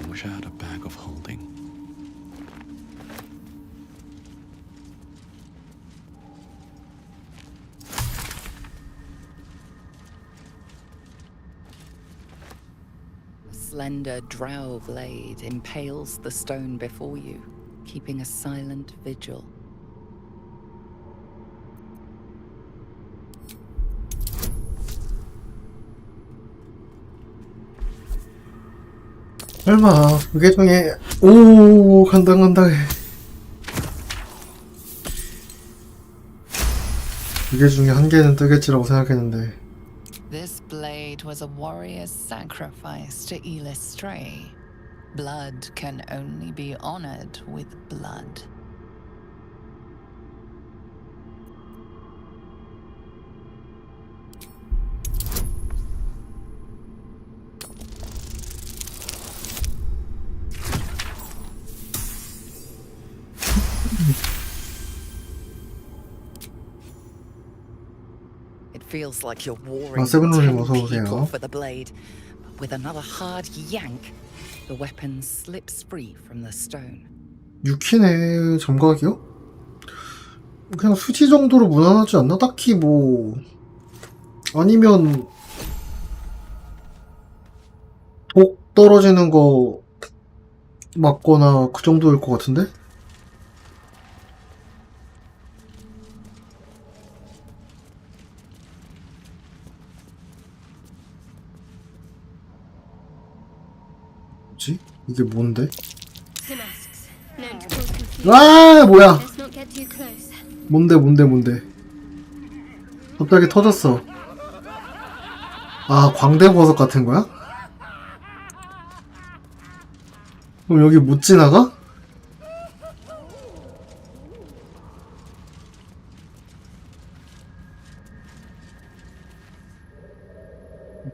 Speaker 5: wish I had a bag of holding.
Speaker 9: A slender drow blade impales the stone before you, keeping a silent vigil.
Speaker 1: 설마 그게 중에 오 간다 그게 중에 한 개는 뜨겠지라고 생각했는데.
Speaker 9: This blade was a warrior's sacrifice to Illustray. Blood can only be honored with blood. It feels like you're warring
Speaker 1: 세븐롤님
Speaker 9: 10
Speaker 1: 어서 오세요.
Speaker 9: people for the blade. But with another hard yank, the weapon slips free from the stone.
Speaker 1: 6킨의 점각이요? 그냥 수지 정도로 무난하지 않나? 딱히 뭐 아니면 독 떨어지는 거 맞거나 그 정도일 것 같은데? 뭐지? 이게 뭔데? 와 뭐야? 뭔데? 갑자기 터졌어. 아 광대버섯 같은 거야? 그럼 여기 못 지나가?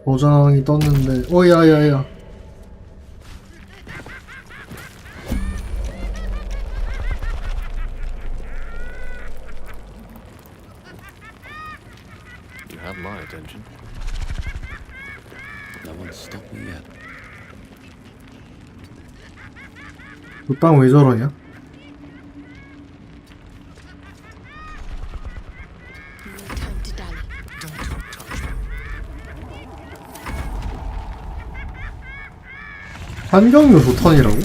Speaker 1: 버장이 떴는데 야야야.
Speaker 5: You have my attention. No one's stopped me yet.
Speaker 1: 그 빵 왜 저러냐? 환경요소 턴이라고?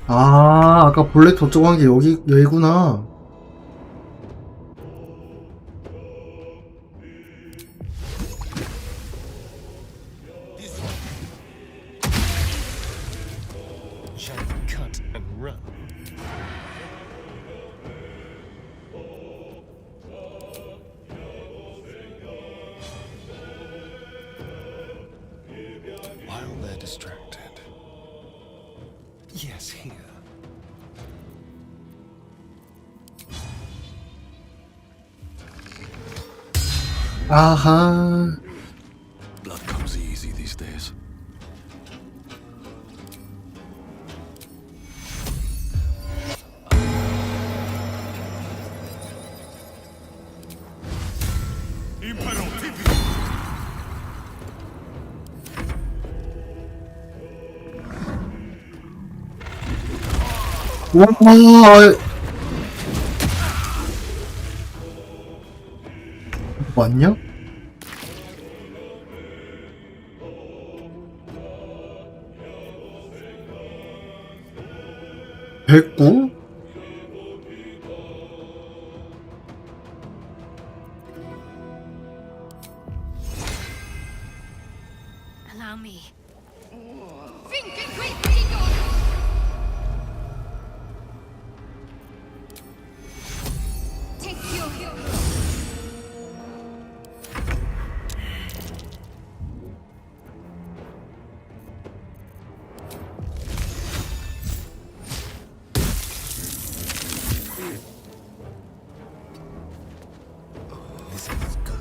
Speaker 1: 아 아까 볼넷 저쪽 한 게 여기구나.
Speaker 18: Cut and run.
Speaker 8: While they're distracted. Yes, here.
Speaker 1: 아하.
Speaker 5: Blood comes easy these days.
Speaker 1: 와 맞냐? 백구?
Speaker 4: Allow me.
Speaker 8: This is good.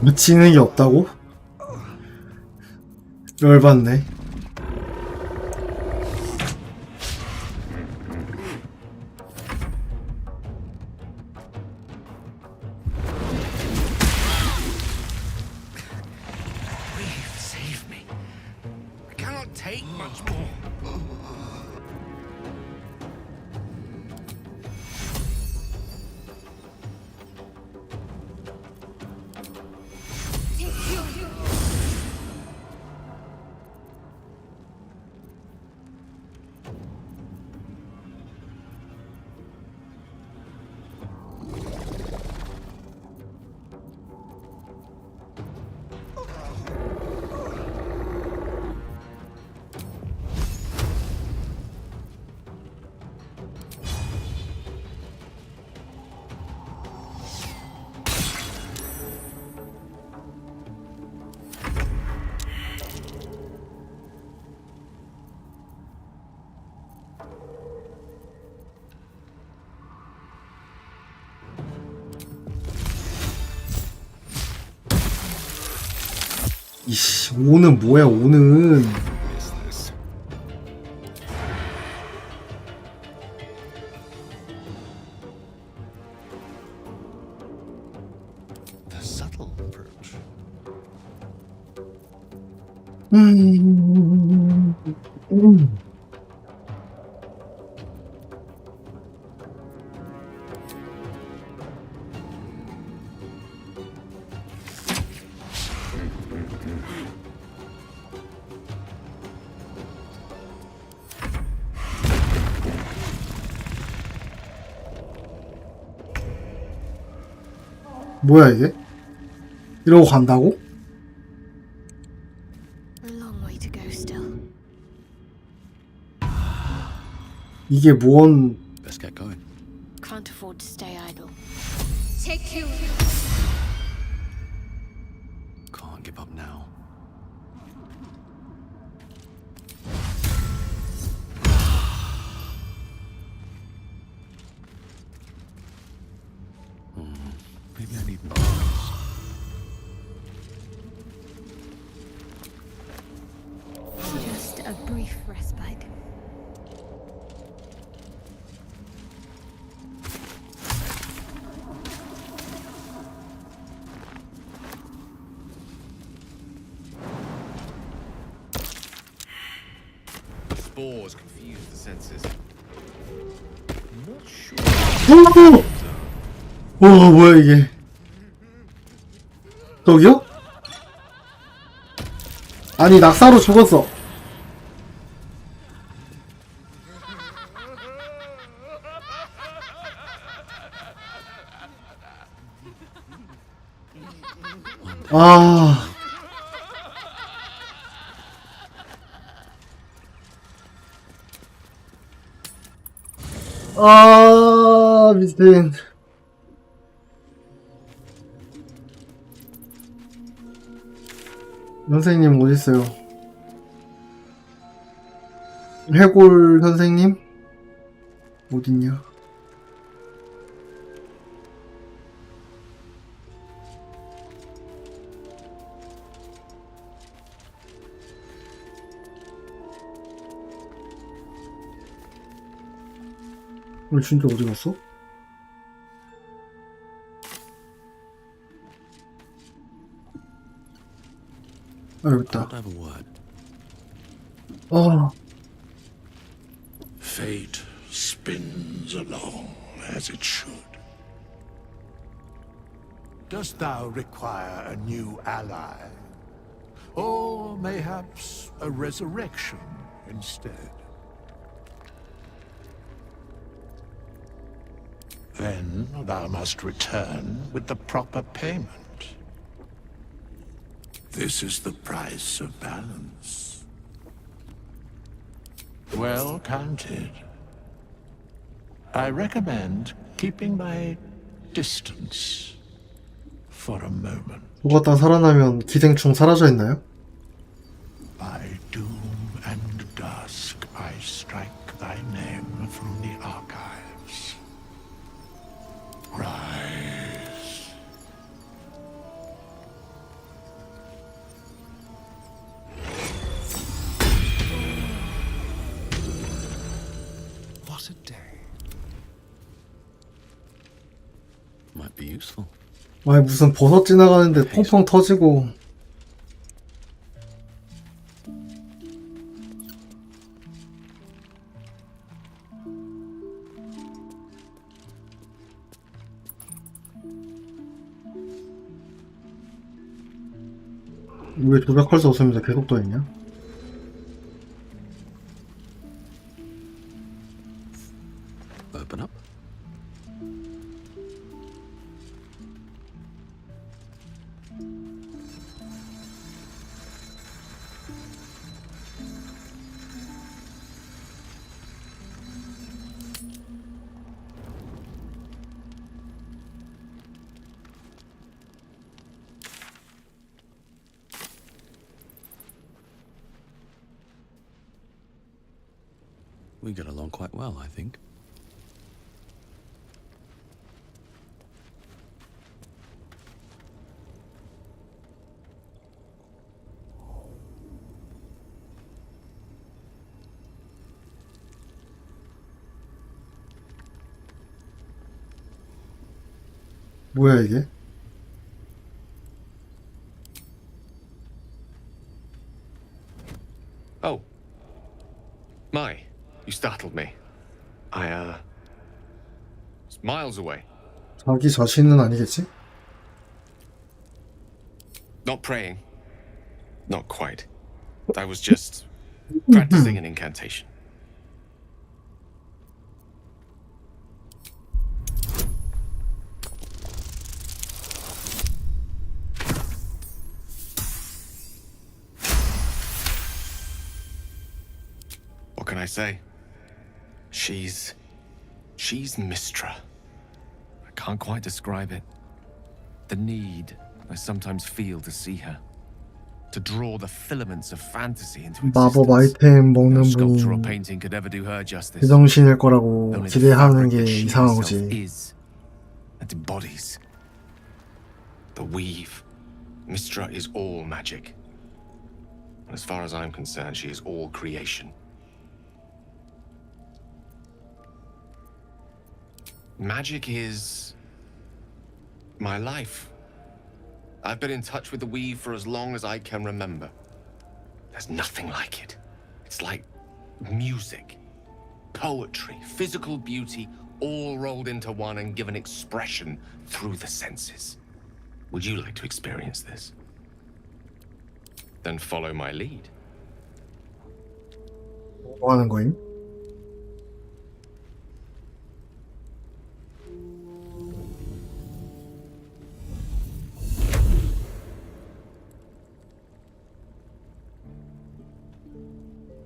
Speaker 1: 미치는 게 없다고? 열받네.
Speaker 13: Save me. I cannot take much more.
Speaker 1: 이씨, 오는 뭐야, 오는.
Speaker 13: The subtle approach.
Speaker 1: 뭐야 이게? 이러고 간다고?
Speaker 4: Long way to go still.
Speaker 1: 이게 뭔?
Speaker 5: Let's get going.
Speaker 4: Can't afford to stay idle.
Speaker 3: Take you.
Speaker 5: Can't give up now. Maybe I need more.
Speaker 4: Just a brief respite.
Speaker 17: Spores confuse the senses. I'm not sure.
Speaker 1: 오, 뭐야 이게? 저기요? 아니 낙사로 죽었어. 아. 아, 미친. 선생님 어딨어요? 해골 선생님? 어딨냐? 진짜 어디 갔어? 아, 여기 있다. 아.
Speaker 19: Fate spins along as it should. Dost thou require a new ally? Or mayhaps a resurrection instead? Then thou must return with the proper payment. This is the price of balance. Well counted. I recommend keeping my distance for a moment.
Speaker 1: 죽었다 살아나면 기생충 사라져 있나요?
Speaker 19: By doom and dusk I strike thy name from the archives. Rise.
Speaker 5: useful.
Speaker 1: 아니 무슨 버섯 지나가는데 펑펑 터지고. 왜 조작할 수 없으면서 계속 떠있냐?
Speaker 5: Open up. We get along quite well, I think.
Speaker 1: 뭐야 이게?
Speaker 6: Oh. My, you startled me. I, was miles away.
Speaker 1: 자기 자신은 아니겠지?
Speaker 6: Not praying. Not quite. I was just practicing an incantation. What can I say? She's Mistra. I can't quite describe it. The need I sometimes feel to see her. To draw the filaments of fantasy into
Speaker 1: 마법
Speaker 6: existence.
Speaker 1: 아이템 먹는
Speaker 6: No sculpture or
Speaker 1: 분이
Speaker 6: painting could ever do her justice.
Speaker 1: 제정신일 거라고
Speaker 6: Only the
Speaker 1: 기대하는
Speaker 6: fabric
Speaker 1: 게
Speaker 6: that she
Speaker 1: 이상한
Speaker 6: herself
Speaker 1: 거지.
Speaker 6: is and embodies. The weave. Mistra is all magic. As far as I'm concerned, she is all creation. Magic is my life. I've been in touch with the weave for as long as I can remember. There's nothing like it. It's like music, poetry, physical beauty, all rolled into one and given expression through the senses. Would you like to experience this? Then follow my lead.
Speaker 1: 뭐 하는 거임?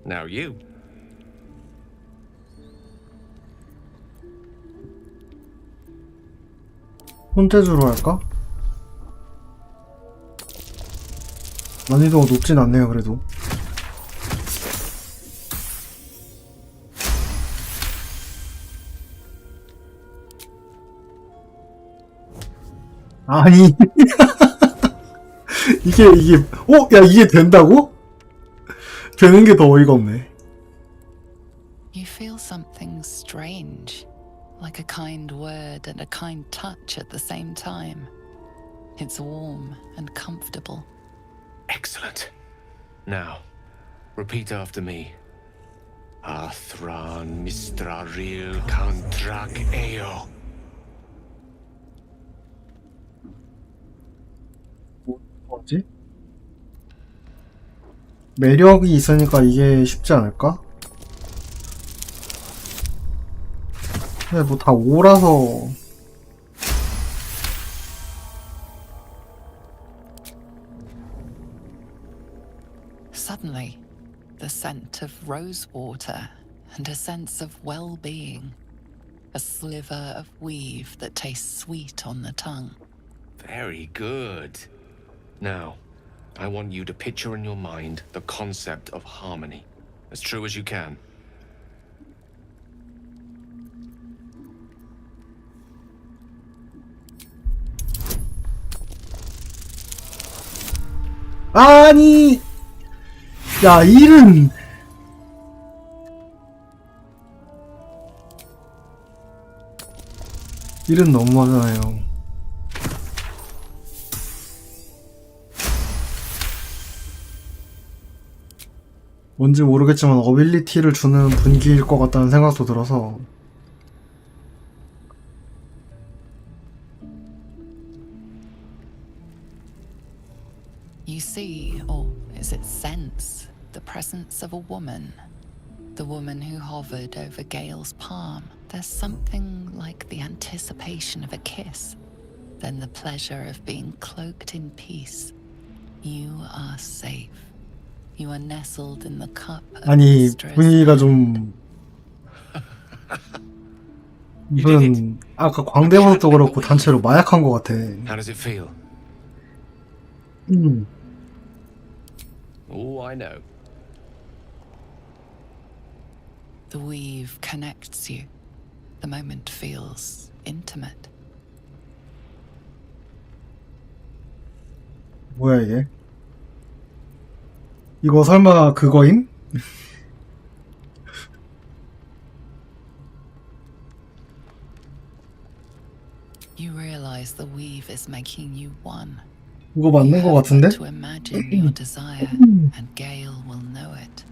Speaker 6: Now you.
Speaker 1: 손재주로 할까? 난이도가 높진 않네요 그래도. 아니 이게 야 이게 된다고? 되는 게 더 어이가 없네.
Speaker 9: You feel something strange, like a kind word and a kind touch at the same time. It's warm and comfortable.
Speaker 6: Excellent. Now, repeat after me. Athran mistraril kantrak eo.
Speaker 1: 뭐지? 매력이 있으니까 이게 쉽지 않을까? 근데 뭐 다 오라서.
Speaker 9: Suddenly, the scent of rose water and a sense of well-being. A sliver of weave that tastes sweet on the tongue.
Speaker 6: Very good. Now, I want you to picture in your mind the concept of harmony, as true as you can.
Speaker 1: 아니, 야 일은 너무하잖아요. 뭔지 모르겠지만 어빌리티를 주는 분기일 것 같다는 생각도 들어서.
Speaker 9: You see, or is it sense, the presence of a woman. The woman who hovered over Gale's palm. There's something like the anticipation of a kiss, then the pleasure of being cloaked in peace. You are safe. You are nestled in the cup of
Speaker 1: 아니,
Speaker 9: mistress.
Speaker 1: 분위기가 좀 이분은 아까 광대버섯도 그렇고 단체로 마약한 것 같아.
Speaker 6: How does it feel? Oh, I know.
Speaker 9: The weave connects you. The moment feels intimate.
Speaker 1: 뭐야 이게? 이거 설마 그거임?
Speaker 9: You realize the weave is making you one.
Speaker 1: 이거 맞는 것 같은데?
Speaker 9: To imagine your desire, and Gale will know it.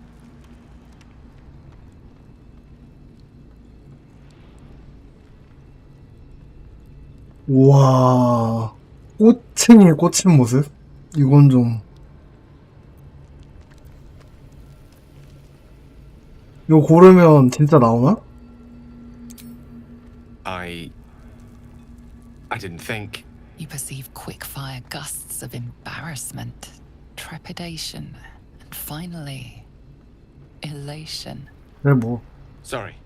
Speaker 1: 우와, 꽃쟁이에 꽂힌 모습? 이건 좀. 이거 고르면 진짜 나오나?
Speaker 6: I didn't think.
Speaker 9: You perceive quick-fire gusts of embarrassment, trepidation, and finally, elation.
Speaker 1: 그래 뭐.
Speaker 6: Sorry,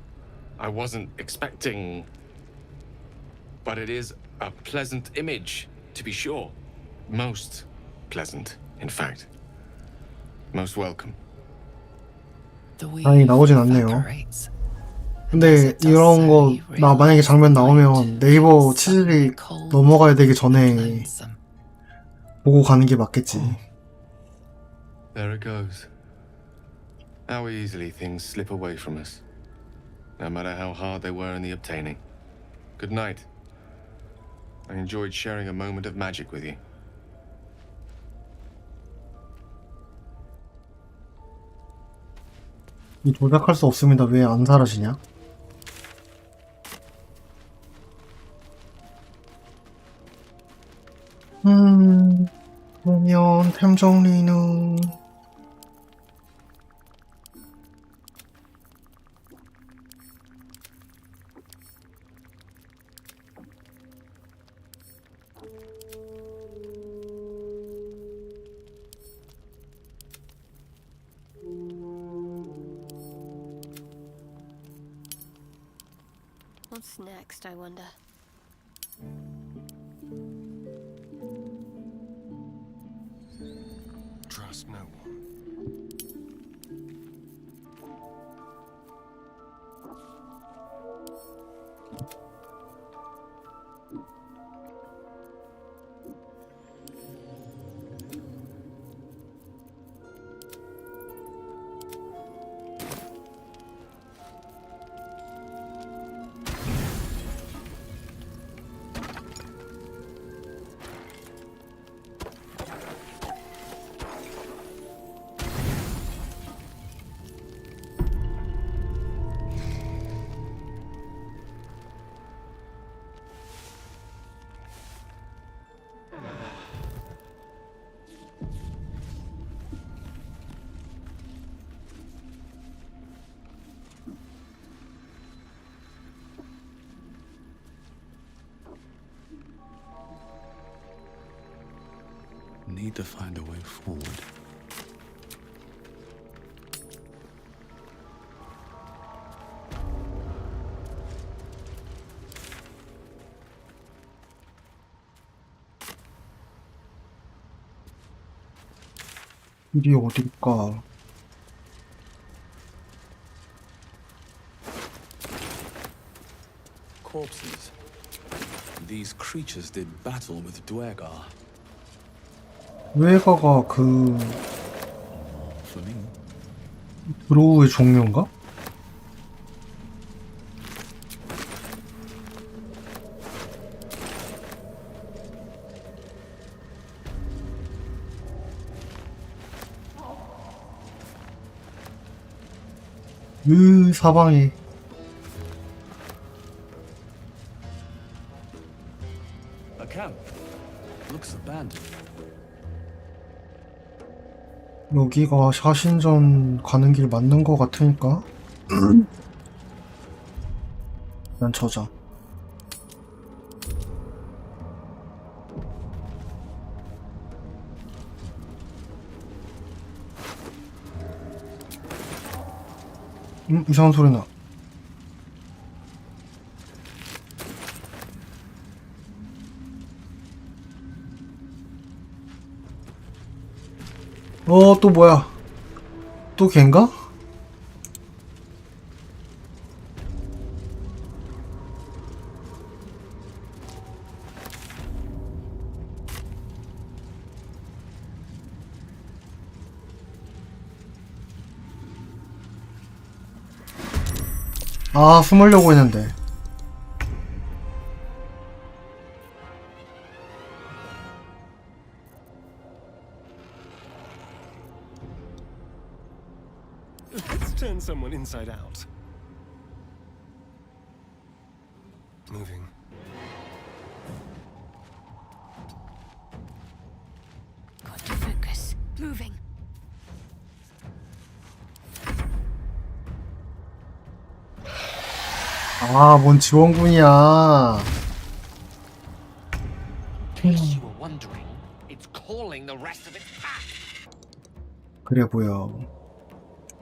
Speaker 6: I wasn't expecting. But it is a pleasant image, to be sure. Most pleasant, in fact. Most welcome.
Speaker 1: 다행히 나오진 않네요. 근데 이런 거 나 만약에 장면 나오면 네이버 치즈릭 넘어가야 되기 전에 보고 가는 게 맞겠지.
Speaker 6: There it goes. How easily things slip away from us. No matter how hard they were in the obtaining. Good night. I enjoyed sharing a moment of magic with you.
Speaker 1: 이 조작할 수 없습니다. 왜 안 사라지냐? 그러면 템 정리는
Speaker 3: What's next, I wonder?
Speaker 8: Trust no one.
Speaker 5: Need to find a way forward.
Speaker 1: 길이 어딜까?
Speaker 17: Corpses. These creatures did battle with Dwergar.
Speaker 1: 웨가가 그 드로우의 종류인가? 사방에.
Speaker 17: A camp. Looks abandoned.
Speaker 1: 여기가 샤신전 가는 길 맞는 거 같으니까 난 저장. 이상한 소리 나. 또 뭐야? 또 걘가? 아, 숨으려고 했는데.
Speaker 18: Let's turn someone inside out. Moving.
Speaker 4: Got to focus. Moving.
Speaker 1: 아, 뭔 지원군이야.
Speaker 6: Case you were wondering, it's calling the rest of its pack.
Speaker 1: 그래 보여.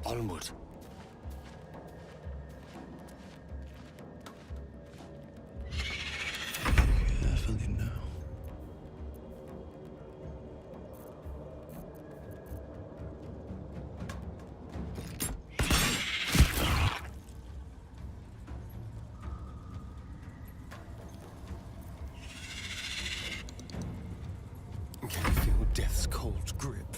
Speaker 6: Onward.
Speaker 5: Carefully now.
Speaker 18: Can you feel death's cold grip?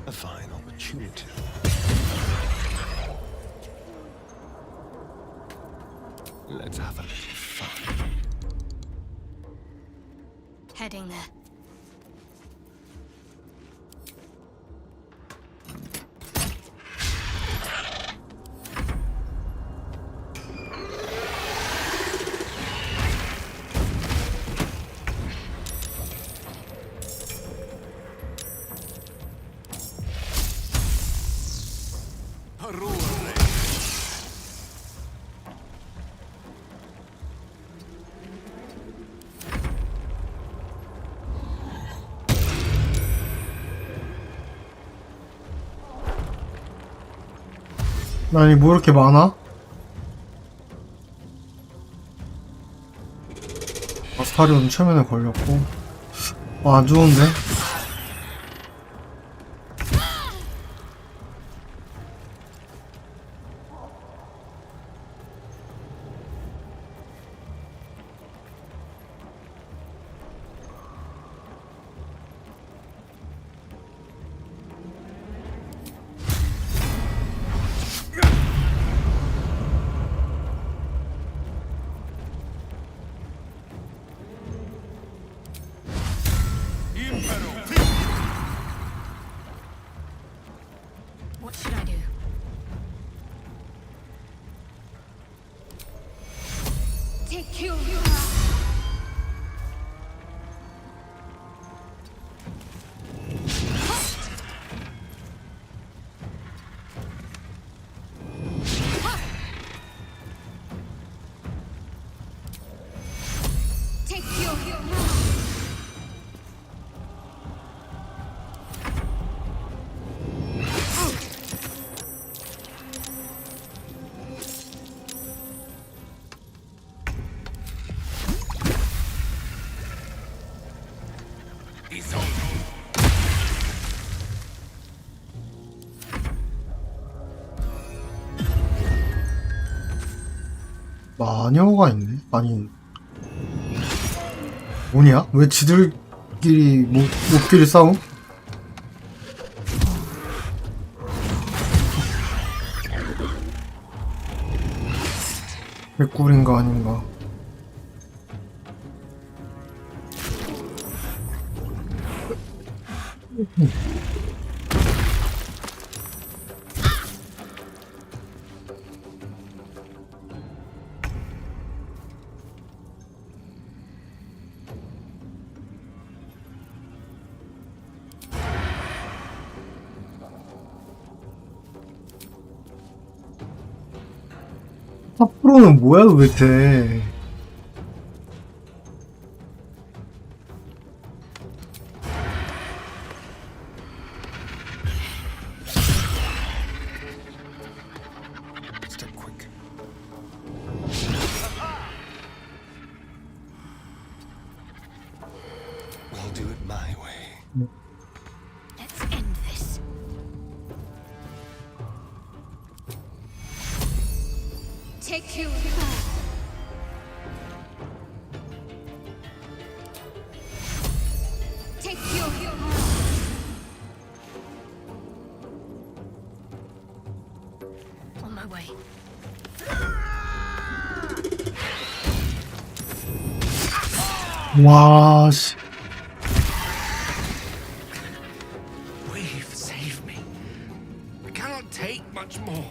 Speaker 18: A fine opportunity. Let's have a little fun.
Speaker 4: Heading there.
Speaker 1: 아니, 뭐 이렇게 많아? 아스타리온 최면에 걸렸고. 안 좋은데?
Speaker 4: What should I do? Take you. Take you.
Speaker 1: 마녀가 있네? 아니, 뭐냐? 왜 지들끼리 목끼리 싸움? 개꿀인가 아닌가? 앞으로는 뭐야 도대체?
Speaker 8: Step quick. We'll do it my way.
Speaker 4: Let's end this. Take you. Take you. On my way.
Speaker 1: 와, 씨.
Speaker 6: Weave, save me. I cannot take much more.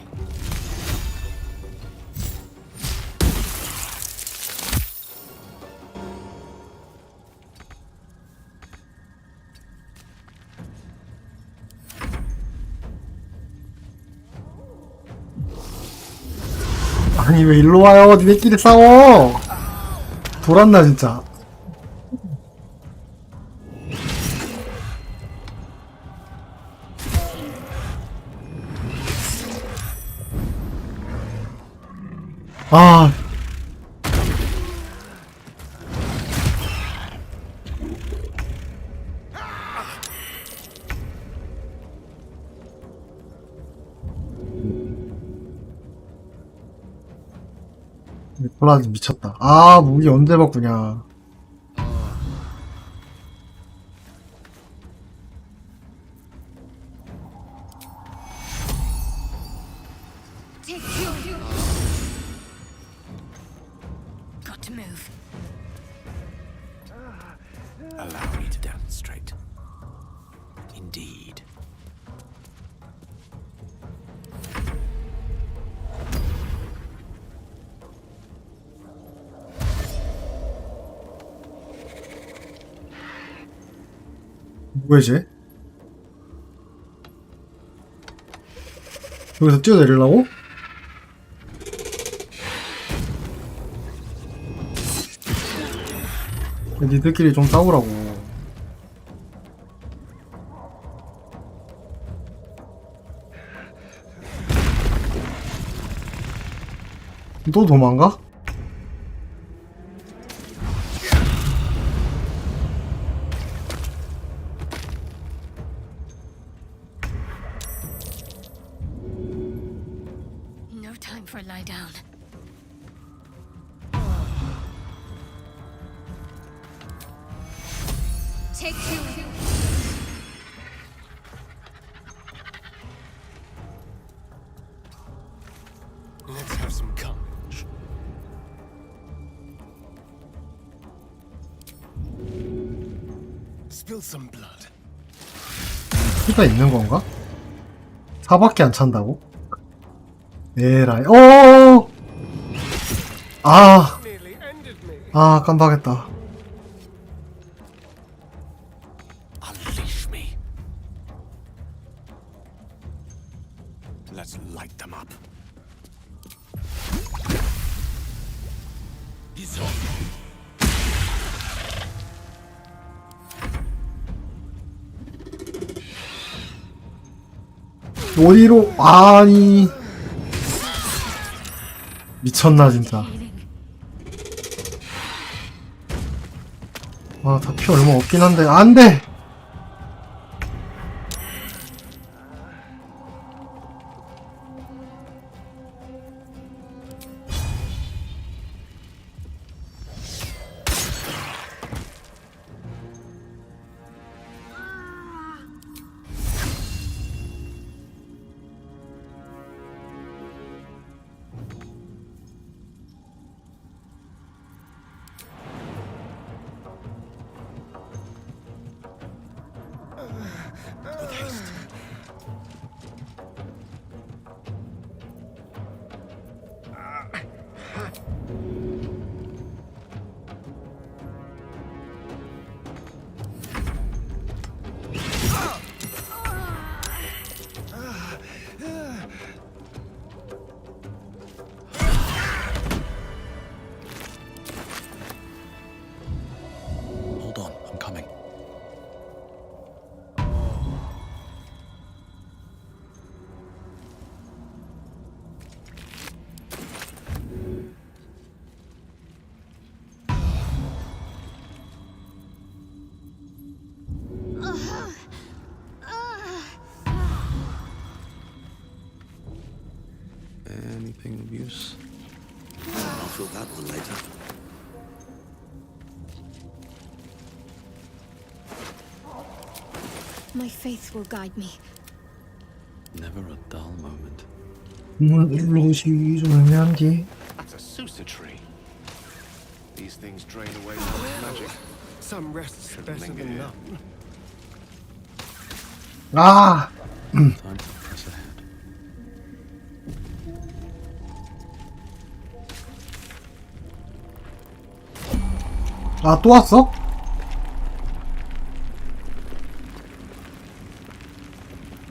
Speaker 1: 아니 왜 일로 와요? 니네끼리 싸워. 돌았나 진짜. 아. 콜라지 미쳤다. 아, 무기 언제 바꾸냐.
Speaker 4: Take you. Got to move.
Speaker 2: Allow me to demonstrate. Indeed.
Speaker 1: 뭐야 쟤? 여기서 뛰어내리려고? 니들끼리 좀 싸우라고. 또 도망가?
Speaker 4: No time for a lie down. Take you.
Speaker 8: Let's have some courage. Spill some blood.
Speaker 1: 피가 있는 건가? 4밖에 안 찬다고? 에라이. 오! 아. 아, 깜빡했다.
Speaker 2: Unleash me. Let's light them up. He's on.
Speaker 1: 어디로? 아니. 미쳤나 진짜. 아, 다 피 얼마 없긴 한데 안 돼.
Speaker 5: anything of use? I'll fill that one later.
Speaker 4: My faith will guide me.
Speaker 5: Never a dull moment.
Speaker 1: 루시 좀 애매한데.
Speaker 6: That's a Susa tree. These things drain away one's magic.
Speaker 18: Some rests better than none.
Speaker 1: 아.
Speaker 5: Time to press ahead.
Speaker 1: 아, 또 왔어?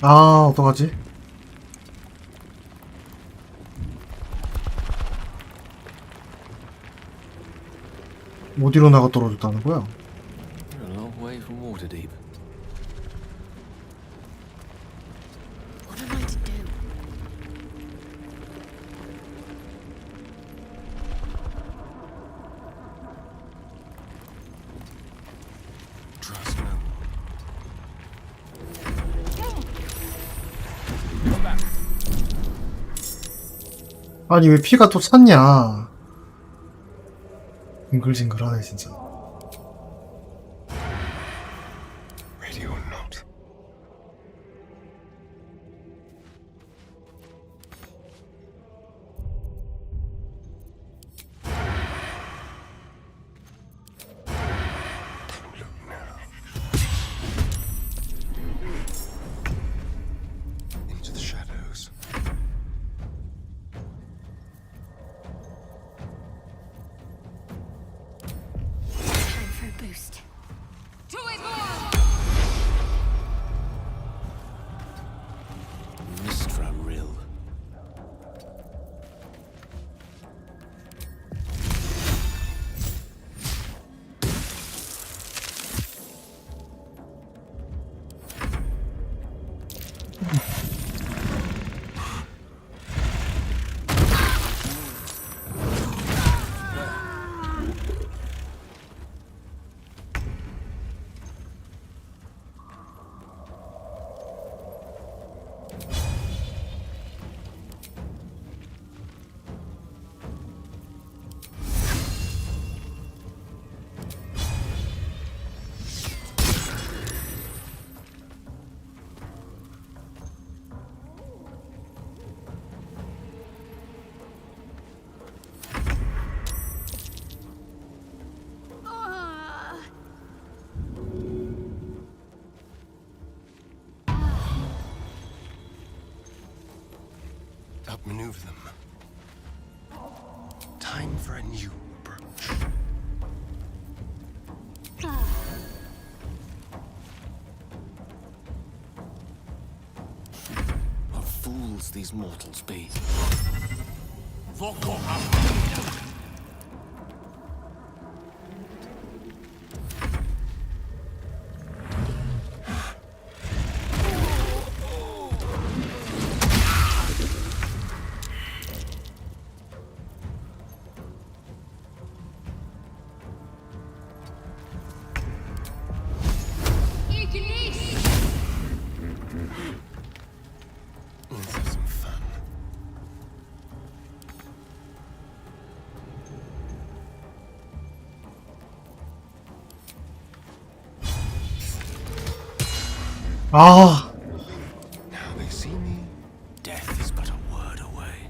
Speaker 1: 아, 어떡하지? 어디로 나가 떨어졌다는 거야?
Speaker 5: You're a long way from Waterdeep.
Speaker 4: What am I to do?
Speaker 8: Trust no
Speaker 1: 아니, 왜 피가 또 찼냐? 징글징글하네, 진짜.
Speaker 8: ready or not. Into the shadows.
Speaker 4: Time for a boost.
Speaker 5: Mistra Rill.
Speaker 8: Outmaneuver them. Time for a new approach.
Speaker 5: What fools these mortals be.
Speaker 8: Let's have some fun.
Speaker 1: 아,
Speaker 8: Now they see me.
Speaker 5: Death is but a word away.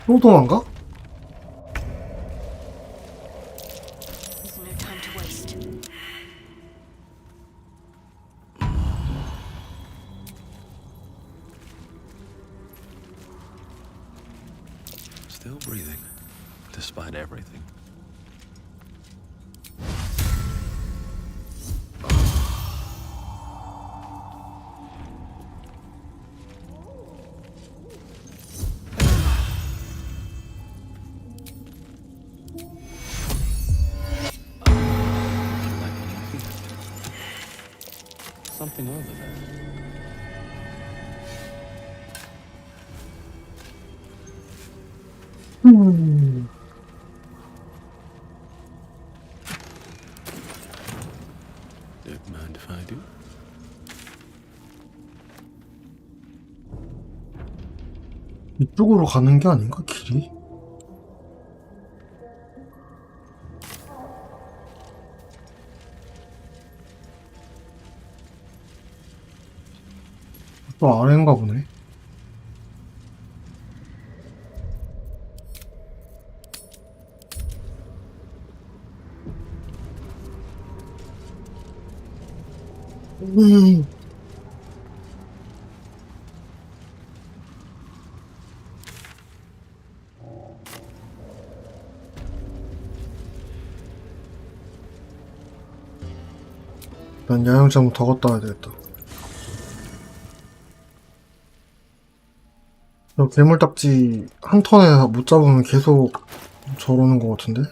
Speaker 1: 또 도망가?
Speaker 4: There's no time to waste.
Speaker 5: Still breathing, despite everything. Something over there.
Speaker 1: 이쪽으로 가는 게 아닌가, 길이? 또 아래인가 보네. 난 야영장 더 갔다 와야 되겠다. 저 괴물딱지 한 턴에 못 잡으면 계속 저러는 것 같은데?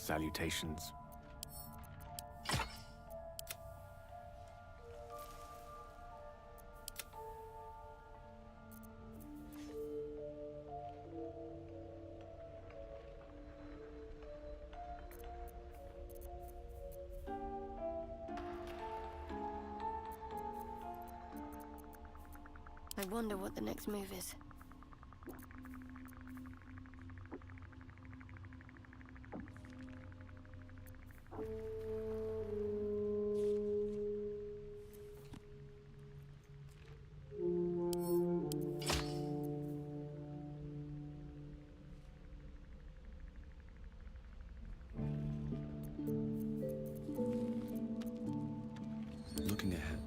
Speaker 6: Salutations.
Speaker 3: I wonder what the next move is.
Speaker 5: Looking ahead.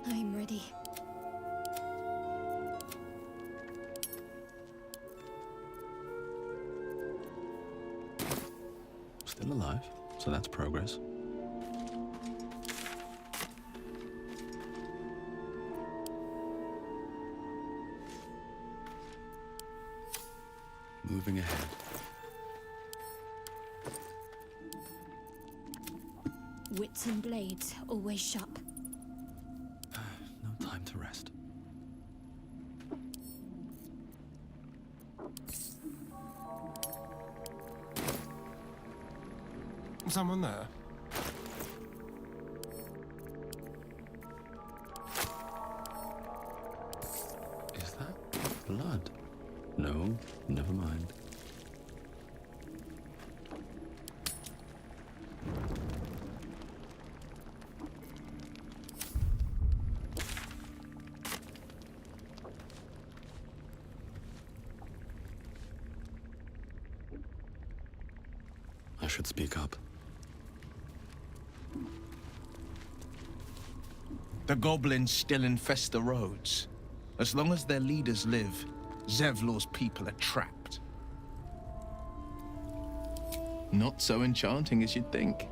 Speaker 4: I'm ready.
Speaker 5: Still alive, so that's progress. Moving ahead.
Speaker 4: Wits and blades, always sharp.
Speaker 5: No time to rest.
Speaker 8: Someone there?
Speaker 5: Is that blood? No, never mind. I should speak up.
Speaker 13: The goblins still infest the roads. As long as their leaders live, Zevlor's people are trapped. Not so enchanting as you'd think.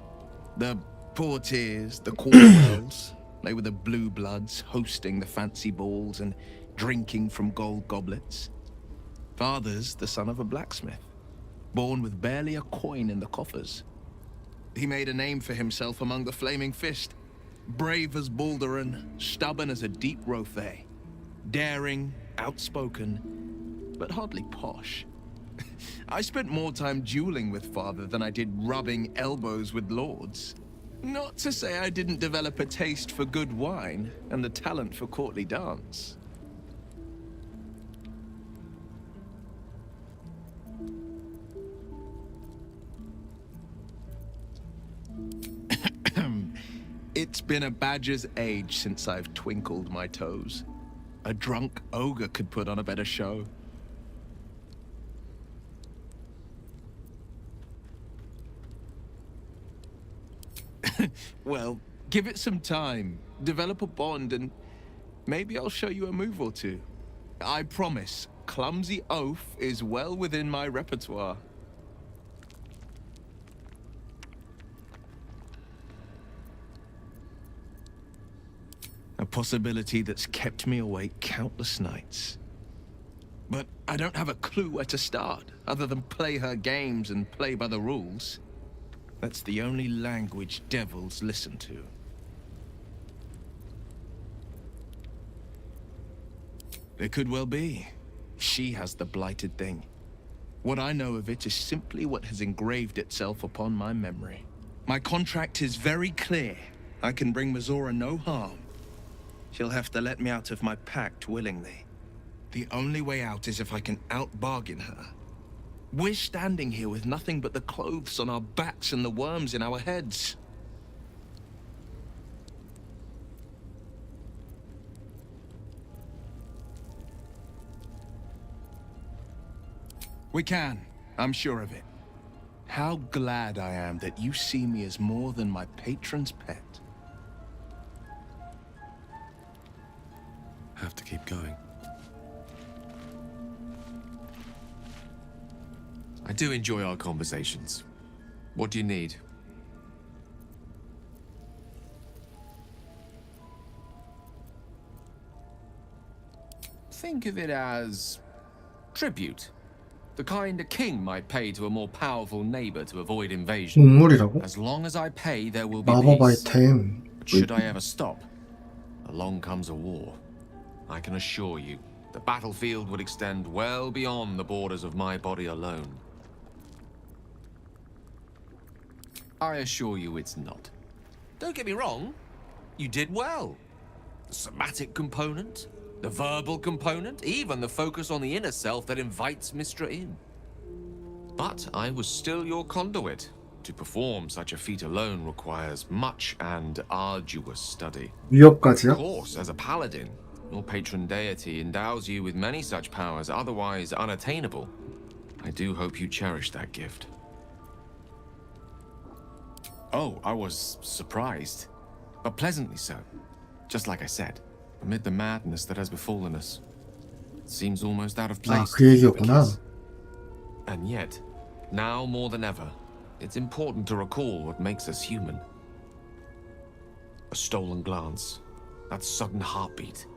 Speaker 13: The Portiers, the Cornwells, they were the blue bloods hosting the fancy balls and drinking from gold goblets. Father's the son of a blacksmith, born with barely a coin in the coffers. He made a name for himself among the Flaming Fist. Brave as Balduran, stubborn as a deep Rothay. Daring, outspoken, but hardly posh. I spent more time dueling with Father than I did rubbing elbows with lords. Not to say I didn't develop a taste for good wine and the talent for courtly dance. It's been a badger's age since I've twinkled my toes. A drunk ogre could put on a better show. Well, give it some time, develop a bond, and maybe I'll show you a move or two. I promise, clumsy oaf is well within my repertoire. A possibility that's kept me awake countless nights. But I don't have a clue where to start, other than play her games and play by the rules. That's the only language devils listen to. It could well be. She has the blighted thing. What I know of it is simply what has engraved itself upon my memory. My contract is very clear. I can bring Mizora no harm. She'll have to let me out of my pact willingly. The only way out is if I can out-bargain her. We're standing here with nothing but the clothes on our backs and the worms in our heads. We can. I'm sure of it. How glad I am that you see me as more than my patron's pet.
Speaker 5: Have to keep going.
Speaker 6: I do enjoy our conversations. What do you need? Think of it as tribute. The kind a king might pay to a more powerful neighbor to avoid invasion.
Speaker 1: 동물이라고?
Speaker 6: As long as I pay, there will be
Speaker 1: 마법
Speaker 6: peace.
Speaker 1: 아이템.
Speaker 6: But should I ever stop, along comes a war. I can assure you, the battlefield would extend well beyond the borders of my body alone. I assure you it's not. Don't get me wrong, you did well. The somatic component, the verbal component, even the focus on the inner self that invites Mistra in. But I was still your conduit. To perform such a feat alone requires much and arduous study.
Speaker 1: 위협까지요?
Speaker 6: Of course, as a paladin, your patron deity endows you with many such powers otherwise unattainable. I do hope you cherish that gift. Oh, I was surprised, but pleasantly so. Just like I said, amid the madness that has befallen us. It seems almost out of
Speaker 1: 아,
Speaker 6: place.
Speaker 1: 그 얘기였구나.
Speaker 6: And yet, now more than ever, it's important to recall what makes us human. A stolen glance, that sudden heartbeat.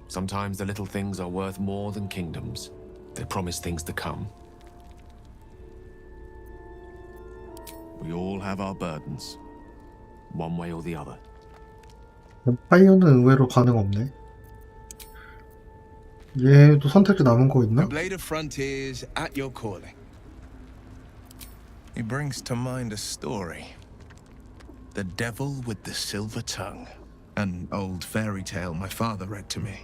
Speaker 6: Sometimes the little things are worth more than kingdoms. They promise things to come. We all have our burdens, one way or the other.
Speaker 1: 파이어는 의외로 반응 없네. 얘도 선택지 남은 거 있나?
Speaker 13: A blade of frontiers at your calling. He brings to mind a story. The Devil with the Silver Tongue. An old fairy tale my father read to me.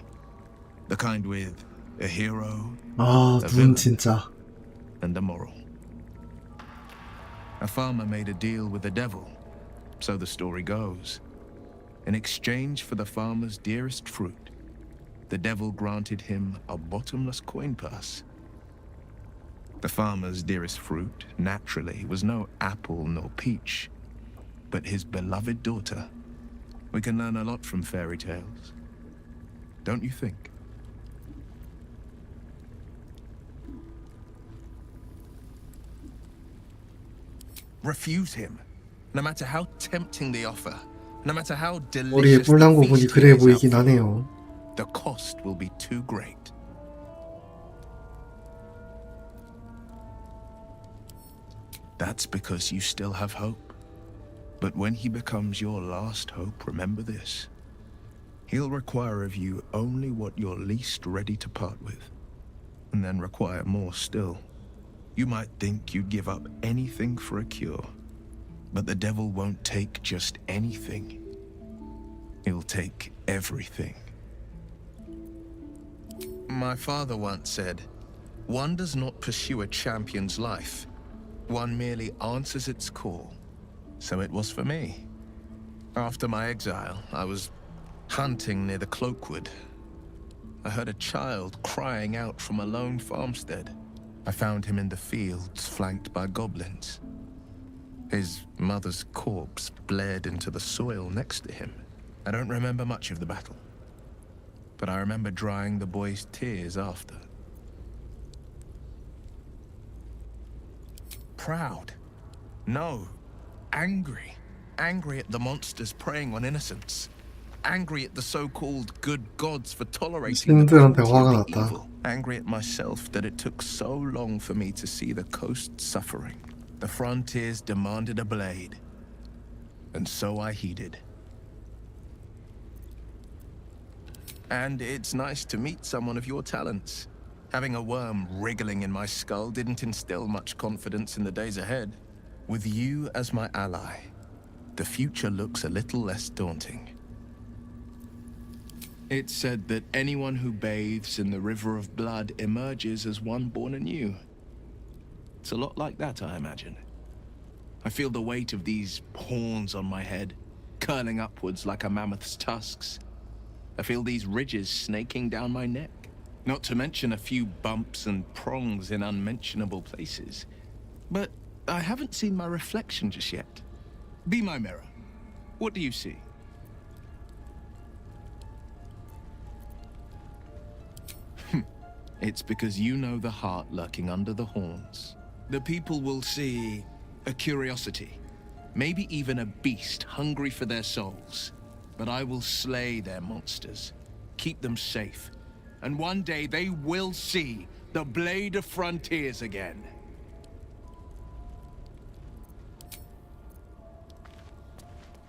Speaker 13: The kind with a hero,
Speaker 1: 아,
Speaker 13: a
Speaker 1: 눈
Speaker 13: villain,
Speaker 1: 진짜.
Speaker 13: and a moral. A farmer made a deal with the devil, so the story goes. In exchange for the farmer's dearest fruit, the devil granted him a bottomless coin purse. The farmer's dearest fruit, naturally, was no apple nor peach, but his beloved daughter. We can learn a lot from fairy tales, don't you think? Refuse him, no matter how tempting the offer, no matter how
Speaker 1: 머리에
Speaker 13: delicious
Speaker 1: 뿔난 거
Speaker 13: the
Speaker 1: 보니
Speaker 13: feast
Speaker 1: 그래
Speaker 13: is
Speaker 1: 보이긴
Speaker 13: out for you.
Speaker 1: 하네요.
Speaker 13: The cost will be too great. That's because you still have hope. But when he becomes your last hope, remember this. He'll require of you only what you're least ready to part with, and then require more still. You might think you'd give up anything for a cure, but the devil won't take just anything. He'll take everything. My father once said, "One does not pursue a champion's life. One merely answers its call." So it was for me. After my exile, I was hunting near the Cloakwood. I heard a child crying out from a lone farmstead. I found him in the fields, flanked by goblins. His mother's corpse bled into the soil next to him. I don't remember much of the battle, but I remember drying the boy's tears after. Proud? No. Angry. Angry at the monsters preying on innocents. Angry at the so-called good gods for tolerating the
Speaker 1: 신들한테
Speaker 13: cruelty
Speaker 1: 화가
Speaker 13: of the
Speaker 1: 났다.
Speaker 13: evil. Angry at myself that it took so long for me to see the coast suffering. The frontiers demanded a blade. And so I heeded. And it's nice to meet someone of your talents. Having a worm wriggling in my skull didn't instill much confidence in the days ahead. With you as my ally, the future looks a little less daunting. It's said that anyone who bathes in the river of blood emerges as one born anew. It's a lot like that, I imagine. I feel the weight of these horns on my head, curling upwards like a mammoth's tusks. I feel these ridges snaking down my neck. Not to mention a few bumps and prongs in unmentionable places. But I haven't seen my reflection just yet. Be my mirror. What do you see? It's because you know the heart lurking under the horns. The people will see a curiosity, maybe even a beast hungry for their souls. But I will slay their monsters, keep them safe, and one day they will see the Blade of Frontiers again.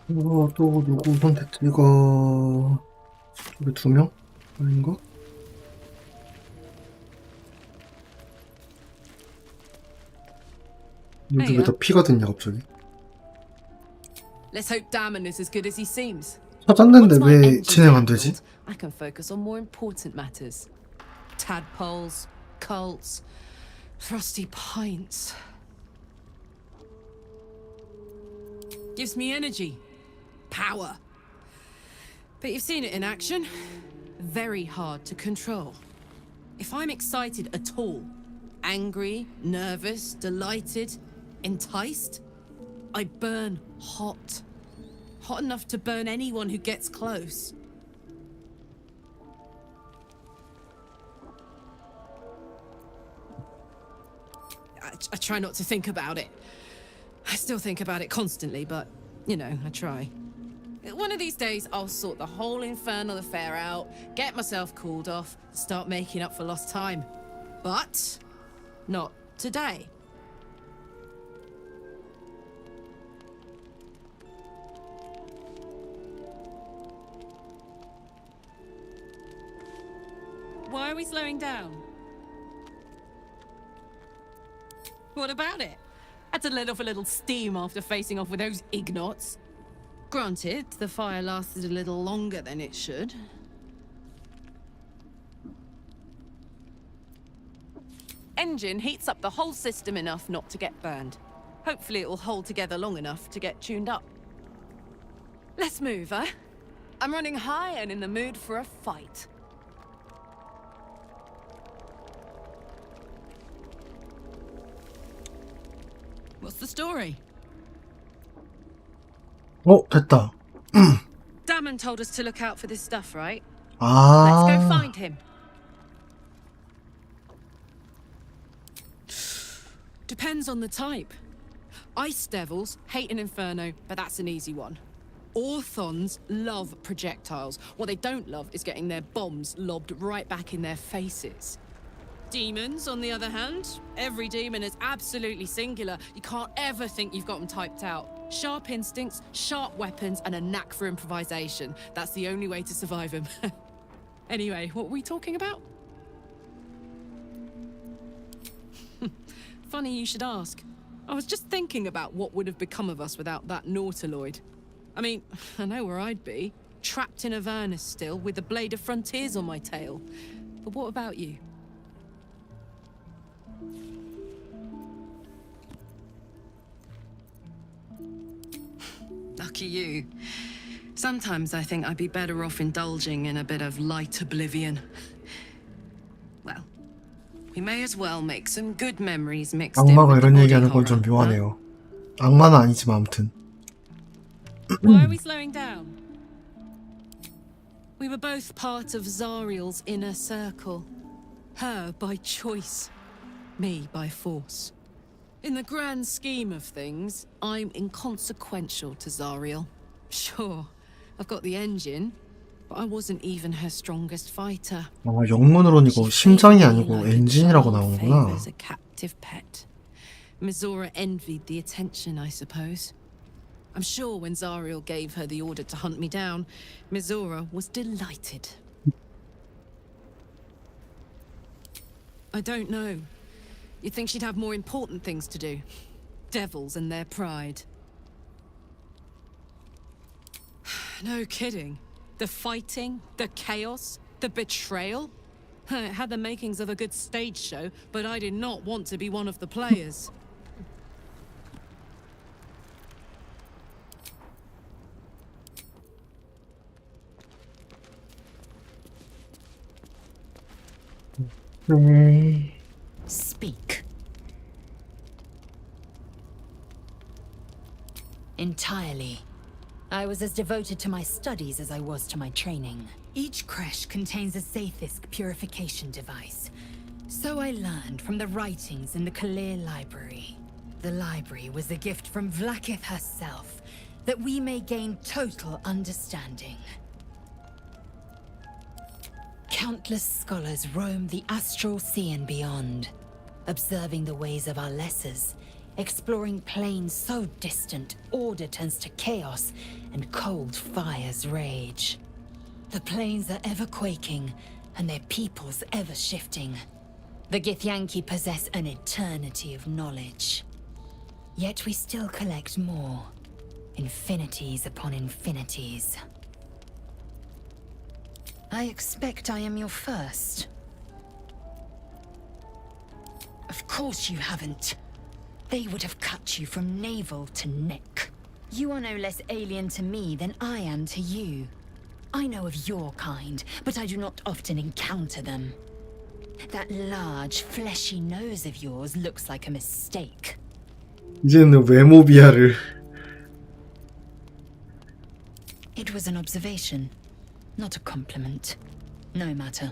Speaker 1: 또 누구 선택지? 이거 여기 2명? 아닌가? 여기 왜 다 피가 됐냐 갑자기?
Speaker 14: Let's hope Damon is as good as he seems.
Speaker 1: 찾았는데
Speaker 14: Once my
Speaker 1: 왜
Speaker 14: engine's
Speaker 1: 진행 안 되지?
Speaker 14: handled, I can focus on more important matters. Tadpoles, cults, frosty pints. Gives me energy, power. But you've seen it in action. Very hard to control. If I'm excited at all, angry, nervous, delighted, enticed, I burn hot. Hot enough to burn anyone who gets close. I try not to think about it. I still think about it constantly, but, you know, I try. One of these days, I'll sort the whole infernal affair out, get myself cooled off, start making up for lost time. But not today. Why are we slowing down? What about it? Had to let off a little steam after facing off with those ignots. Granted, the fire lasted a little longer than it should. Engine heats up the whole system enough not to get burned. Hopefully it will hold together long enough to get tuned up. Let's move, huh? I'm running high and in the mood for a fight. What's the story?
Speaker 1: 됐다.
Speaker 14: Damon told us to look out for this stuff, right?
Speaker 1: 아.
Speaker 14: Let's go find him. Depends on the type. Ice devils hate an inferno, but that's an easy one. Orthons love projectiles. What they don't love is getting their bombs lobbed right back in their faces. Demons, on the other hand, every demon is absolutely singular. You can't ever think you've got them typed out. Sharp instincts, sharp weapons, and a knack for improvisation. That's the only way to survive them. Anyway, what were we talking about? Funny you should ask. I was just thinking about what would have become of us without that Nautiloid. I mean, I know where I'd be. Trapped in Avernus still, with the Blade of Frontiers on my tail. But what about you? Lucky you. Sometimes I think I'd be better off indulging in a bit of light oblivion. Well, we may as well make some good memories mixed in
Speaker 1: 악마가
Speaker 14: with the
Speaker 1: 이런
Speaker 14: body
Speaker 1: 얘기하는 건
Speaker 14: horror,
Speaker 1: 좀 묘하네요. 악마는 아니지만 아무튼.
Speaker 14: Why are we slowing down? We were both part of Zariel's inner circle. Her by choice, me by force. In the grand scheme of things, I'm inconsequential to Zariel. Sure, I've got the engine, but I wasn't even her strongest fighter.
Speaker 1: 아, 영문으로는 이거 심장이 아니고 엔진이라고 나오는구나.
Speaker 14: Favors a captive pet. Mizora envied the attention, I suppose. I'm sure when Zariel gave her the order to hunt me down, Mizora was delighted. I don't know. You'd think she'd have more important things to do. Devils and their pride. No kidding. The fighting, the chaos, the betrayal. It had the makings of a good stage show, but I did not want to be one of the players.
Speaker 12: Speak. Entirely. I was as devoted to my studies as I was to my training. Each creche contains a Sathisk purification device. So I learned from the writings in the Kalir library. The library was a gift from Vlaakith herself, that we may gain total understanding. Countless scholars roam the astral sea and beyond, observing the ways of our lessers, exploring planes so distant, order turns to chaos, and cold fires rage. The planes are ever quaking, and their peoples ever shifting. The Githyanki possess an eternity of knowledge. Yet we still collect more, infinities upon infinities. I expect I am your first. Of course you haven't. They would have cut you from navel to neck. You are no less alien to me than I am to you. I know of your kind, but I do not often encounter them. That large, fleshy nose of yours looks like a mistake.
Speaker 1: 이제는 외모 비하를.
Speaker 12: It was an observation, not a compliment. No matter.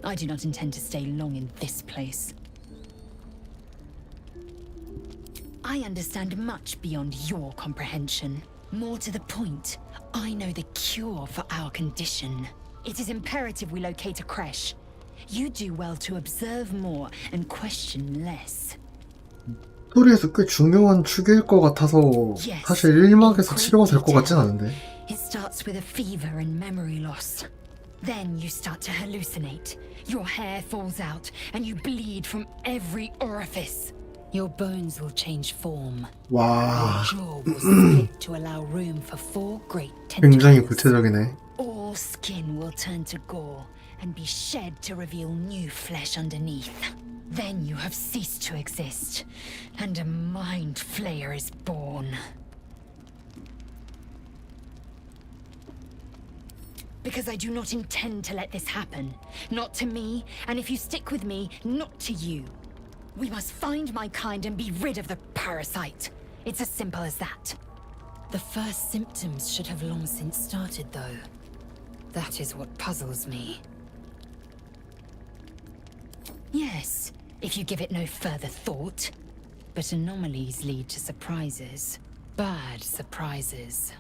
Speaker 12: I do not intend to stay long in this place. I understand much beyond your comprehension. More to the point, I know the cure for our condition. It is imperative we locate a creche. You do well to observe more and question less.
Speaker 1: 스토리에서 꽤 중요한 축일 것 같아서 사실 1막에서 치료가 될 것 같진 않은데.
Speaker 12: It starts with a fever and memory loss. Then you start to hallucinate. Your hair falls out and you bleed from every orifice. Your bones will change form.
Speaker 1: 와.
Speaker 12: Your jaw will split to allow room for 4 great
Speaker 1: 굉장히
Speaker 12: tentacles.
Speaker 1: 구체적이네.
Speaker 12: All skin will turn to gore and be shed to reveal new flesh underneath. Then you have ceased to exist, and a mind flayer is born. Because I do not intend to let this happen. Not to me, and if you stick with me, not to you. We must find my kind and be rid of the parasite. It's as simple as that. The first symptoms should have long since started, though. That is what puzzles me. Yes, if you give it no further thought. But anomalies lead to surprises. Bad surprises.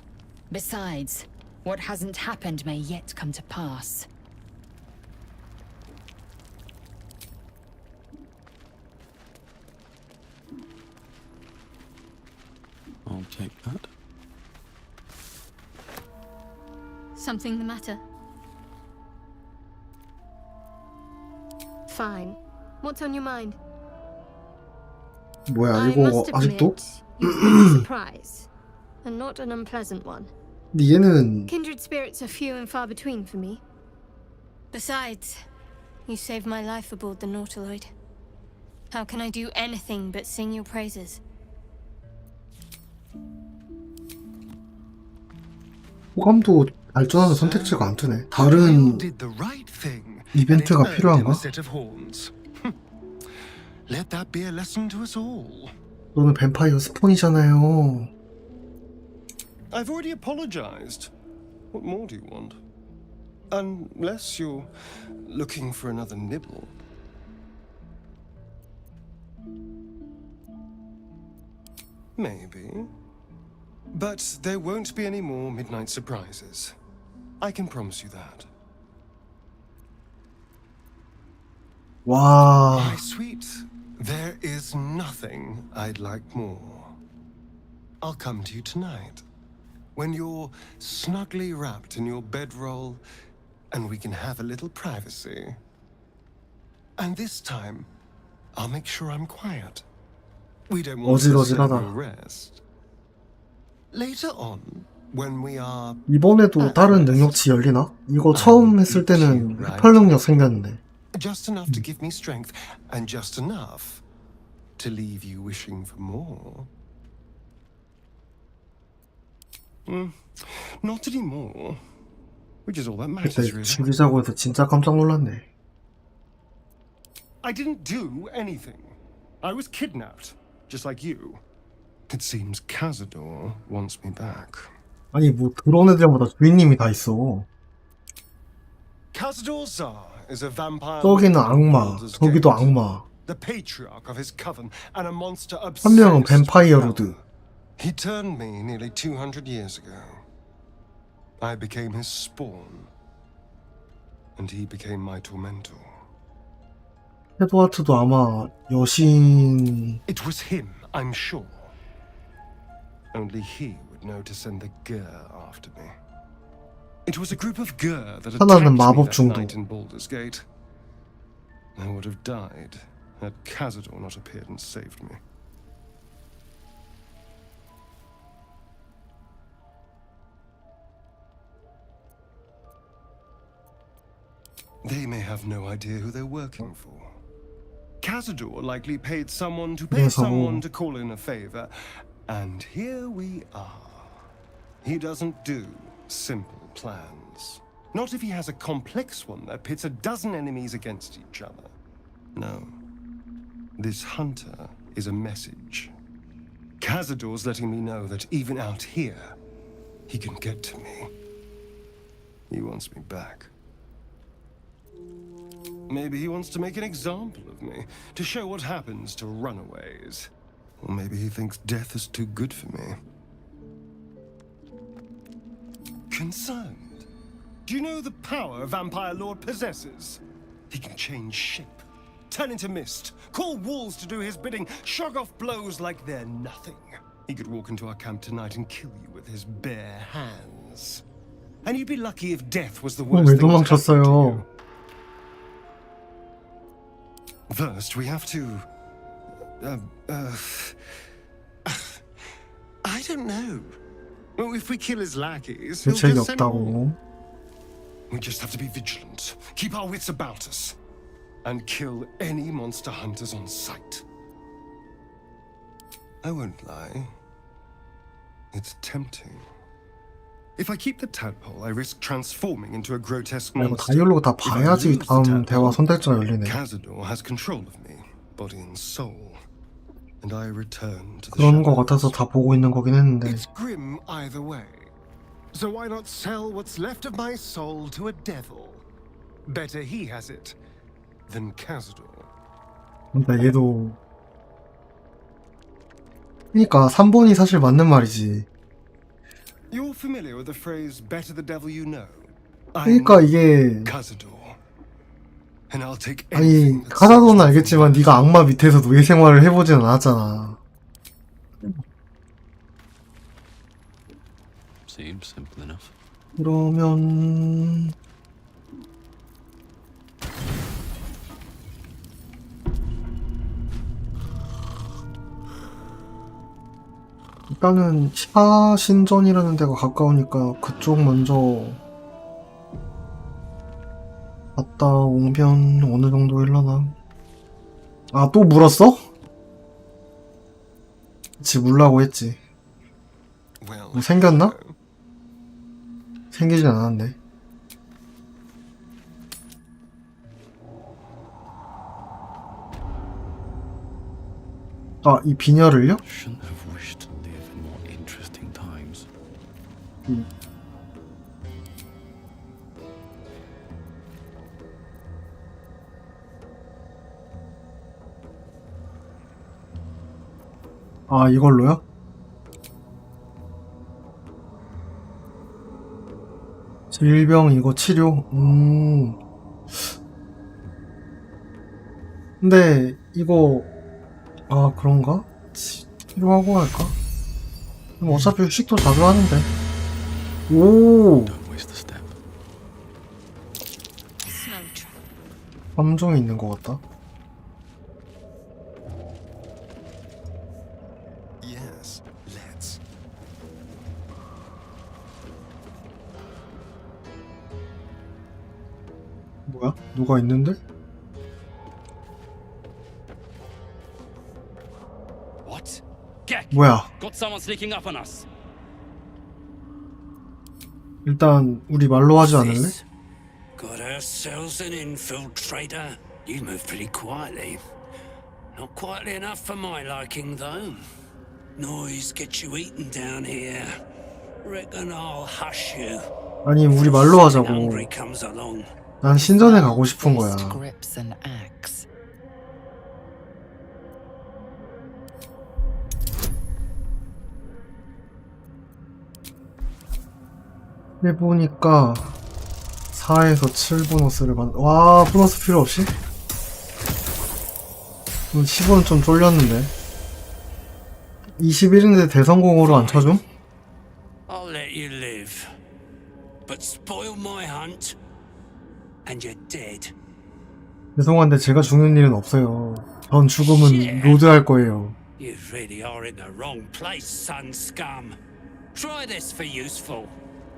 Speaker 12: Besides, what hasn't happened may yet come to pass.
Speaker 5: I'll take that.
Speaker 4: Something the matter?
Speaker 22: Fine. What's on your mind?
Speaker 1: 뭐야
Speaker 22: I
Speaker 1: 이거
Speaker 22: must
Speaker 1: 아직도?
Speaker 22: admit, you've been a surprise, and not an unpleasant one.
Speaker 1: 근데 얘는
Speaker 22: Kindred spirits are few and far between for me.
Speaker 4: Besides, you saved my life aboard the Nautiloid. How can I do anything but sing your praises?
Speaker 1: 호감도 발전하는 선택지가 안 뜨네. 다른
Speaker 8: did the right thing.
Speaker 1: 이벤트가
Speaker 8: and it earned him
Speaker 1: 필요한가?
Speaker 8: a set of horns. Let that be a lesson to us all.
Speaker 1: 너는 뱀파이어 스폰이잖아요.
Speaker 8: I've already apologized. What more do you want? Unless you're looking for another nibble. Maybe. But there won't be any more midnight surprises. I can promise you that.
Speaker 1: 와.
Speaker 8: My sweet, there is nothing I'd like more. I'll come to you tonight, when you're snugly wrapped in your bedroll, and we can have a little privacy. And this time, I'll make sure I'm quiet. We don't want to disturb your rest. Later on, when we are
Speaker 1: 이번에도 다른 능력치 열리나? 이거 처음 했을 때는 흡혈 능력 생겼는데.
Speaker 8: just enough to give me strength, and just enough to leave you wishing for more. Not anymore. Which is all that matters,
Speaker 1: 그때
Speaker 8: really.
Speaker 1: 죽이자고 해서 진짜 깜짝 놀랐네.
Speaker 8: I didn't do anything. I was kidnapped, just like you. It seems Cazador wants me back.
Speaker 1: 아니 뭐 들어온 애들마다 주인님이 다 있어.
Speaker 8: Cazador Zar is a vampire.
Speaker 1: 저기는 악마, 저기도 악마.
Speaker 8: The patriarch of his coven and a monster
Speaker 1: 한 명은
Speaker 8: obsessed.
Speaker 1: 뱀파이어 루드.
Speaker 8: He turned me nearly 200 years ago. I became his spawn, and he became my tormentor.
Speaker 1: 헤드와트도 아마 여신.
Speaker 8: It was him, I'm sure. Only he would know to send the Gur after me. It was a group of Gur that attacked
Speaker 1: 하나는
Speaker 8: me
Speaker 1: 마법
Speaker 8: that
Speaker 1: 중독.
Speaker 8: night in Baldur's Gate. I would have died had Cazador not appeared and saved me. They may have no idea who they're working for. Cazador likely paid someone to pay someone to call in a favor, and here we are. He doesn't do simple plans. Not if he has a complex one that pits a dozen enemies against each other. No. This hunter is a message. Cazador's letting me know that even out here, he can get to me. He wants me back. Maybe he wants to make an example of me, to show what happens to runaways. Or maybe he thinks death is too good for me. Concerned? Do you know the power a vampire lord possesses? He can change shape, turn into mist, call wolves to do his bidding, shrug off blows like they're nothing. He could walk into our camp tonight and kill you with his bare hands. And you'd be lucky if death was the worst
Speaker 1: 왜
Speaker 8: thing to happen to
Speaker 1: 도망쳤어요?
Speaker 8: you. First, we have to... I don't know. Well, if we kill his lackeys, he'll
Speaker 1: 대책이
Speaker 8: just send more.
Speaker 1: 없다고.
Speaker 8: We just have to be vigilant, keep our wits about us, and kill any monster hunters on sight. I won't lie. It's tempting. If I keep the tadpole, I risk transforming into a grotesque
Speaker 1: 이거
Speaker 8: monster.
Speaker 1: 다 열리고 다
Speaker 8: If I
Speaker 1: 봐야지
Speaker 8: lose the
Speaker 1: 다음
Speaker 8: tadpole,
Speaker 1: 대화 선택지가 열리네.
Speaker 8: Cazador has control of me, body and soul, and I return to the
Speaker 1: 그런 거
Speaker 8: shadows.
Speaker 1: 같아서 다 보고 있는 거긴 했는데.
Speaker 8: It's grim either way. So why not sell what's left of my soul to a devil? Better he has it than Cazador.
Speaker 1: 근데 얘도. 그러니까 3번이 사실 맞는 말이지.
Speaker 8: You're familiar with the phrase "better the devil you know"?
Speaker 1: 그러니까 이게.
Speaker 8: Cazador. And I'll take
Speaker 1: 아니 카자도는 알겠지만 네가 악마 밑에서 노예 생활을 해보진 않았잖아.
Speaker 5: Seems simple enough.
Speaker 1: 그러면 일단은 샤신전이라는 데가 가까우니까 그쪽 먼저 갔다 오면 어느 정도 일라나. 아, 또 물었어? 그치, 물라고 했지. 뭐 생겼나? 생기진 않았네. 아, 이 비녀를요?
Speaker 5: Shouldn't have wished to live in more interesting times.
Speaker 1: 아, 이걸로요? 질병 이거 치료? 근데 이거 아 그런가? 치료하고 할까? 그럼 어차피 휴식도 자주 하는데. 오! 함정이 있는 것 같다.
Speaker 8: Yes, let's.
Speaker 1: 뭐야? 누가 있는데?
Speaker 15: What? Gek!
Speaker 1: 뭐야?
Speaker 15: Got someone sneaking up on us.
Speaker 1: 일단 우리 말로 하지 않을래?
Speaker 16: Got ourselves an infiltrator. You move pretty quietly. Not quietly enough for my liking, though. Noise gets you eaten down here. Reckon I'll hush you.
Speaker 1: 아니 우리 말로 하자고.
Speaker 16: Hungry comes along.
Speaker 1: 난 신전에 가고 싶은 거야.
Speaker 9: Grips an axe.
Speaker 1: 해보니까 4에서 7 보너스를 와 보너스 필요 없이? 10은 좀 쫄렸는데 21인데 대성공으로 안 쳐줌?
Speaker 16: I'll let you live. But spoil my hunt, and you're dead.
Speaker 1: 죄송한데 제가 죽는 일은 없어요. 전 죽으면 로드할 거예요.
Speaker 16: You really are in the wrong place, sun scum. Try this for useful.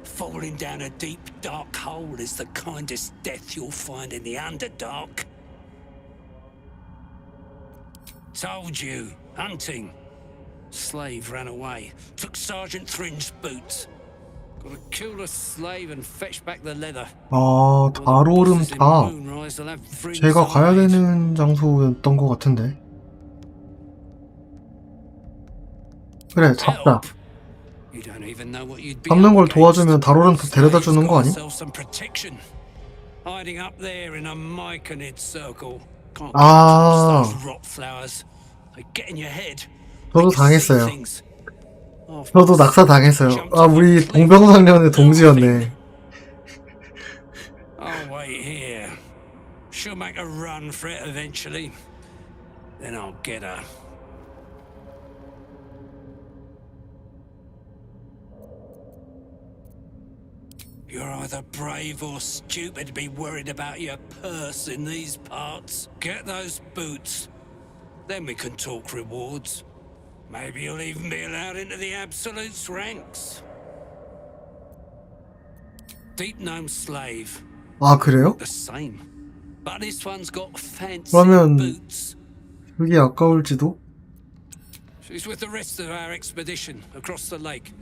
Speaker 16: Falling down a deep, dark hole is the kindest death you'll find in the Underdark. Told you, hunting. Slave ran away, took Sergeant Thrin's boots. Gotta kill the slave and fetch back the leather.
Speaker 1: 아, 다로름 다 제가 가야 되는 장소였던 것 같은데. 그래, 잡자. 잡는 걸 도와주면 다로름 다 데려다 주는 거 아님? 아, 저도 당했어요. 저도 낙사 당했어요. 아, 우리 동병상련의 동지였네.
Speaker 16: I'll wait here. She'll make a run for it eventually. Then I'll get her. You're either brave or stupid to be worried about your purse in these parts. Get those boots. Then we can talk rewards. Maybe you'll even be allowed into the Absolute's ranks. Deep gnome slave.
Speaker 1: 아, 그래요?
Speaker 16: The same. But this one's got fancy
Speaker 1: 그러면
Speaker 16: boots.
Speaker 1: 그게 아까울지도?
Speaker 16: She's with the rest of our expedition across the lake.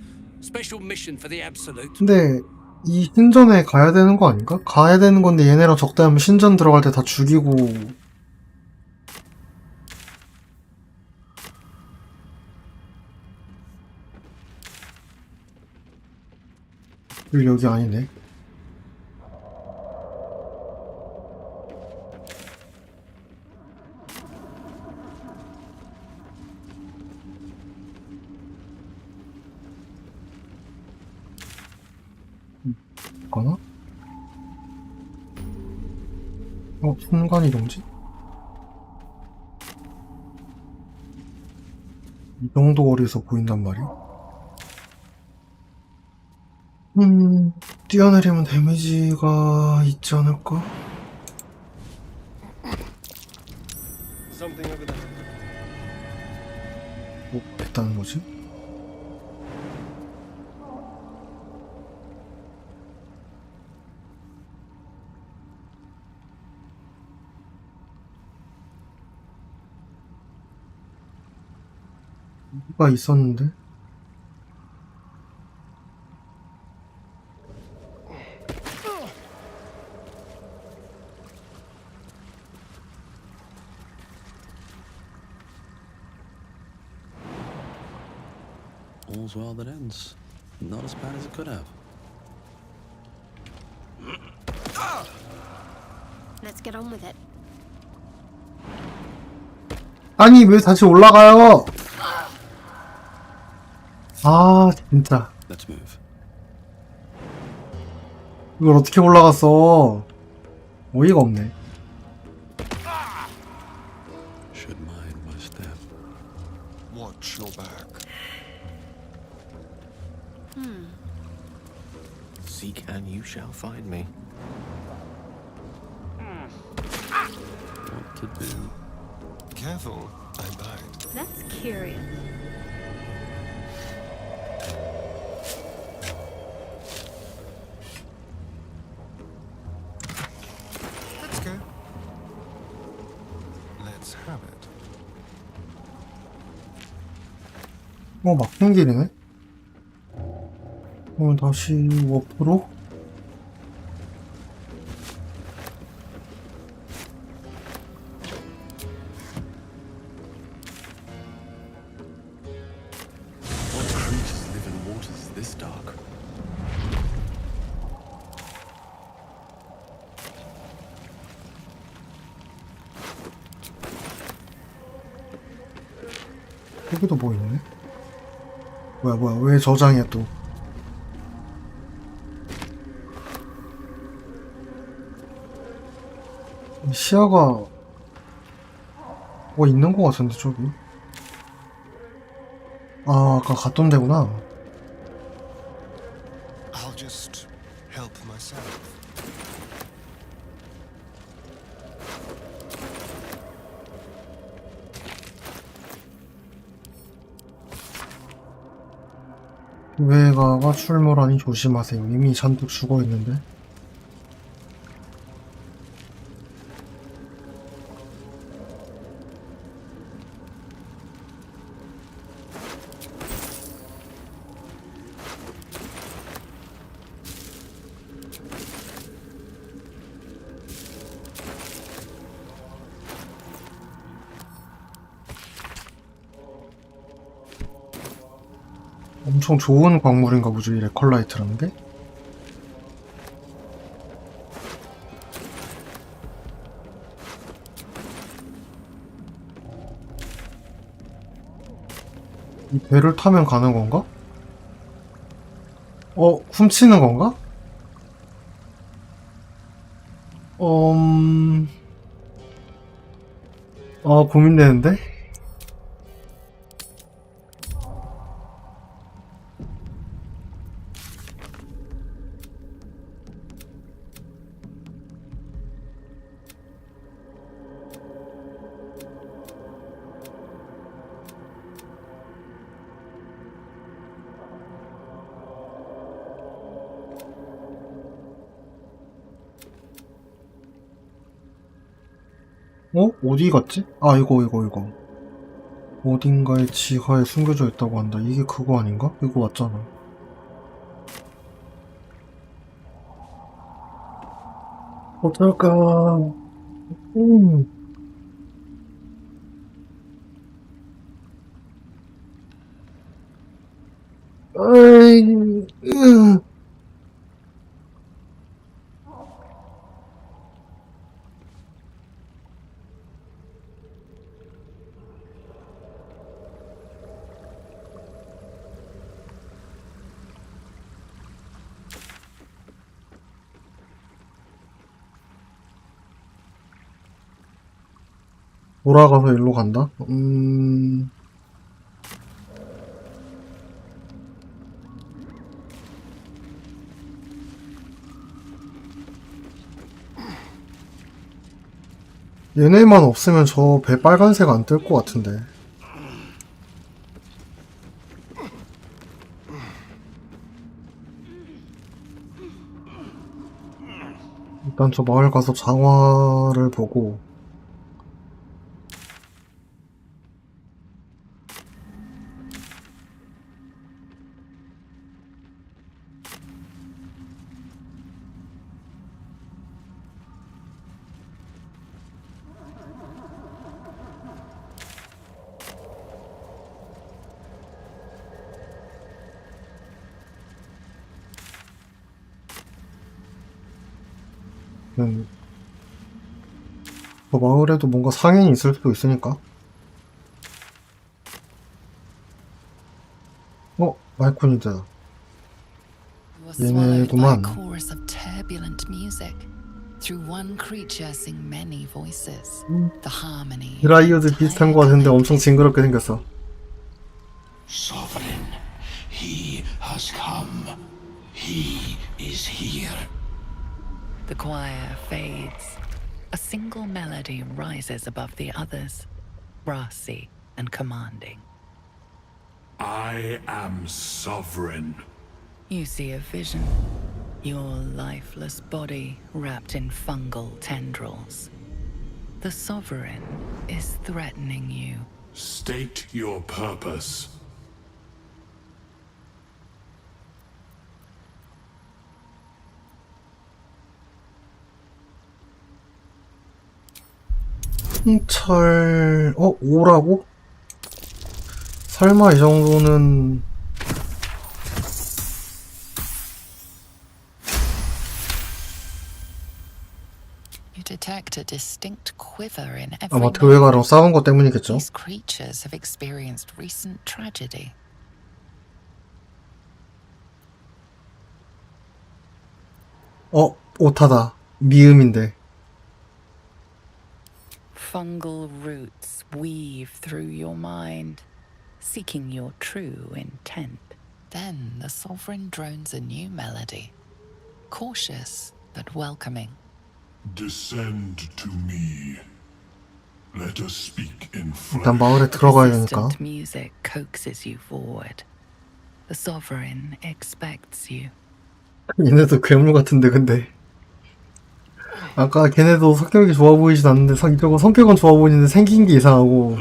Speaker 16: Special mission for the Absolute.
Speaker 1: 근데 이 신전에 가야 되는 거 아닌가? 가야 되는 건데 얘네랑 적대하면 신전 들어갈 때 다 죽이고 여기 아니네. 가나? 순간이동지? 이 정도 거리에서 보인단 말이야? 뛰어내리면 데미지가 있지 않을까? 뭐 했다는 거지? 누가 있었는데?
Speaker 5: All's well that ends. Not as bad as it could have.
Speaker 22: Let's get on with it.
Speaker 1: 아니 왜 다시 올라가요? 아 진짜.
Speaker 5: Let's move.
Speaker 1: 이걸 어떻게 올라갔어? 어이가 없네.
Speaker 5: Should mind my step.
Speaker 8: Watch your back.
Speaker 6: Seek and you shall find me.
Speaker 5: What to do?
Speaker 8: Careful, I bite.
Speaker 22: That's curious.
Speaker 8: Let's go. Let's have it.
Speaker 1: 막힌 길이네? 다시 워프로?
Speaker 5: What creatures live in waters this dark?
Speaker 1: 여기도 뭐 있네? 뭐야, 왜 저장해 또? 시야가 뭐 있는 거 같은데 저기? 아, 아까 갔던 데구나.
Speaker 8: I'll just help myself.
Speaker 1: 외가가 출몰하니 조심하세요. 이미 잔뜩 죽어있는데. 엄청 좋은 광물인가 보죠, 이 레컬라이트라는 게? 이 배를 타면 가는 건가? 훔치는 건가? 고민되는데? 어디 갔지? 아, 이거. 어딘가에 지하에 숨겨져 있다고 한다. 이게 그거 아닌가? 이거 맞잖아. 어떨까? 돌아가서 일로 간다? 얘네만 없으면 저 배 빨간색 안 뜰 것 같은데. 일단 저 마을 가서 장화를 보고 저 마을에도 뭔가 상인이 있을 수도 있으니까. 말코니드.
Speaker 9: Were swallowed by a
Speaker 1: 얘네구만.
Speaker 9: chorus of jubilant music. Through one creature sing many voices. The harmony.
Speaker 1: 드라이어드 비슷한 거 같은데 엄청 징그럽게 생겼어.
Speaker 19: Sovereign, he has come. He is here.
Speaker 9: The choir fades. A single melody rises above the others, brassy and commanding.
Speaker 19: I am sovereign.
Speaker 9: You see a vision. Your lifeless body wrapped in fungal tendrils. The Sovereign is threatening you.
Speaker 19: State your purpose.
Speaker 1: 홍철... 5라고? 설마 이 정도는...
Speaker 9: You detect a distinct quiver in every
Speaker 1: 아마
Speaker 9: moment.
Speaker 1: 교회가랑 싸운 것 때문이겠죠.
Speaker 9: These creatures have experienced recent tragedy.
Speaker 1: 오타다. 미음인데.
Speaker 9: Fungal roots weave through your mind, seeking your true intent. Then the Sovereign drones a new melody, cautious but welcoming.
Speaker 19: Descend to me. Let us speak in
Speaker 1: 일단
Speaker 19: flesh.
Speaker 1: 마을에 들어가야 되니까.
Speaker 9: Persistent music coaxes you forward. The Sovereign expects you.
Speaker 1: 얘네도 괴물 같은데 근데. 아까 걔네도 성격이 좋아 보이진 않는데 이거 성격은 좋아 보이는데 생긴 게 이상하고.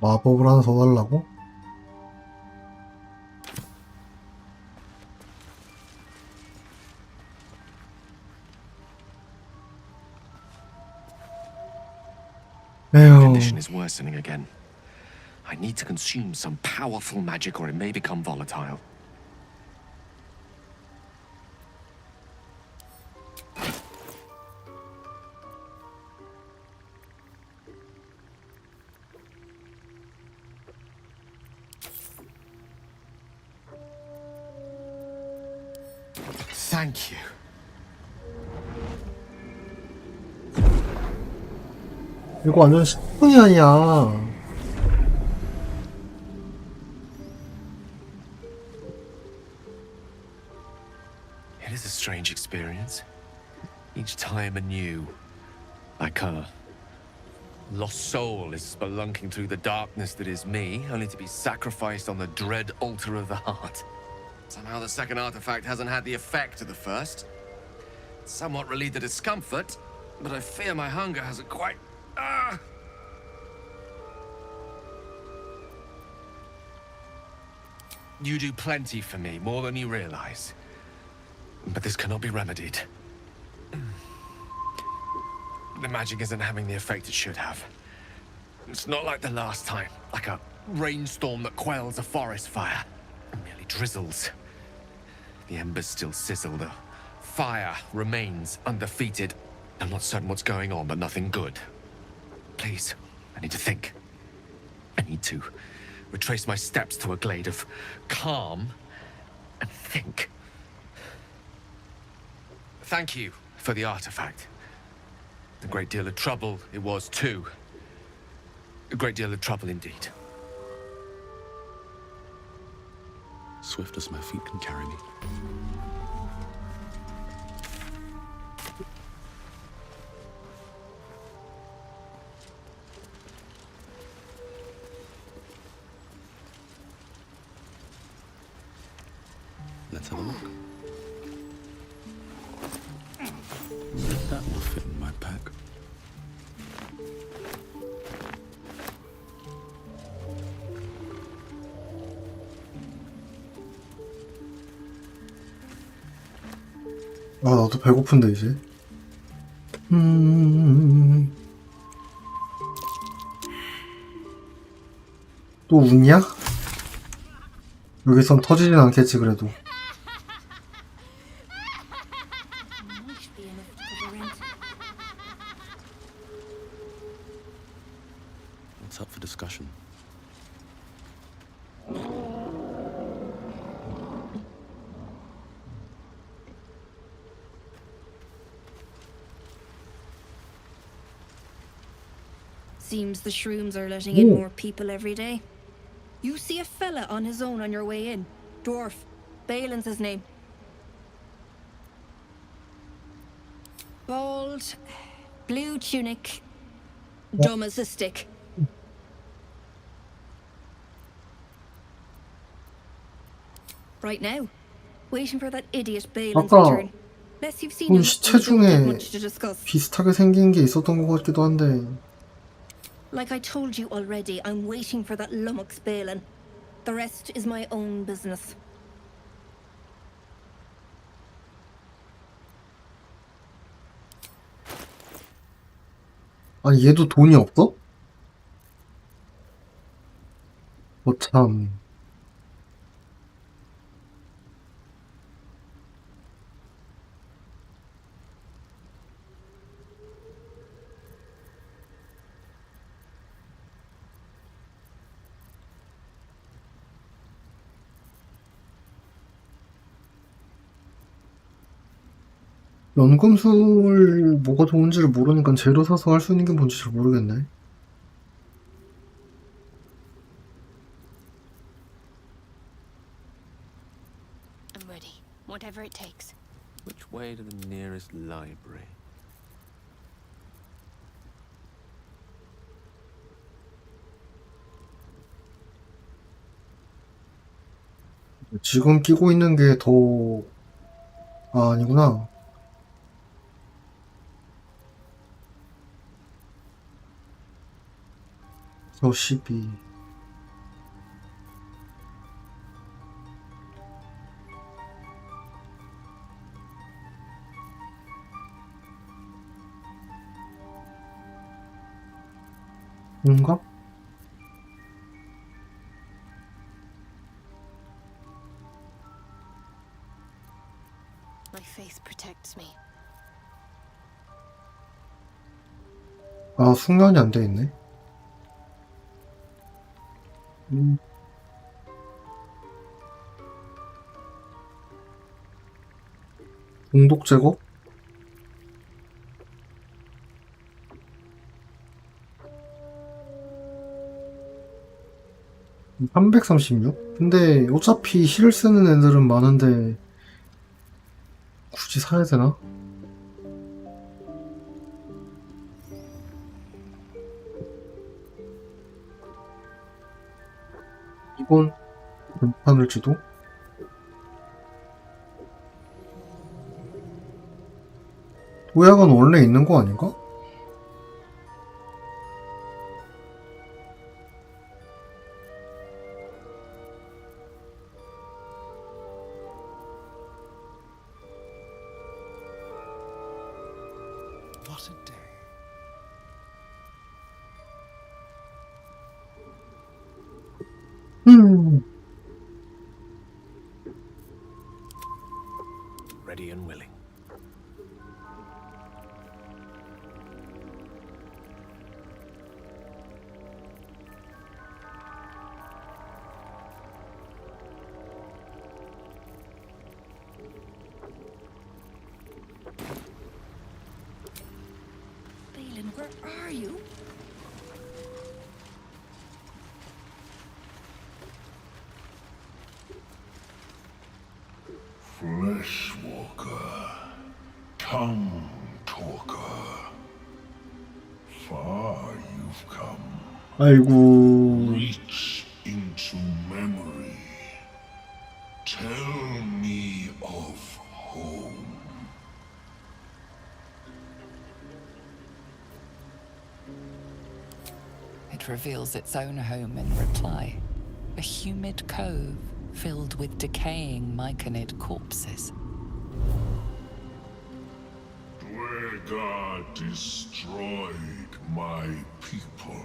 Speaker 1: 마법을 하나 더 달라고?
Speaker 6: The condition is worsening again. I need to consume some powerful magic or it may become volatile. Thank you.
Speaker 1: 이거 완전 10분이 아니야.
Speaker 6: It is a strange experience. Each time anew. Like a lost soul is spelunking through the darkness that is me, only to be sacrificed on the dread altar of the heart. Somehow the second artifact hasn't had the effect of the first. It's somewhat relieved the discomfort, but I fear my hunger hasn't quite... You do plenty for me, more than you realize. But this cannot be remedied. The magic isn't having the effect it should have. It's not like the last time, like a rainstorm that quells a forest fire. It merely drizzles. The embers still sizzle, the fire remains undefeated. I'm not certain what's going on, but nothing good. Please, I need to think. I need to retrace my steps to a glade of calm and think. Thank you for the artifact. A great deal of trouble it was too. A great deal of trouble indeed.
Speaker 5: Swift as my feet can carry me. Let's have a look. That will fit in my pack.
Speaker 1: 아, 나도 배고픈데 이제. 또 웃냐? 여기선 터지진 않겠지 그래도.
Speaker 5: discussion.
Speaker 10: Seems the shrooms are letting in
Speaker 1: Ooh.
Speaker 10: more people every day. You see a fella on his own on your way in. Dwarf. Balin's his name. Bald, blue tunic, dumb as a stick. Right now, waiting for that idiot Balin's
Speaker 1: 아까
Speaker 10: return. Unless you've seen
Speaker 1: 본
Speaker 10: him,
Speaker 1: 시체
Speaker 10: we don't have
Speaker 1: 중에
Speaker 10: much to discuss.
Speaker 1: 비슷하게 생긴 게 있었던 것 같기도 한데.
Speaker 10: Like I told you already, I'm waiting for that lummox Balin. The rest is my own business.
Speaker 1: 아니 얘도 돈이 없어? 참. 연금술 뭐가 좋은지를 모르니까 재료 사서 할 수 있는 게 뭔지 잘 모르겠네.
Speaker 4: I'm ready. Whatever it takes.
Speaker 5: Which way to the nearest library?
Speaker 1: 지금 끼고 있는 게 더... 아, 아니구나. 저 12. 뭔가?
Speaker 4: My faith protects me.
Speaker 1: 아, 숙련이 안 돼 있네. 중독 제거? (336) 근데 어차피 힐 쓰는 애들은 많은데 굳이 사야 되나? 이건 괜찮을지도? 도약은 원래 있는 거 아닌가?
Speaker 13: What a day.
Speaker 6: Ready and willing.
Speaker 10: Balin, where are you?
Speaker 19: Fleshwalker, tongue talker. Far you've come.
Speaker 1: 아이고.
Speaker 19: Reach into memory. Tell me of home.
Speaker 9: It reveals its own home in reply. A humid cove filled with decaying myconid corpses.
Speaker 19: Dwegar destroyed my people.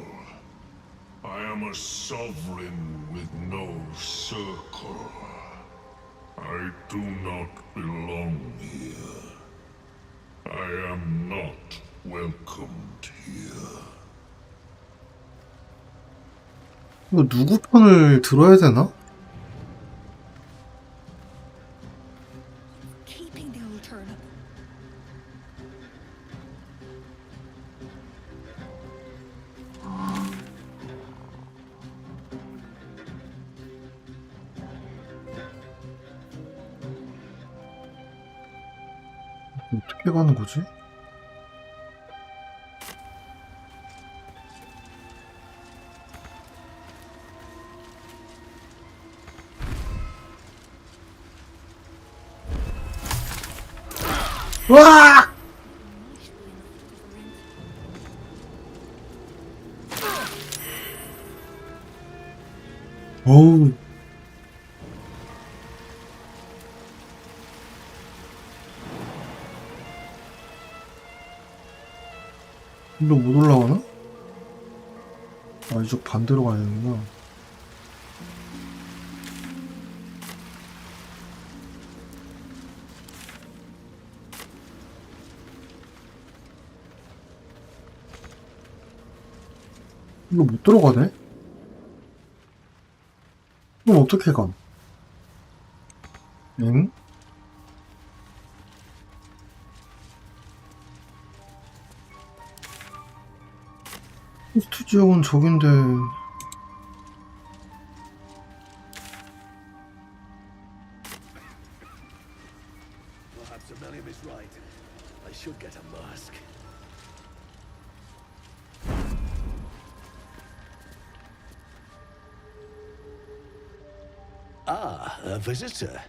Speaker 19: I am a sovereign with no circle. I do not belong here. I am not welcomed here.
Speaker 1: 이거 누구 편을 들어야 되나?
Speaker 10: Keeping the old turnip.
Speaker 1: 어떻게 가는 거지? 와! 어우. 일로 못 올라가나? 아, 이쪽 반대로 가야 되는구나. 일로 못 들어가네? 그럼 어떻게 감? 응? 호스트 지역은 저긴데.
Speaker 11: Perhaps Amelia is right. I should get a mask. Ah, a visitor.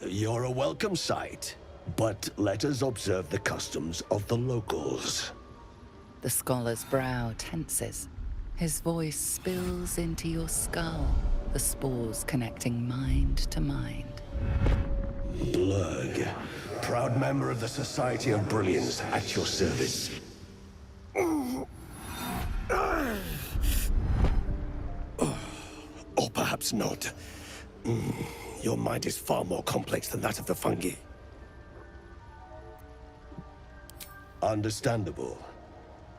Speaker 11: You're a welcome sight. But let us observe the customs of the locals.
Speaker 9: The scholar's brow tenses. His voice spills into your skull, the spores connecting mind to mind.
Speaker 11: Blurg, proud member of the Society of Brilliance, at your service. Or perhaps not. Your mind is far more complex than that of the fungi. Understandable.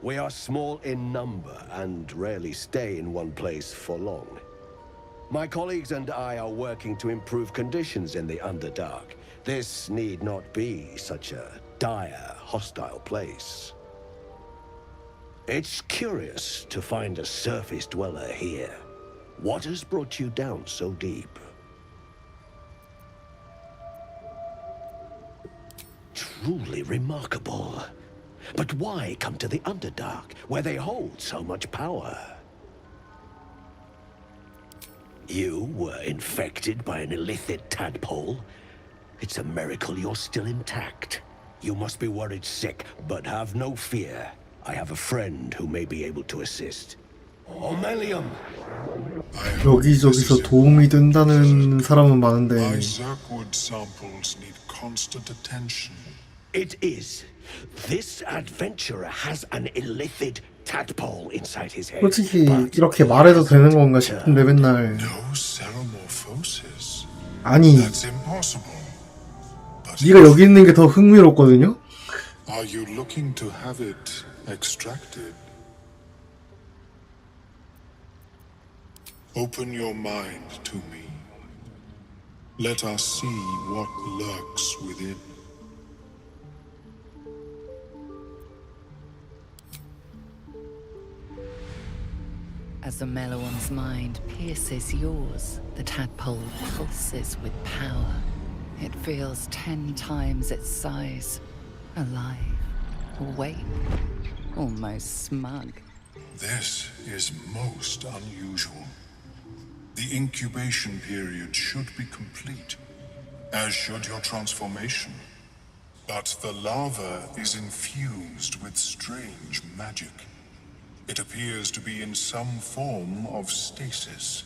Speaker 11: We are small in number and rarely stay in one place for long. My colleagues and I are working to improve conditions in the Underdark. This need not be such a dire, hostile place. It's curious to find a surface dweller here. What has brought you down so deep? Truly remarkable. But why come to the Underdark, where they hold so much power? You were infected by an illithid tadpole? It's a miracle you're still intact. You must be worried sick, but have no fear. I have a friend who may be able to assist. Omelium!
Speaker 1: 여기저기서 도움이 된다는 사람은 많은데.
Speaker 19: My Zerkwood samples need constant attention.
Speaker 11: It is. This adventurer has an illithid tadpole inside his head.
Speaker 1: 솔직히 이렇게 말해도 되는 건가 싶은데 맨날.
Speaker 19: No ceremorphosis.
Speaker 1: 아니.
Speaker 19: That's impossible.
Speaker 1: 네가 여기 있는 게 더 흥미롭거든요.
Speaker 19: Are you looking to have it extracted? Open your mind to me. Let us see what lurks within.
Speaker 9: As the Meloan's mind pierces yours, the tadpole pulses with power. It feels 10 times its size. Alive, awake, almost smug.
Speaker 19: This is most unusual. The incubation period should be complete, as should your transformation. But the larva is infused with strange magic. It appears to be in some form of stasis.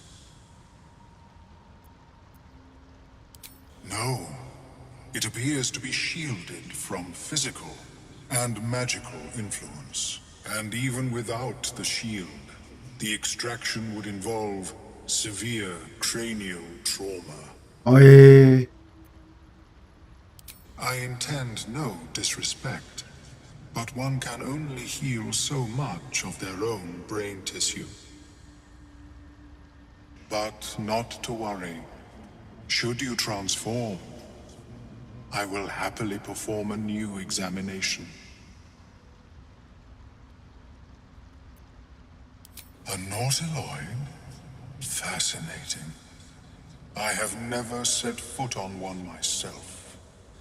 Speaker 19: No, it appears to be shielded from physical and magical influence. And even without the shield, the extraction would involve severe cranial trauma.
Speaker 1: 아예.
Speaker 19: I intend no disrespect, but one can only heal so much of their own brain tissue. But not to worry. Should you transform, I will happily perform a new examination. A Nautiloid? Fascinating. I have never set foot on one myself.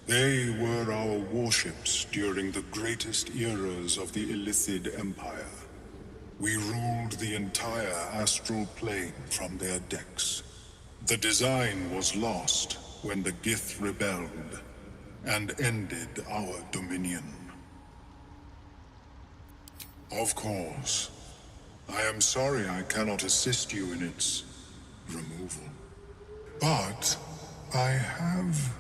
Speaker 19: They were our warships during the greatest eras of the Illithid Empire. We ruled the entire astral plane from their decks. The design was lost when the Gith rebelled and ended our dominion. Of course, I am sorry I cannot assist you in its removal. But I have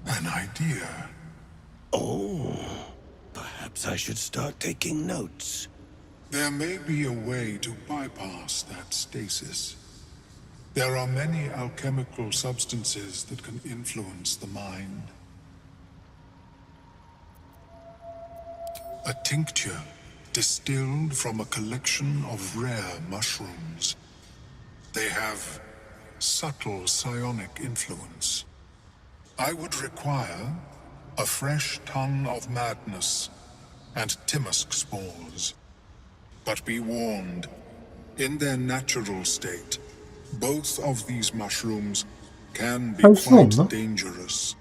Speaker 19: an idea.
Speaker 11: Oh, perhaps I should start taking notes.
Speaker 19: There may be a way to bypass that stasis. There are many alchemical substances that can influence the mind. A tincture distilled from a collection of rare mushrooms. They have subtle psionic influence. I would require a fresh tongue of madness and Timusk spores. But be warned, in their natural state, both of these mushrooms can be quite dangerous.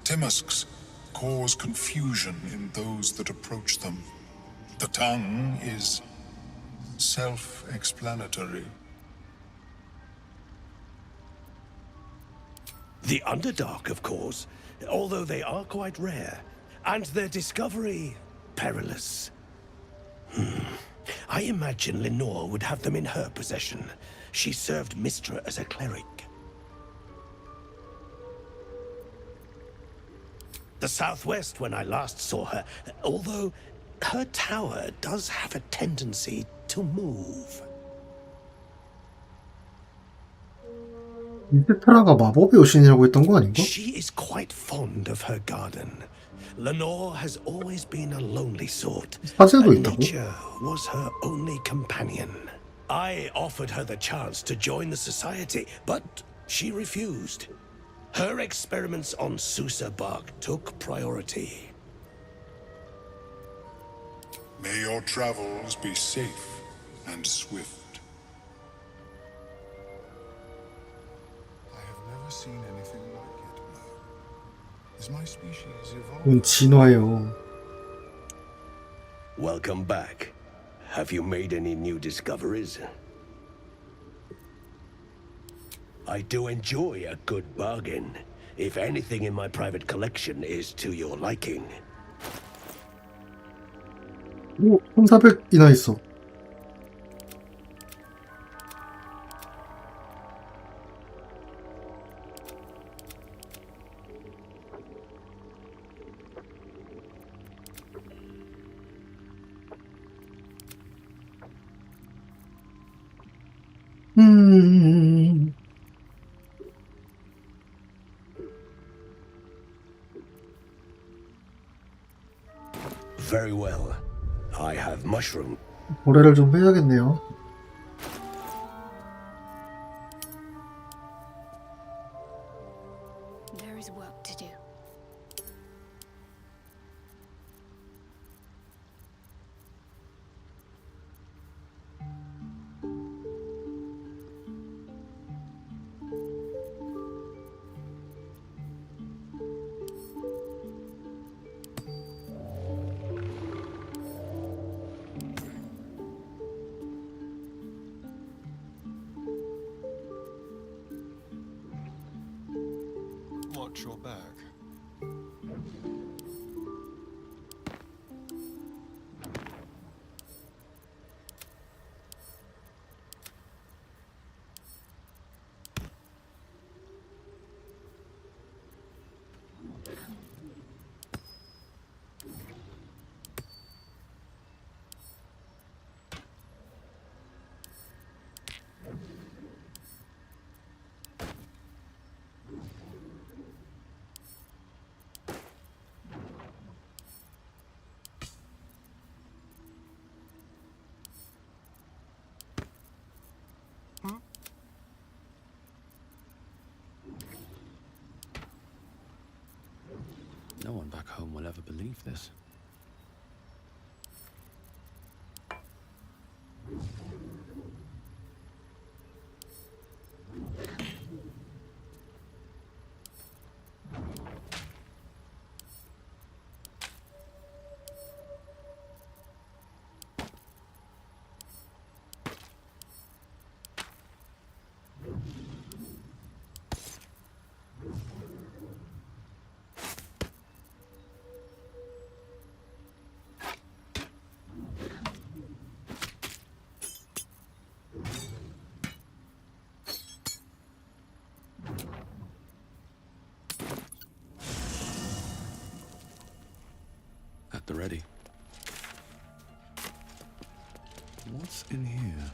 Speaker 19: Timusks cause confusion in those that approach them. The tongue is self-explanatory.
Speaker 11: The Underdark, of course, although they are quite rare, and their discovery perilous. I imagine Lenore would have them in her possession. She served Mistra as a cleric. The southwest when I last saw her, although her tower does have a tendency to move.
Speaker 1: 이세타라가 마법의 여신이라고 했던 거 아닌가?
Speaker 11: She is quite fond of her garden. Lenore has always been a lonely sort.
Speaker 1: 사제도
Speaker 11: And
Speaker 1: 있다고?
Speaker 11: nature was her only companion. I offered her the chance to join the society, but she refused. Her experiments on Susa bark took priority.
Speaker 19: May your travels be safe and swift. I have never seen anything like it, Merc. Is my species evolving?
Speaker 1: 진화요.
Speaker 11: Welcome back. Have you made any new discoveries? I do enjoy a good bargain, if anything in my private collection is to your liking.
Speaker 1: 오, 1400이나 있어.
Speaker 11: Very well. I have mushroom.
Speaker 1: 거래를 좀 해야겠네요.
Speaker 4: There is work to do.
Speaker 8: Watch your back.
Speaker 5: will ever believe this. At the ready. What's in here?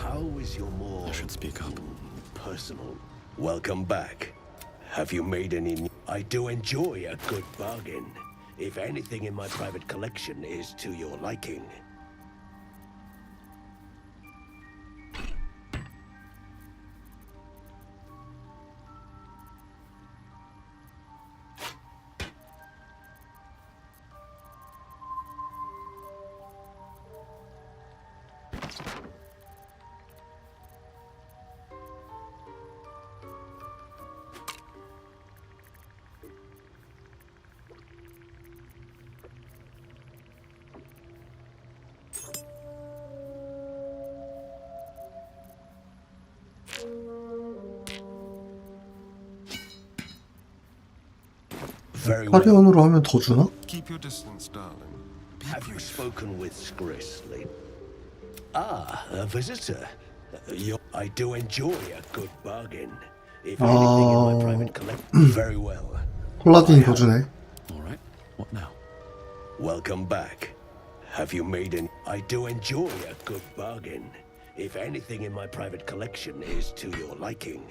Speaker 11: How is your more...
Speaker 5: I should speak up.
Speaker 11: Personal. Welcome back. Have you made any... I do enjoy a good bargain. If anything in my private collection is to your liking. Very well.
Speaker 1: 파리언으로 하면 더 주나?
Speaker 8: Keep your distance, darling.
Speaker 11: Have you spoken with Skris lately? Ah, a visitor. I do enjoy a good bargain. If anything in my private collection, very well.
Speaker 1: 콜라딘이 더 주네.
Speaker 5: All right. What now?
Speaker 11: Welcome back. Have you made an... I do enjoy a good bargain. If anything in my private collection is to your liking.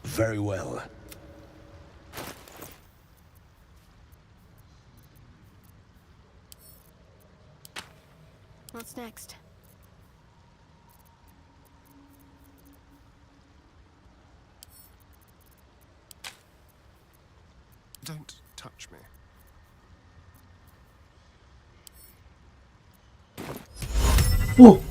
Speaker 11: Very well.
Speaker 10: What's next?
Speaker 8: Don't touch me.
Speaker 1: 오!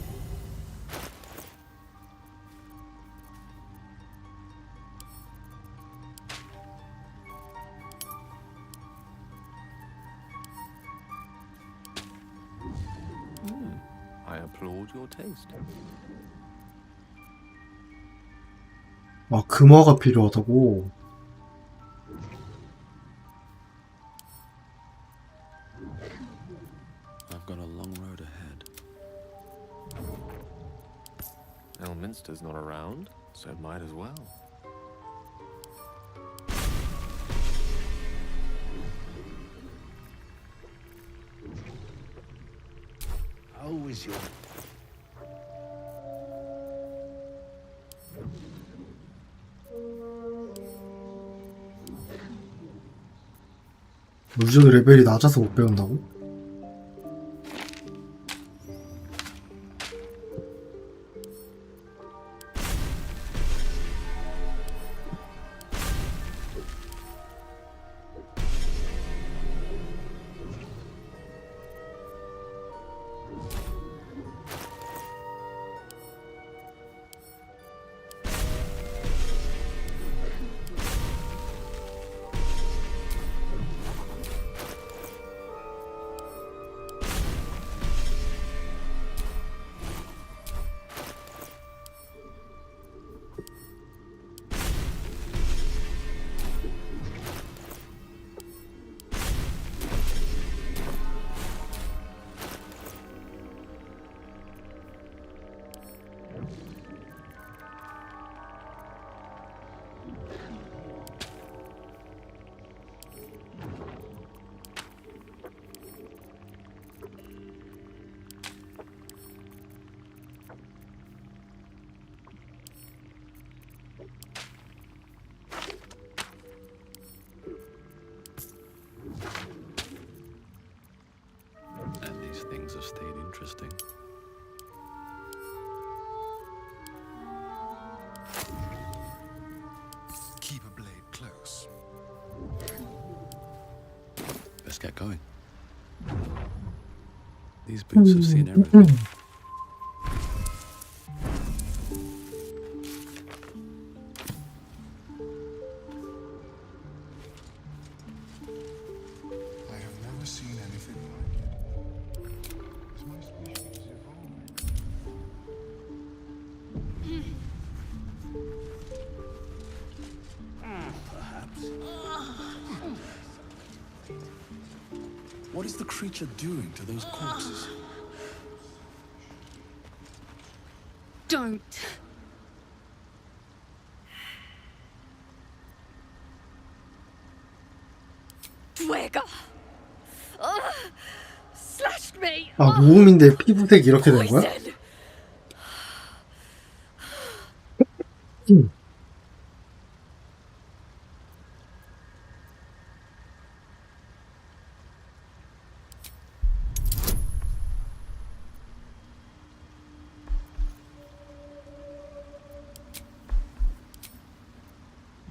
Speaker 5: I applaud your taste.
Speaker 1: 아, 금화가 필요하다고?
Speaker 5: I've got a long road ahead. Elminster's not around, so might as well.
Speaker 11: How is your...
Speaker 1: 무적 레벨이 낮아서 못 배운다고?
Speaker 5: interesting.
Speaker 8: Keep a blade close.
Speaker 5: Let's get going. These boots have seen everything.
Speaker 19: I have never seen anything like it. Is my species evolving?
Speaker 17: What is the creature doing to those corpses?
Speaker 14: Don't.
Speaker 7: Dwagger! Slashed me!
Speaker 1: 아, 모음인데 피부색이 이렇게 된 거야?
Speaker 7: Poison!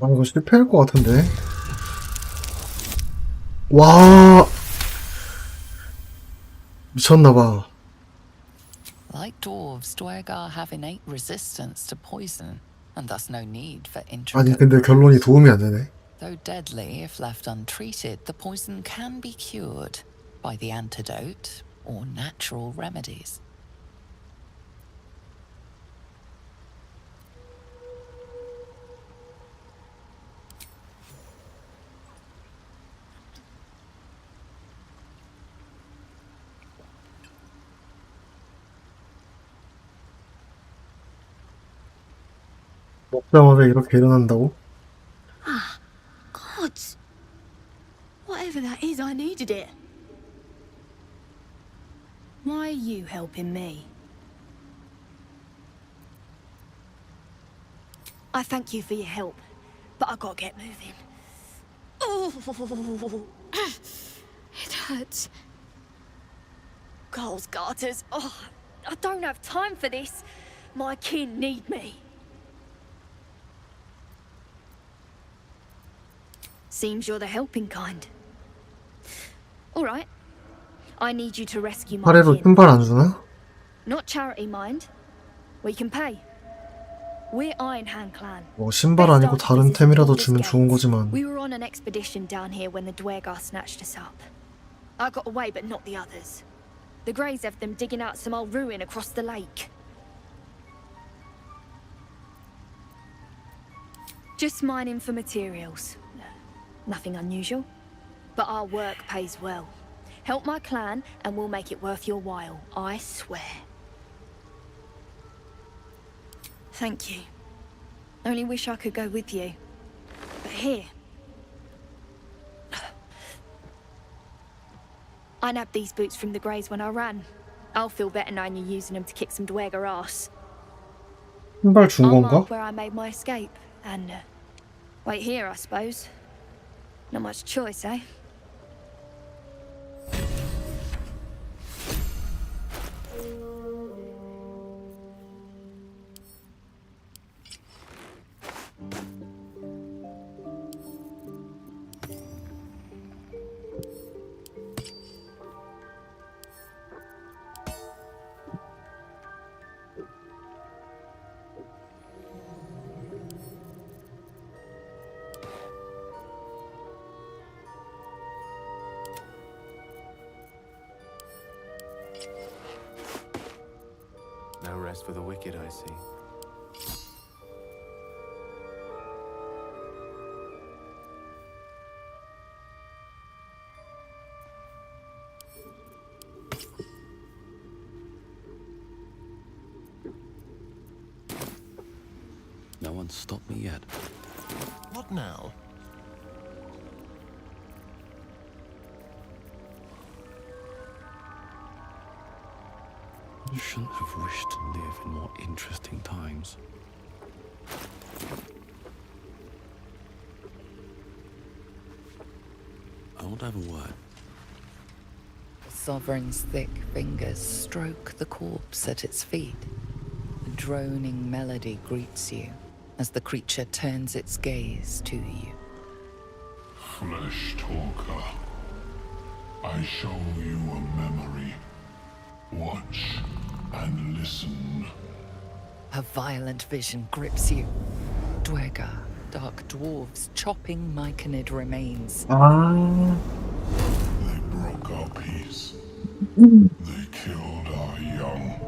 Speaker 1: 아, 이거 실패할 것 같은데. 와, 미쳤나봐.
Speaker 9: Like dwarves, Dwergar have innate resistance to poison, and thus no need for
Speaker 1: 아니,
Speaker 9: intricate.
Speaker 1: 근데 결론이 도움이 안 되네.
Speaker 9: Though deadly if left untreated, the poison can be cured by the antidote or natural remedies.
Speaker 1: 먹자마자 이렇게 일어난다고?
Speaker 10: Ah, gods. Whatever that is, I needed it. Why are you helping me? I thank you for your help, but I gotta get moving. Oh, it hurts.
Speaker 7: Girls, garters. Oh, I don't have time for this. My kin need me. Seems you're the helping kind. All right. I need you to rescue my
Speaker 1: 하레로
Speaker 7: kin.
Speaker 1: 신발 안 주나?
Speaker 7: Not charity, mind. We can pay. We're Iron Hand Clan.
Speaker 1: 뭐 신발 아니고 다른 템이라도 주면 좋은 거지만.
Speaker 7: We were on an expedition down here when the Dwergar snatched us up. I got away, but not the others. The Greys have them digging out some old ruin across the lake. Just mining for materials. Nothing unusual. But our work pays well. Help my clan and we'll make it worth your while, I swear. Thank you. Only wish I could go with you. But here. I nabbed these boots from the Greys when I ran. I'll feel better knowing you're using them to kick some Dwergar ass.
Speaker 1: 신발 준
Speaker 7: I'll
Speaker 1: 건가?
Speaker 7: mark where I made my escape and wait here, I suppose. Not much choice, eh?
Speaker 20: No rest for the wicked, I see.
Speaker 5: No one's stopped me yet.
Speaker 8: What now?
Speaker 5: You shouldn't have wished to live in more interesting times. I want to have a word.
Speaker 9: Sovereign's thick fingers stroke the corpse at its feet. A droning melody greets you as the creature turns its gaze to you.
Speaker 19: Flesh talker, I show you a memory. Watch and listen.
Speaker 9: A violent vision grips you. Dwergar, dark dwarves chopping myconid remains.
Speaker 1: 아,
Speaker 19: They broke our peace. They killed our young.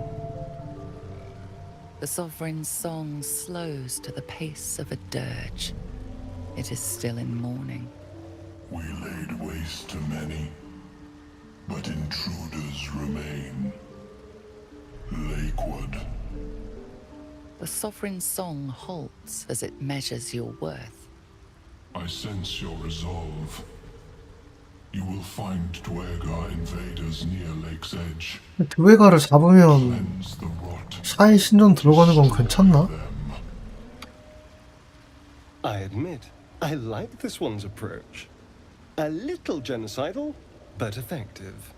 Speaker 9: The Sovereign's song slows to the pace of a dirge. It is still in mourning.
Speaker 19: We laid waste to many, but intruders remain. Lakewood.
Speaker 9: The Sovereign's song halts as it measures your worth.
Speaker 19: I sense your resolve. You will find Dwergar invaders near Lake's Edge.
Speaker 1: 드웨가를 잡으면
Speaker 19: Cleanse the rot.
Speaker 1: 샤인 신전 들어가는 건 괜찮나?
Speaker 8: I admit, I like this one's approach. A little genocidal, but effective.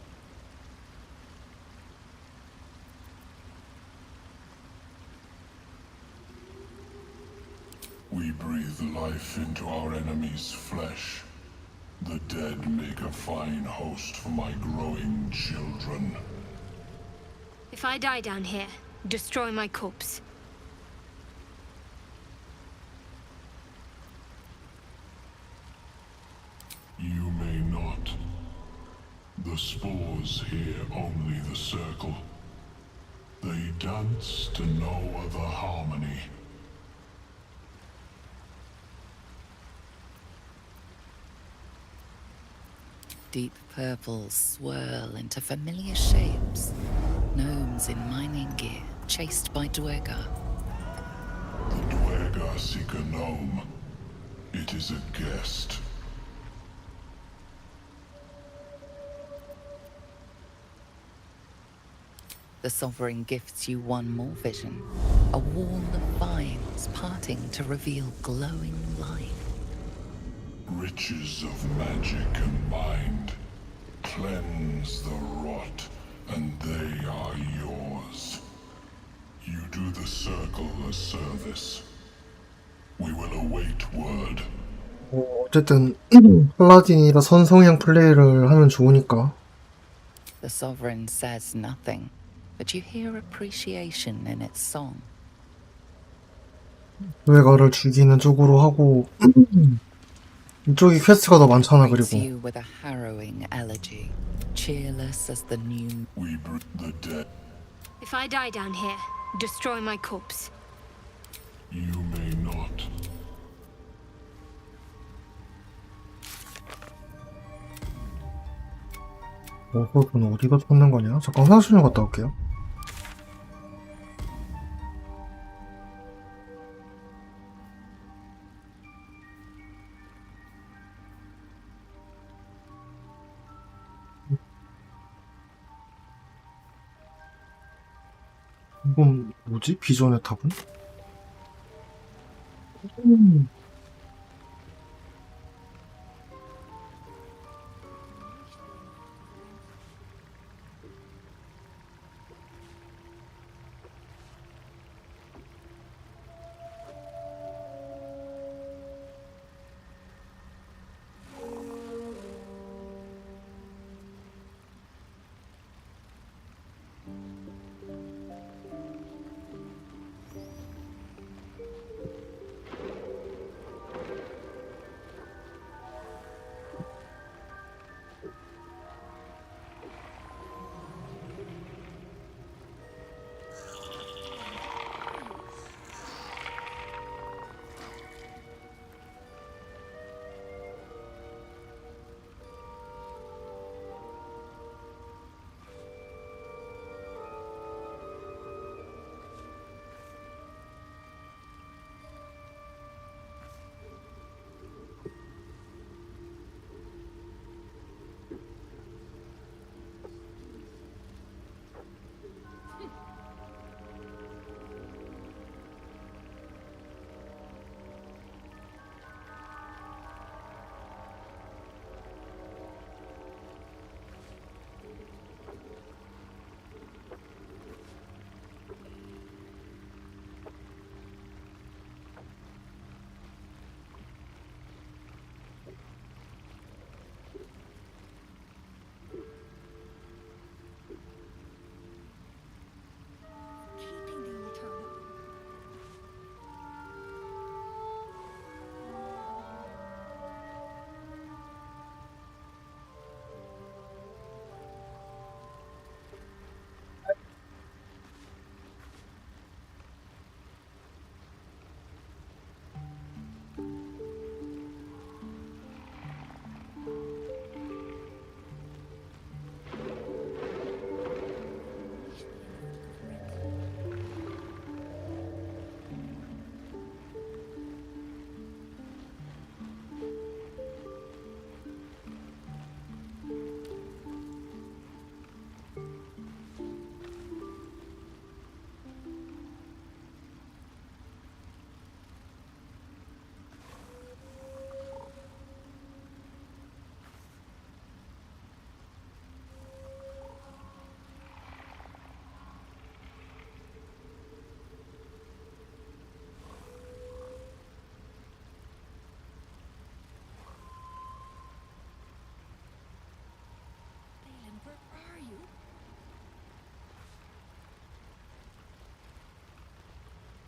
Speaker 19: We breathe life into our enemy's flesh. The dead make a fine host for my growing children.
Speaker 22: If I die down here, destroy my corpse.
Speaker 19: You may not. The spores hear only the circle. They dance to no other harmony.
Speaker 9: Deep purples swirl into familiar shapes. Gnomes in mining gear, chased by Dwergar.
Speaker 19: The Dwergar seek a gnome. It is a guest.
Speaker 9: The Sovereign gifts you one more vision. A wall of vines parting to reveal glowing light.
Speaker 19: Riches of magic and mind. Cleanse the rot, and they are yours. You do the circle a service. We will await word.
Speaker 1: 어쨌든 팔라딘이라 선성향 플레이를 하면 좋으니까.
Speaker 9: The Sovereign says nothing, but you hear appreciation in its song.
Speaker 1: 드웨가를 죽이는 쪽으로 하고 이쪽이 퀘스트가 더 많잖아.
Speaker 9: Greets
Speaker 1: 그리고
Speaker 9: you with a harrowing elegy, cheerless as the new.
Speaker 19: We bring the dead.
Speaker 22: If I die down here, destroy my corpse.
Speaker 19: You may not.
Speaker 1: 그건 어디가 찾는 거냐? 잠깐 화장실 좀 갔다 올게요. 이건 뭐지? 비전의 탑은?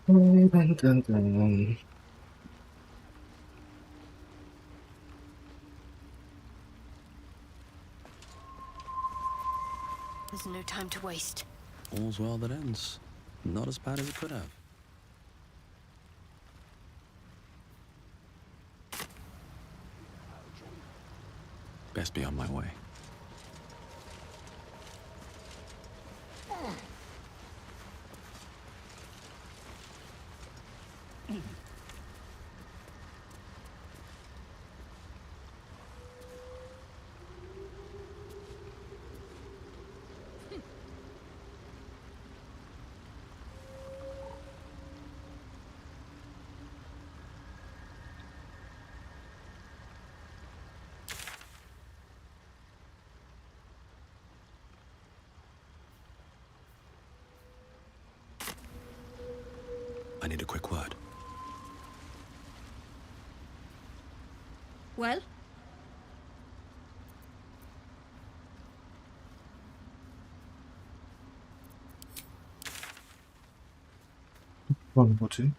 Speaker 7: There's no time to waste.
Speaker 5: All's well that ends. Not as bad as it could have. Best be on my way. I need a quick word.
Speaker 10: Well?
Speaker 1: 뭐하는 거지?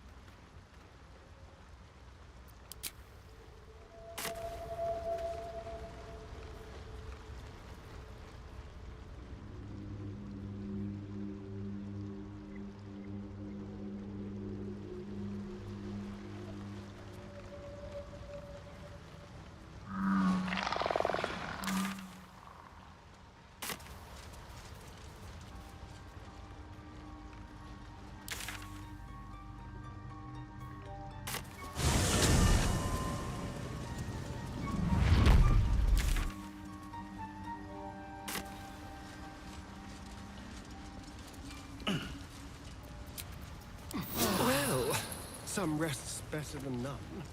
Speaker 18: Well, some rest's better than none.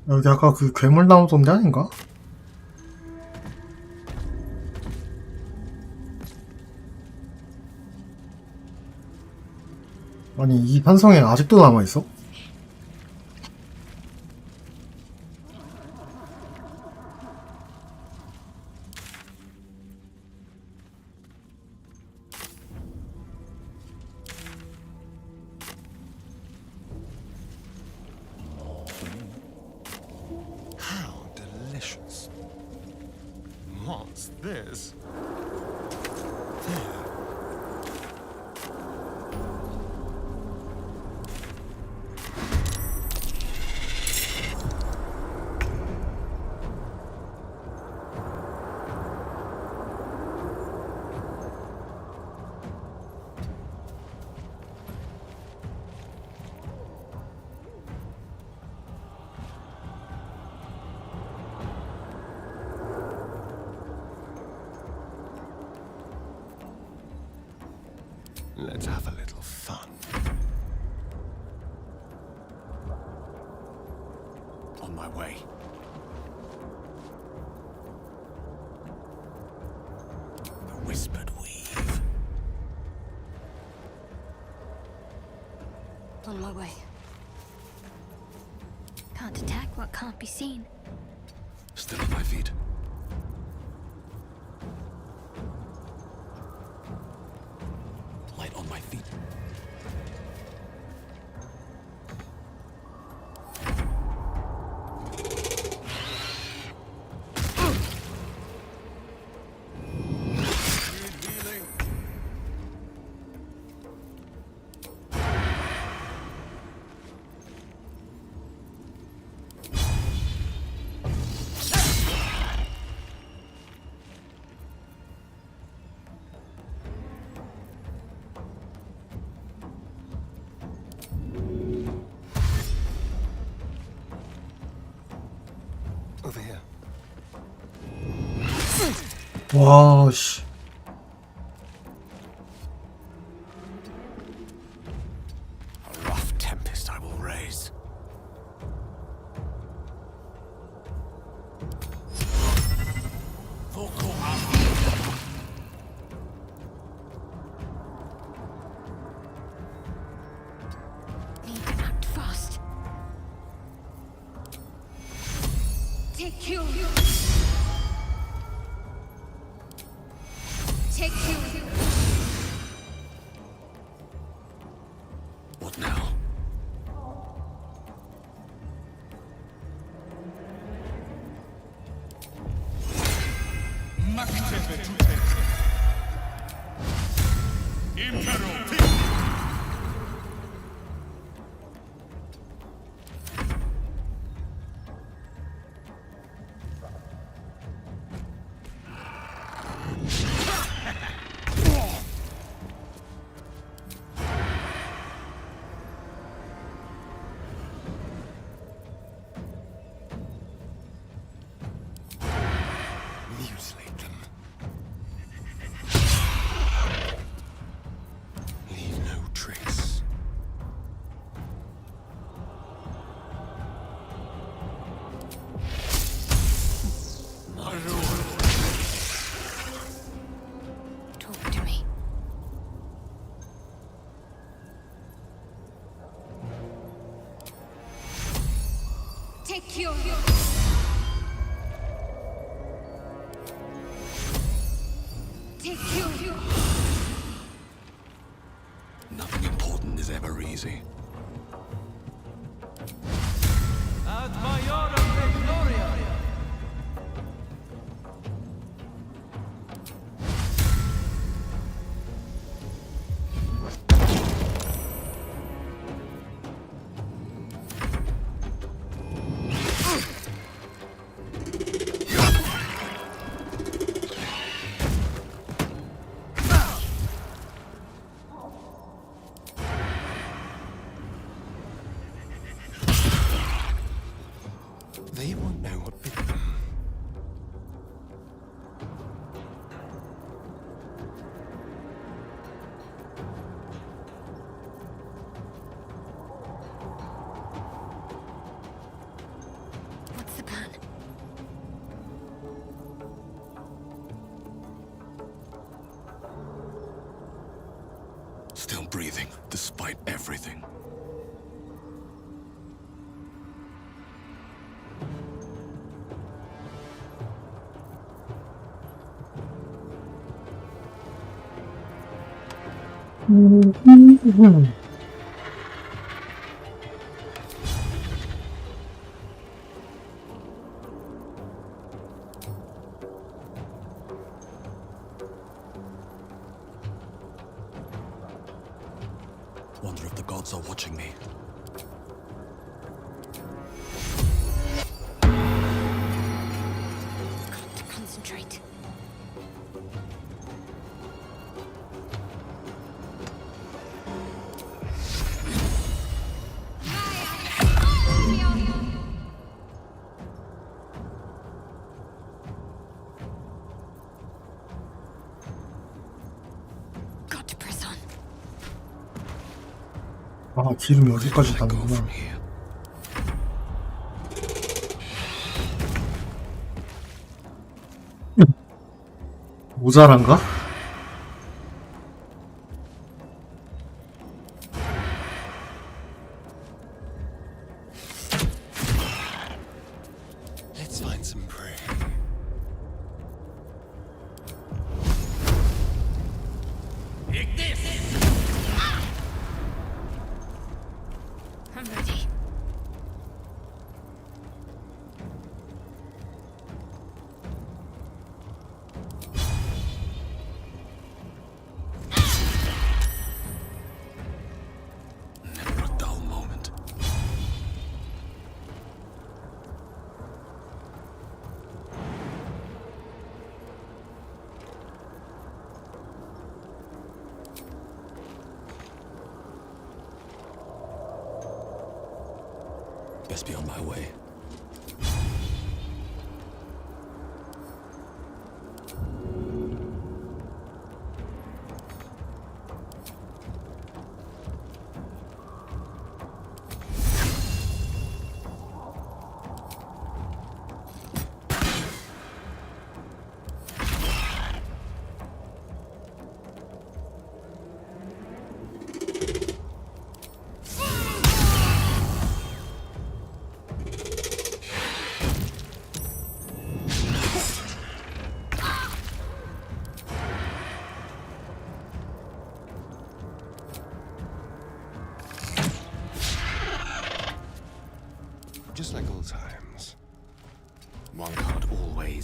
Speaker 1: 여기 아까 그 괴물 나오던 데 아닌가? 아니 이 판성에 아직도 남아있어?
Speaker 8: How delicious. What's this? There. Let's have a little fun.
Speaker 5: On my way.
Speaker 16: The whispered weave.
Speaker 22: On my way. Can't attack what can't be seen.
Speaker 5: Still on my feet. Light on my feet.
Speaker 8: Over here.
Speaker 1: 와 씨.
Speaker 22: Take you. Take you.
Speaker 5: What now?
Speaker 8: Mutilate them. Leave no trace.
Speaker 22: Talk to me. Take you. Take you.
Speaker 5: Nothing important is ever easy.
Speaker 2: Ad Majorem Victoria!
Speaker 8: They won't know what bit them.
Speaker 22: What's the plan?
Speaker 5: Still breathing, despite everything. Wonder if the gods are watching me.
Speaker 22: Got to concentrate. Got to press on.
Speaker 1: 아, 기름이 어디까지 닿는구나. 모자란가?
Speaker 8: Let's find some prey.
Speaker 22: I'm ready.
Speaker 5: Never a dull moment. Best be on my way.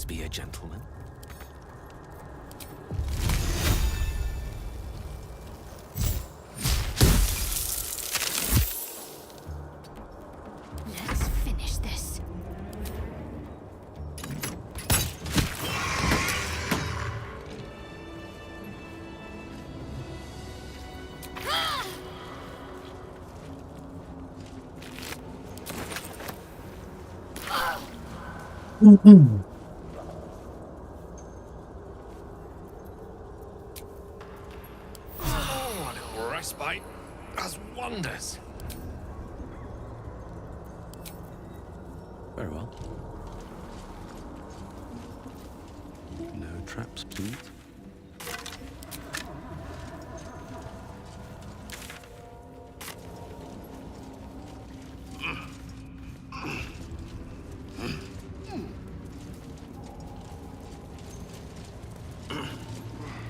Speaker 20: be a gentleman.
Speaker 4: Let's finish this.
Speaker 6: Oh, a little respite does wonders.
Speaker 5: Very well. No traps, please.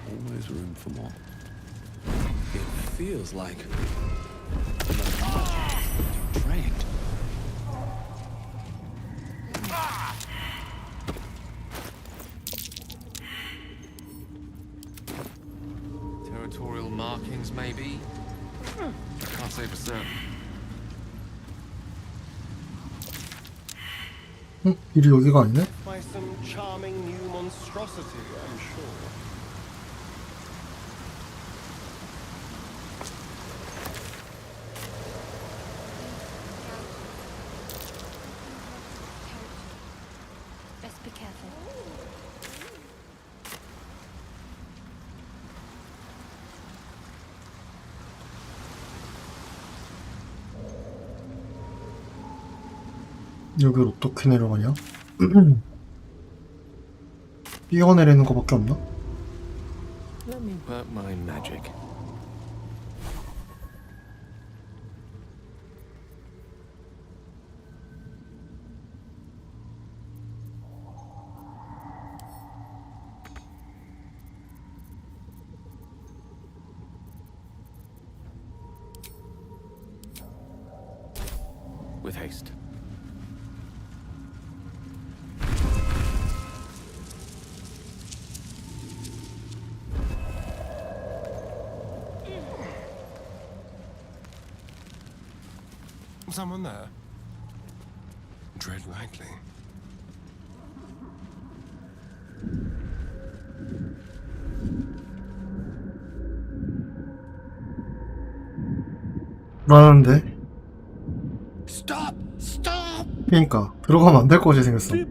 Speaker 5: Always room for more.
Speaker 17: It feels like the magic is drained.
Speaker 6: Territorial markings, maybe? Can't say for certain.
Speaker 1: 일이 여기가 아니네?
Speaker 18: By some charming new monstrosity, I'm sure.
Speaker 4: Best be careful.
Speaker 1: 여기를 어떻게 내려가냐? 뛰어내리는 거밖에 없나?
Speaker 20: Let me work my magic. With haste.
Speaker 8: Someone there? Tread lightly.
Speaker 1: 불안한데?
Speaker 11: Stop! Stop!
Speaker 1: 그니까 들어가면 안 될 것이 생겼어.
Speaker 9: You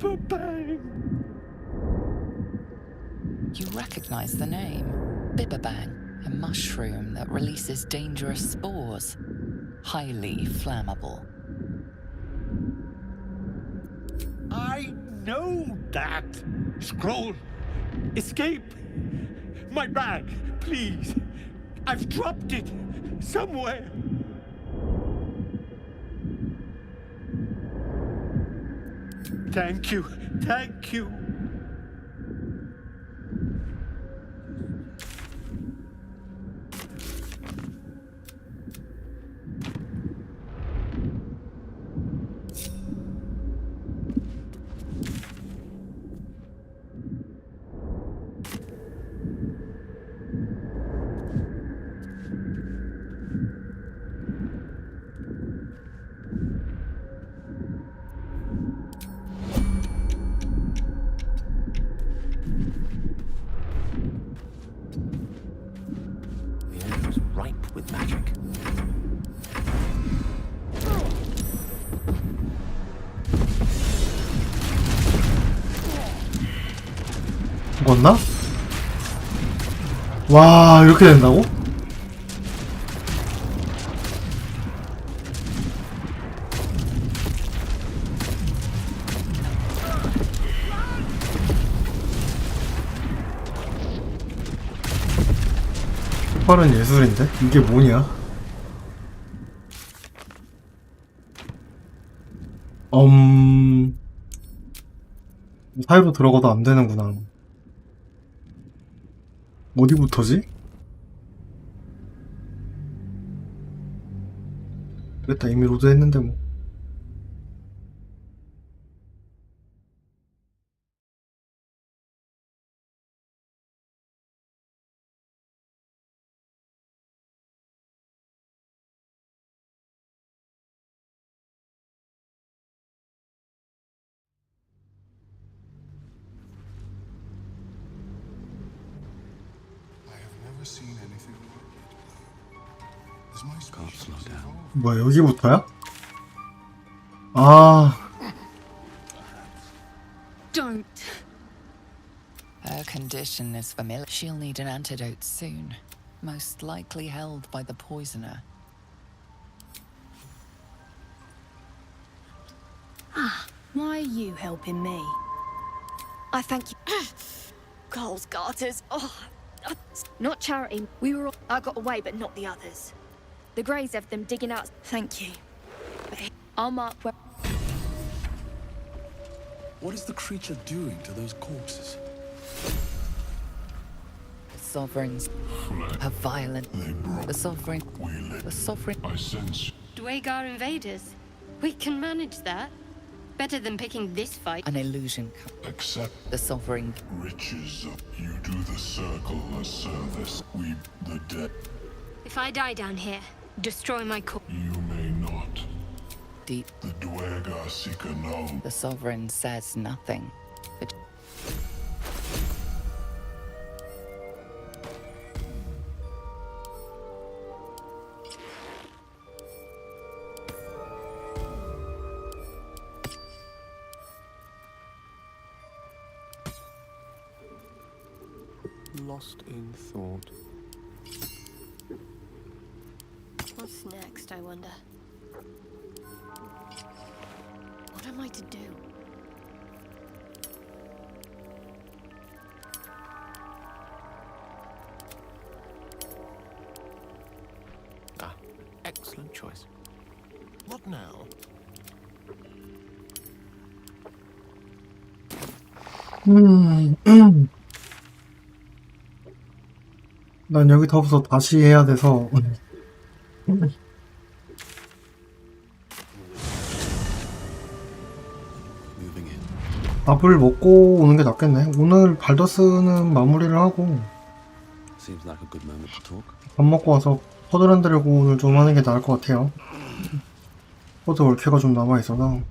Speaker 9: recognize the name. Bibberbang, a mushroom that releases dangerous spores. Highly flammable.
Speaker 3: I know that. Scroll. Escape. My bag, please. I've dropped it somewhere. Thank you. Thank you.
Speaker 20: The air is ripe with magic.
Speaker 1: 죽었나? 와, 이렇게 된다고? 폭발은 예술인데? 이게 뭐냐? 사이로 들어가도 안 되는구나. 어디부터지? 그랬다, 이미 로드했는데 뭐.
Speaker 19: seen anything like it. Is my
Speaker 5: Can't slow down.
Speaker 1: 뭐야, 여기부터야? 아,
Speaker 14: Don't.
Speaker 9: Her condition is familiar. She'll need an antidote soon, most likely held by the poisoner.
Speaker 12: Ah, why are you helping me?
Speaker 10: I thank you. Cole's garters. Oh, not charity. We were all... I got away, but not the others. The Greys have them digging out... Thank you. I'll mark where...
Speaker 17: What is the creature doing to those corpses?
Speaker 9: The sovereigns are violent. The sovereign. The sovereign.
Speaker 19: I sense
Speaker 4: Dwagar invaders. We can manage that. Better than picking this fight.
Speaker 9: An illusion.
Speaker 19: accept
Speaker 9: The sovereign.
Speaker 19: riches. You do the circle a service. We, the dead,
Speaker 22: If I die down here, destroy my corpse.
Speaker 19: you may not.
Speaker 9: Deep.
Speaker 19: The Dwagar seeker know.
Speaker 9: The sovereign says nothing. But
Speaker 6: Lost in thought.
Speaker 22: What's next, I wonder? What am I to do?
Speaker 6: Ah, excellent choice.
Speaker 3: What now?
Speaker 1: 난 여기서부터 다시 해야 돼서.
Speaker 5: Moving in.
Speaker 1: 밥을 먹고 오는 게 낫겠네. 오늘 발더스는 마무리를 하고
Speaker 5: Seems like a good moment to talk.
Speaker 1: 밥 먹고 와서 퍼즐 드래곤을 좀 하는 게 나을 것 같아요. 포드 올케가 좀 남아있어서.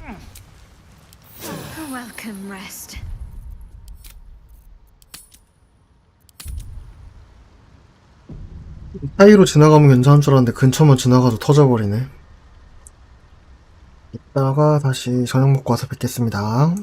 Speaker 4: A welcome rest.
Speaker 1: 사이로 지나가면 괜찮은 줄 알았는데 근처만 지나가도 터져버리네. 이따가 다시 저녁 먹고 와서 뵙겠습니다.